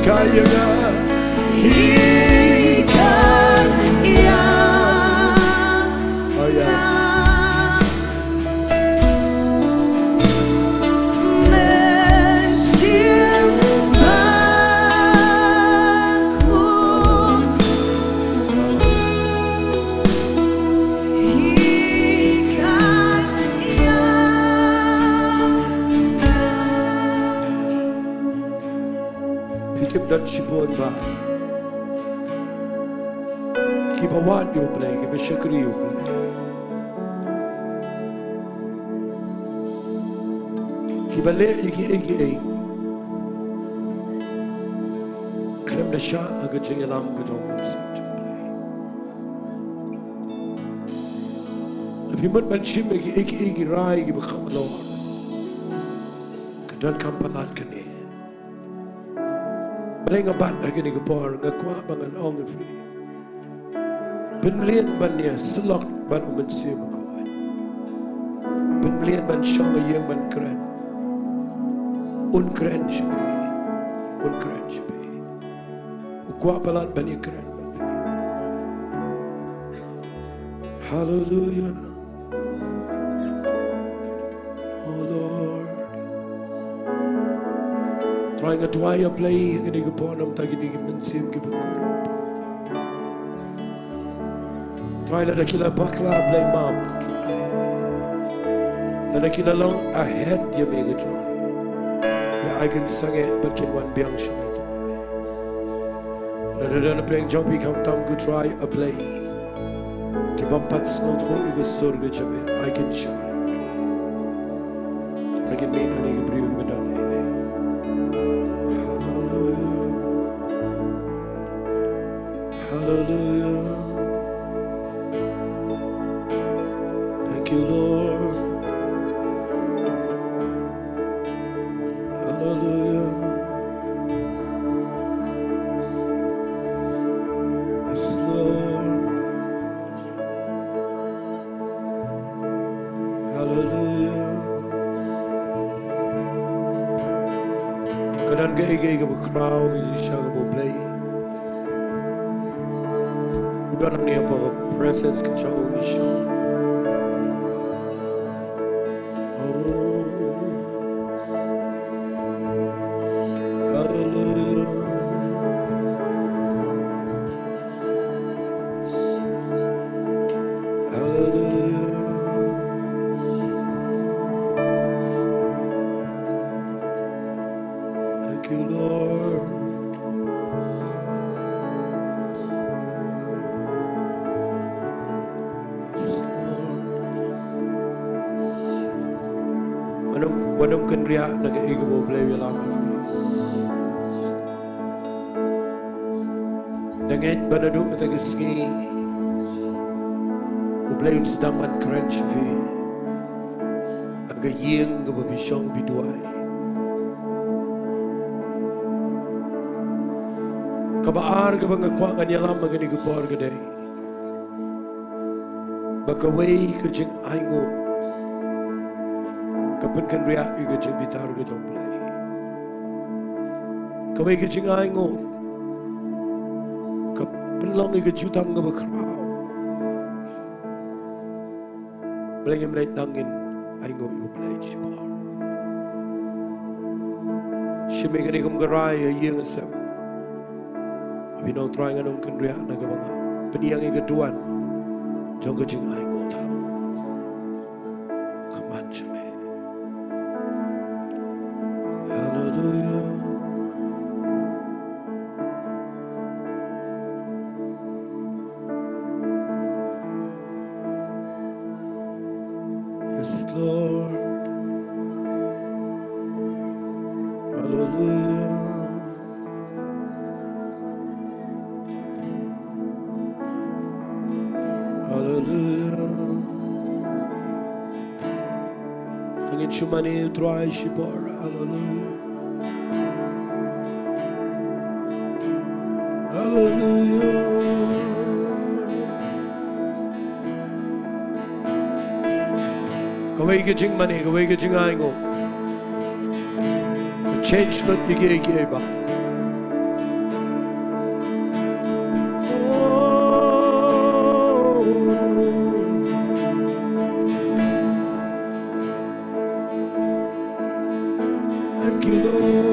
Kaya nga oh yes dat shibon ba kibawan U Blei kibashakri U Blei kibale iki krem na siya agad jingialam gajong message Nabiman man siya iki rai kibakamalo kadan kampalat kani Balay nga bat na gini kapar, nga kwa mga nonglum. Penlian bannya selok ban umensia makoi. Penlian ban syong yang ban keren. Keren siapa? Keren siapa? Ukwa palat bannya keren. Hallelujah. Oh Lord. Trying to Taiew play, kini keponam tagi ni mensim kebekono. Try let kila bakla play mom. Let kila long ahead you make it try. I can sing it, but can one be anxious? Let it playing jumpy come down good try a play. Keep on pats not whole it was so rich of it. I can shine. I can make any brew with a hallelujah. Hallelujah. Thank you, Lord. Hallelujah. Yes, Lord. Hallelujah. Kanan gay ka crowd is shagable play. Udah nang niya pa presence ka siya ni siya. Wadam kan ria nag-iigo mo blay lang. Dangit ba na doon matag Sngi? Ublay yung sedaman crunch vi. Agaying gababisyong Jingduwai. Kabaar ka bang akwa nga niya lang maganigupor ka day. Bakaway ka jing aingo. Kapan kan ria juga jing bitar ke jomplai. Kawai ke jing aingo. Kapan long ke jutang ke bakrau. Belai melai tangin aingo U Blei cipar. Shimei kani kum garai yang sem. Abinau trying anong kan ria na kabanga. Peniyang ke tuan. Jong ke jing aingo tam. Kaman cime. Hallelujah. Yes, Lord. Hallelujah. Hallelujah. Tangin shumani utrai shipor. Hallelujah. Hallelujah. Kawai ke jingmane, kawai ke jingaingo. Change not the gay ba. Thank you, Lord.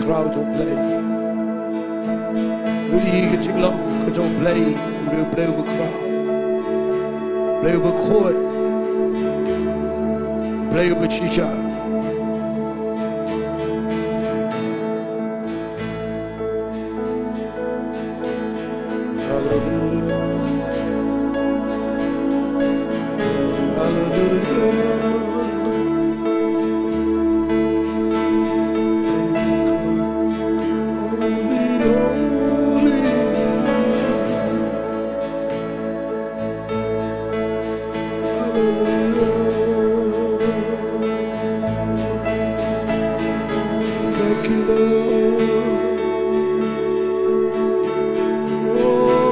Crowd don't play. We Shillong don't play. We play with crowd. Play with court. Play with shisha. Hallelujah. Hallelujah. like you, Lord. Oh,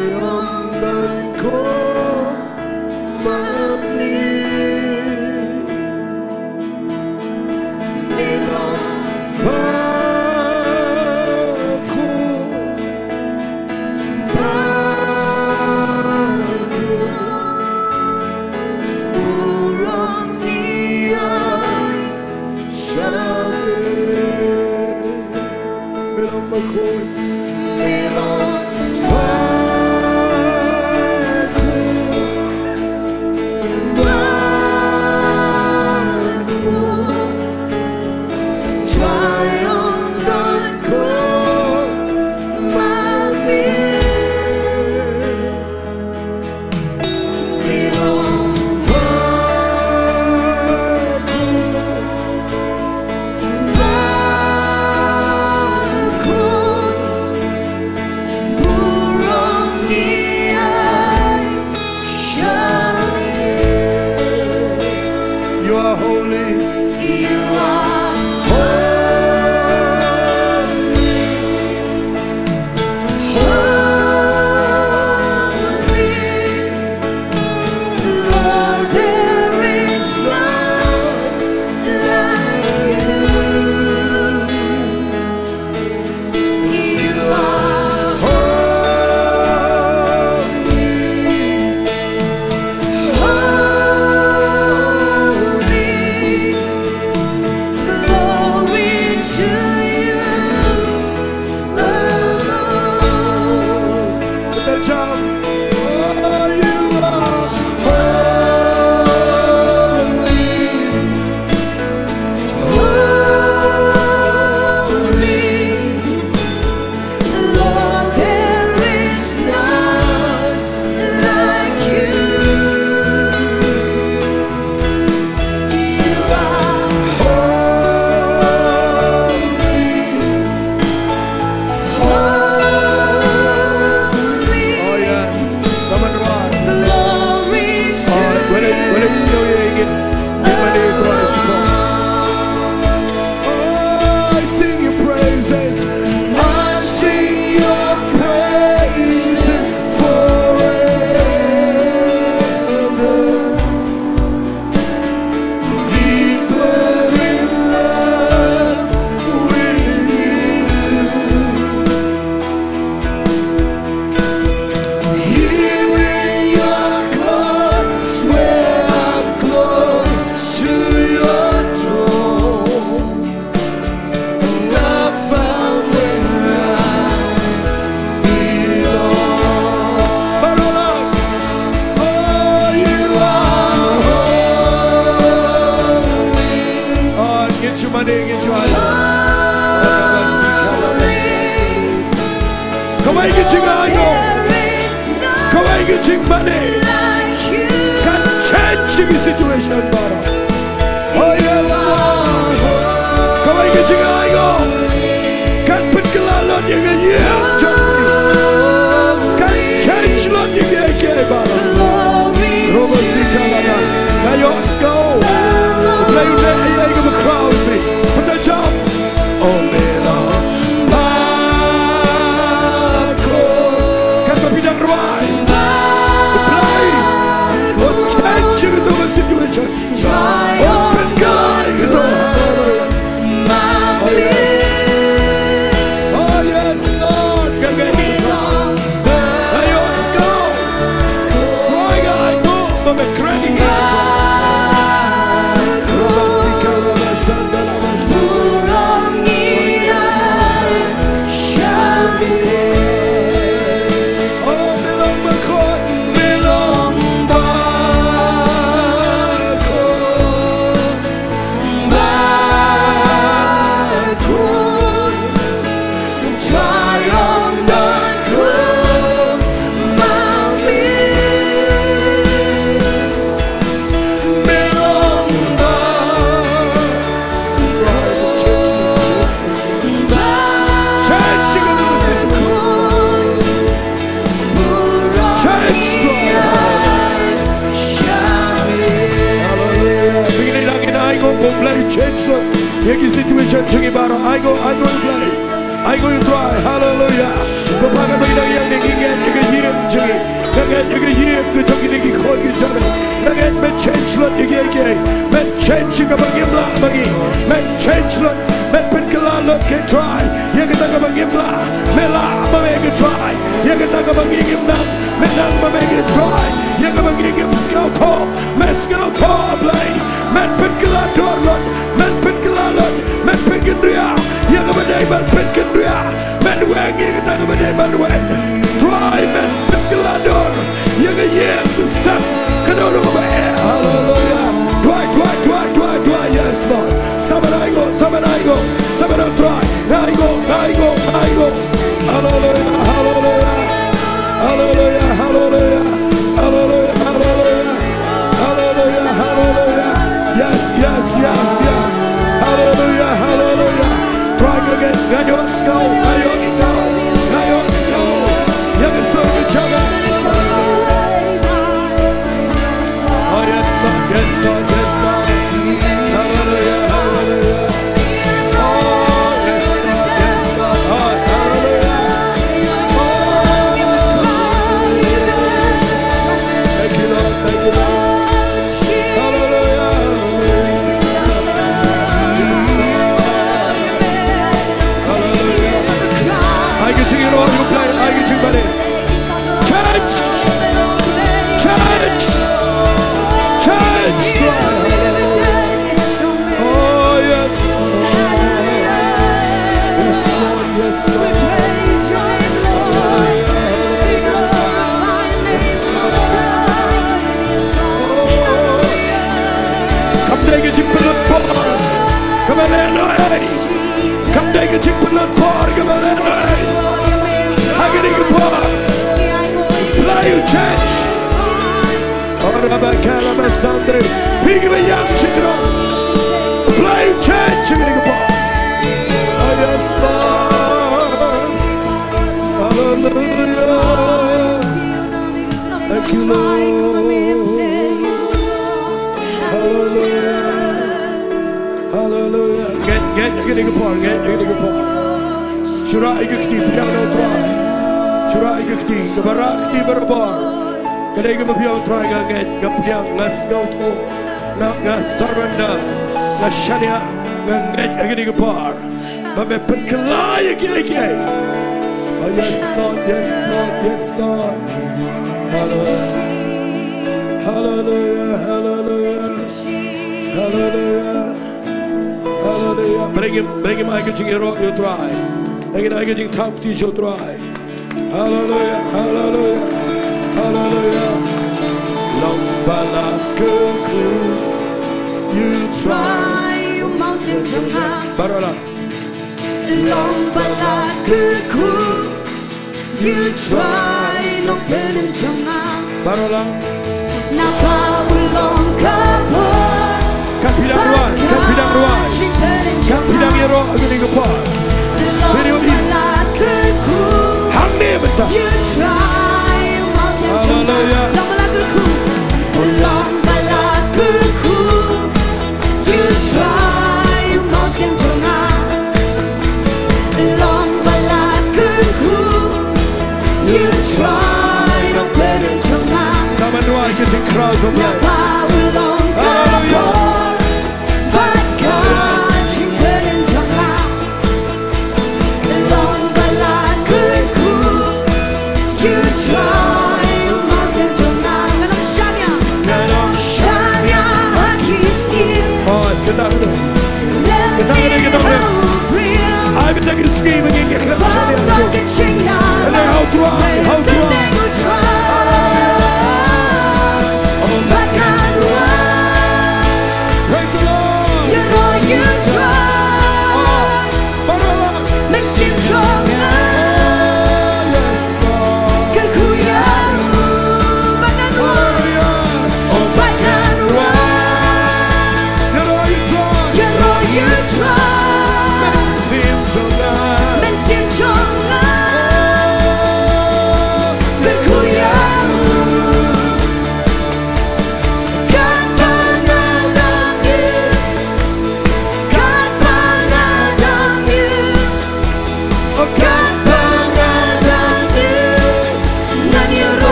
Shillong, jingmane can change the situation, Bara. Oh yes, Lord. Kau ingin jingiaroh can put kelalon yang yang can change lot yang yang Bara. Robosi kalana. Now let's go. Play with that yang yang crowd thing. Put the job. Oh Belang. Situation. Open God, oh yes, Lord. Let's go. Crying I go, but I'm crying. go play change Lord. Yagi situation jingi baro. I go play. I go try. Hallelujah. Bapak bagi yang ingin yang jingi. Yang jingi khoi jana. Yang change Lord yagi. Men change ka bagi bla bagi. Men change Lord. Men penkelan Lord ke try. Yang kita bagi bla. Mela bagi try. Yang kita bagi menang. Menang bagi try. Yang bagi scalpel. Men scalpel play. Men penkelan Lord. Men penkelan Lord. Men penkenria. Yang bagi men penkenria. Men wangi kita bagi men wen. Try men penkelan Lord. Yang sap. Kadang hallelujah. Try. Yes, Lord. Somebody I go. Somebody try. I go. Hallelujah. Yes. Hallelujah. Try again. Let's go. You can throw each other. Oh, yes, Lord. Hallelujah. Oh, yes, Lord. Oh, hallelujah. Thank you, Lord. Hallelujah. Yes, Lord. Hallelujah. I get to you all. You play. I get to you, buddy. Church. Oh, yes, Lord. Come take a chip in the bar. Come on, come take a chip in the bar. Come on, I can take a bar. Play you change. Sunday. Figure me young chicken. Play you change. Chicken in the bar. Oh, yes, Lord. Hallelujah. Thank you, Lord. Hallelujah. Get in the bar. Shura Ktien piano try. Shura Ktien Barakti Barabar. Kadang mabiang try ngaget ngapiang ngasngopo ngasaranda ngasania ngaget agini kapar. Mame penkelai agini. Oh yes Lord. Hallelujah. Bring him I get jingiaroh you try. Bring I get jingkyrkhu you try. Hallelujah. Lyngba kynduh you try. Balang. Lyngba kynduh you try. Balang. Napa ulong kapal. Kapidang ruan. Kapidang yero agini kapal. Lyngba kynduh hangne Bynta. you try. Hallelujah. Lyngba kynduh you try. Lyngba kynduh you try. Sama dua getting crowd to play. Hallelujah. I've been taking a scheme and getting a shot and how dry. Praise the Lord. You know you try. Makes him stronger. Yes, Lord. Kyrkhu bagan You know you try. You know you try. Makes him stronger. Makes him stronger.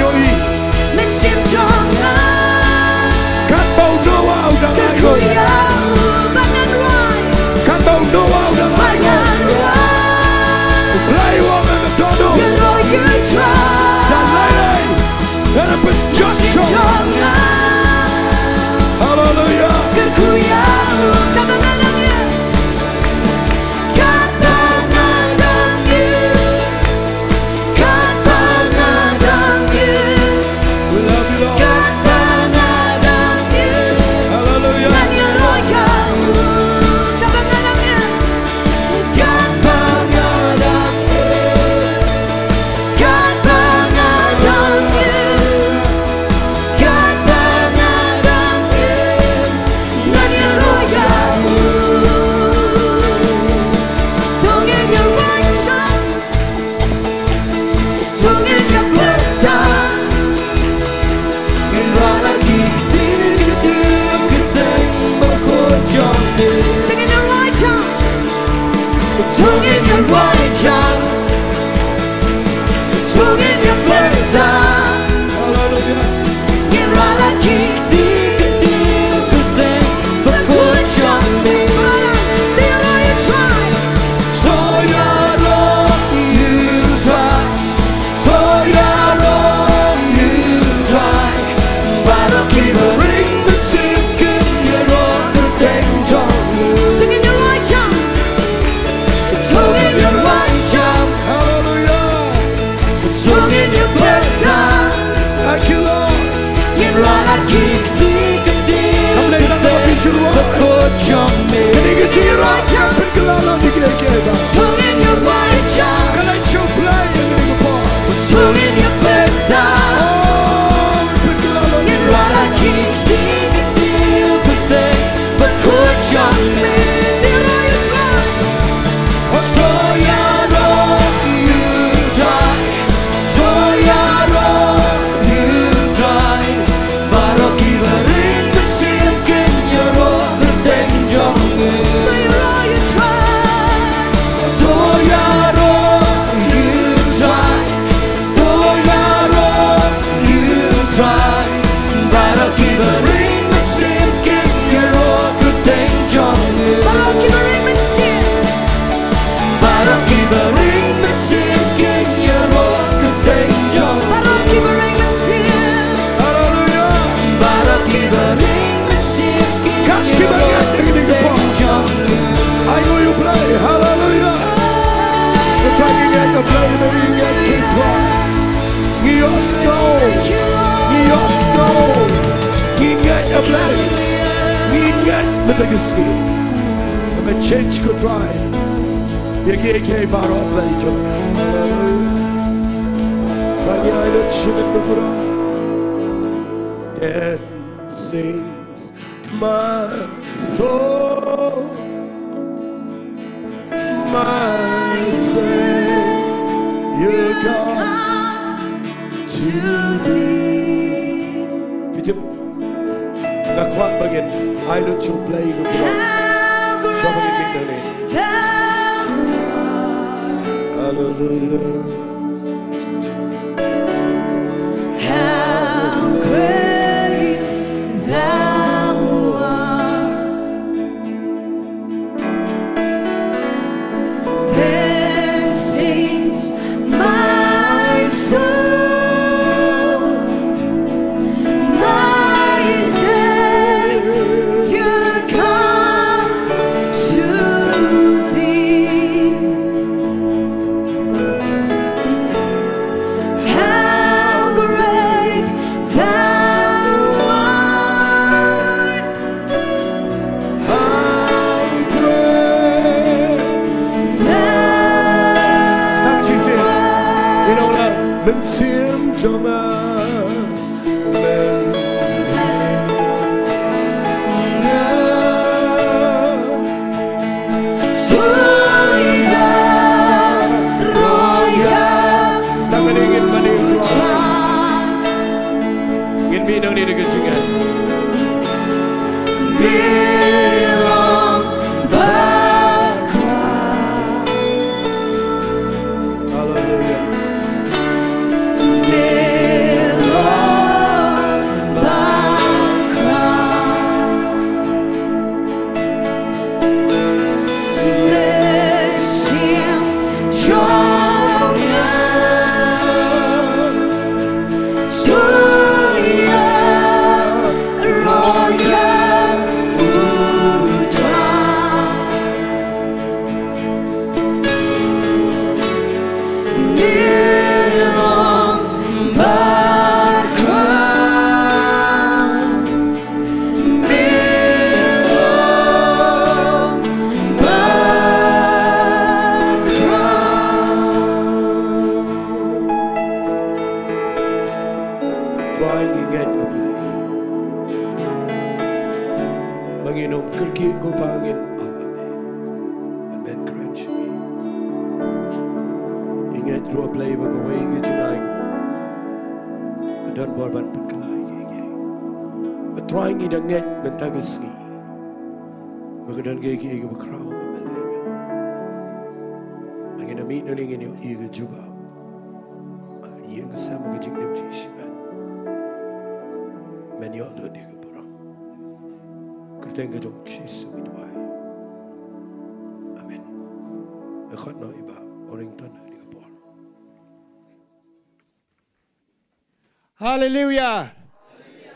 Yoi. Mesim jonga Kat bau doa udah Kyrkhu lagu. ya banan rai Kat bau doa udah lagu. banan rai Blei wong ang todo. Yellow you try Dan lain-lain. Dan penjat Mesim show. jonga Hallelujah. Kyrkhu ya kabangalang ya Kabangalang you Kabangalang you We love you, Lord. Kabangalang you Hallelujah. Jingiaroh kabangalang ya Kabangalang you Kabangalang you Kabangalang you Jingiaroh Tungin your righteous Tungin your bertang Tungin your righteous Tungin your righteous Tungin your bertang Hallelujah. Irala kikti ketil keteng berkucambi Tiada you try Soyaro you try. Soyaro you try. Baru kita ring bersikin Yero bertenjong. Tungin your righteous Tungin your righteous Hallelujah. Tungin your bertang Thank you, Lord. Irala kikti ketil Kamu dah datang ke Petrol. berkucambi Ini jingiaroh campur kelalan di kira-kira. Tungin your righteous Kalau Taiew Blei yang ini kepala. Tungin your bertang Oh, berkelalan di Irala kikti ketil keteng berkucambi Tiada you try Soyaro you try. Soyaro you try. Baru kita ring bersikin Yero bertenjong. Tiada you try Soyaro you try. Soyaro you try. Baru kita ring bersikin Yero bertenjong. Baru kita ring mensin Baru kita ring bersikin Yero bertenjong. Baru kita ring mensin Hallelujah. Baru kita ring mensin Kat tiba-tiba ini kepala. Ayo you play, hallelujah. Taiew U Blei dan Petrol. Iasnohkti, Iasnohkti, Ktien U Blei, Ktien menegasi. Men change could try. Yeke bara Blei joy. Taiew island shimin berkurang. And sings my soul. My Savior come to thee. Fitip, ngakuan bagian island Taiew Blei berkurang. Siya maging minta ni. Hallelujah. How great thou art Then sings my soul My Savior come to thee How great thou art How great. Tack Jesus. Inåla men sim joma. Men Stangan ingin menikah. Ingin minang ni dengan jingan. Bilang bakal Hallelujah. Bilang crunch me. Ingat dua play bagawai ke jungai. Donbor ban penkelai ke. Trying in a net mentag Sngi. Magadan ke bakrau pamelay. Angin amit nuling ini iga juba. Yang sama ke jingdem shiman. Menyo lo di ke pura. Kerteng ke jong Yesus Jingduwai. Amen. Ekhat no iba orang tanah di ke pura. Hallelujah.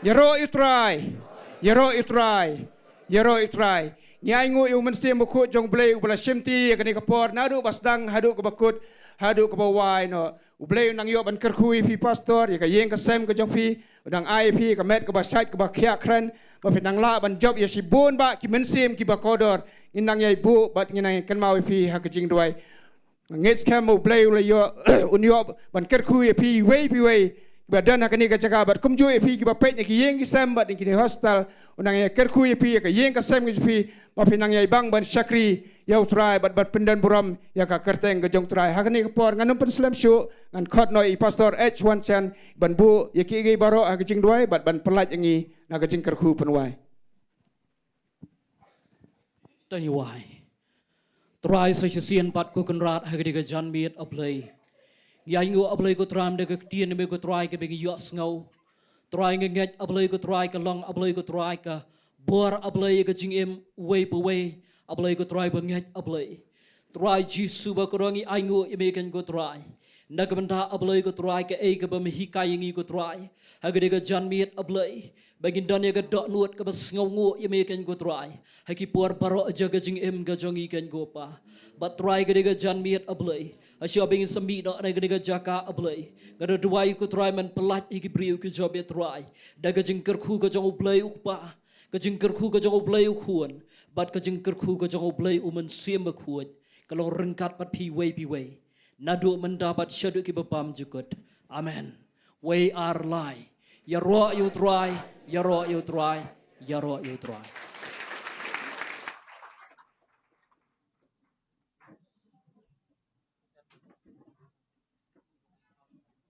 Yaro utrai. Yaro utrai. Yaro utrai. Nyai ngu yu mensi mukut jong blei ubala shimti yakani kapor nadu basdang hadu ke bakut hadu ke bawai no ublei nang yo ban kerkhui pi pastor ya ka yeng ka sem ka jong pi udang ai pi ka met ka basait ka bakhya kran ba pinang la ban job ya sibun ba ki mensim ki bakodor inang yai bu bat nginang kan mau pi ha ka Jingduwai ngets kam ublei ula yo unyo ban kerkhui pi wei badan hakani ka Jaka bat kumju pi ki ba pet ki yeng ki sem bat ki hostel unang ya kerkhu pi ka yeng ka sem ki pi ba pinang ya bang ban syakri ya utrai bat pendan buram ya ka kerteng ka jong trai hakani ka por nganum pen slam syu ngan khot noi pastor H1 chan ban bu ya ki gi baro ka Jingduwai bat ban pelaj ngi na ka jingkyrkhu penwai Taiew trai sa sien pat ko kunrat hakani ka jan miet ablei Yang ablay ko tram de Ktien U ko try ke begi Iasnohkti try nget ablay ko try ka long ablay ko try ka bor ablay ka jingem Ri-Bhoi ablay ko try banget ablay try jisu ba korangi aingu imeken ko try nagbenta ablay ko try ka e ka ba mehikai ngi ko try hagade ka janmiet ablay bagin dan ya ka dok nuot ka bas ngu imeken ko try haki por baro jaga jingem ka jongi ken go pa but try ka de ka janmiet ablay Asya bingin sami nak nega Jaka ablay. Kada duai ko try man pelat iki briu ke job ya try. Daga jingkyrkhu ka jong U Blei ukpa. Ka jingkyrkhu ka jong U Blei ukhuan. Bat ka jingkyrkhu ka jong U Blei umen sim ukhuan. Kalau rengkat pat pi wei. Nadu mendapat syadu ki bapam jukut. Amen. We are lie. Ya ro you try. Ya ro you try. Ya ro you try.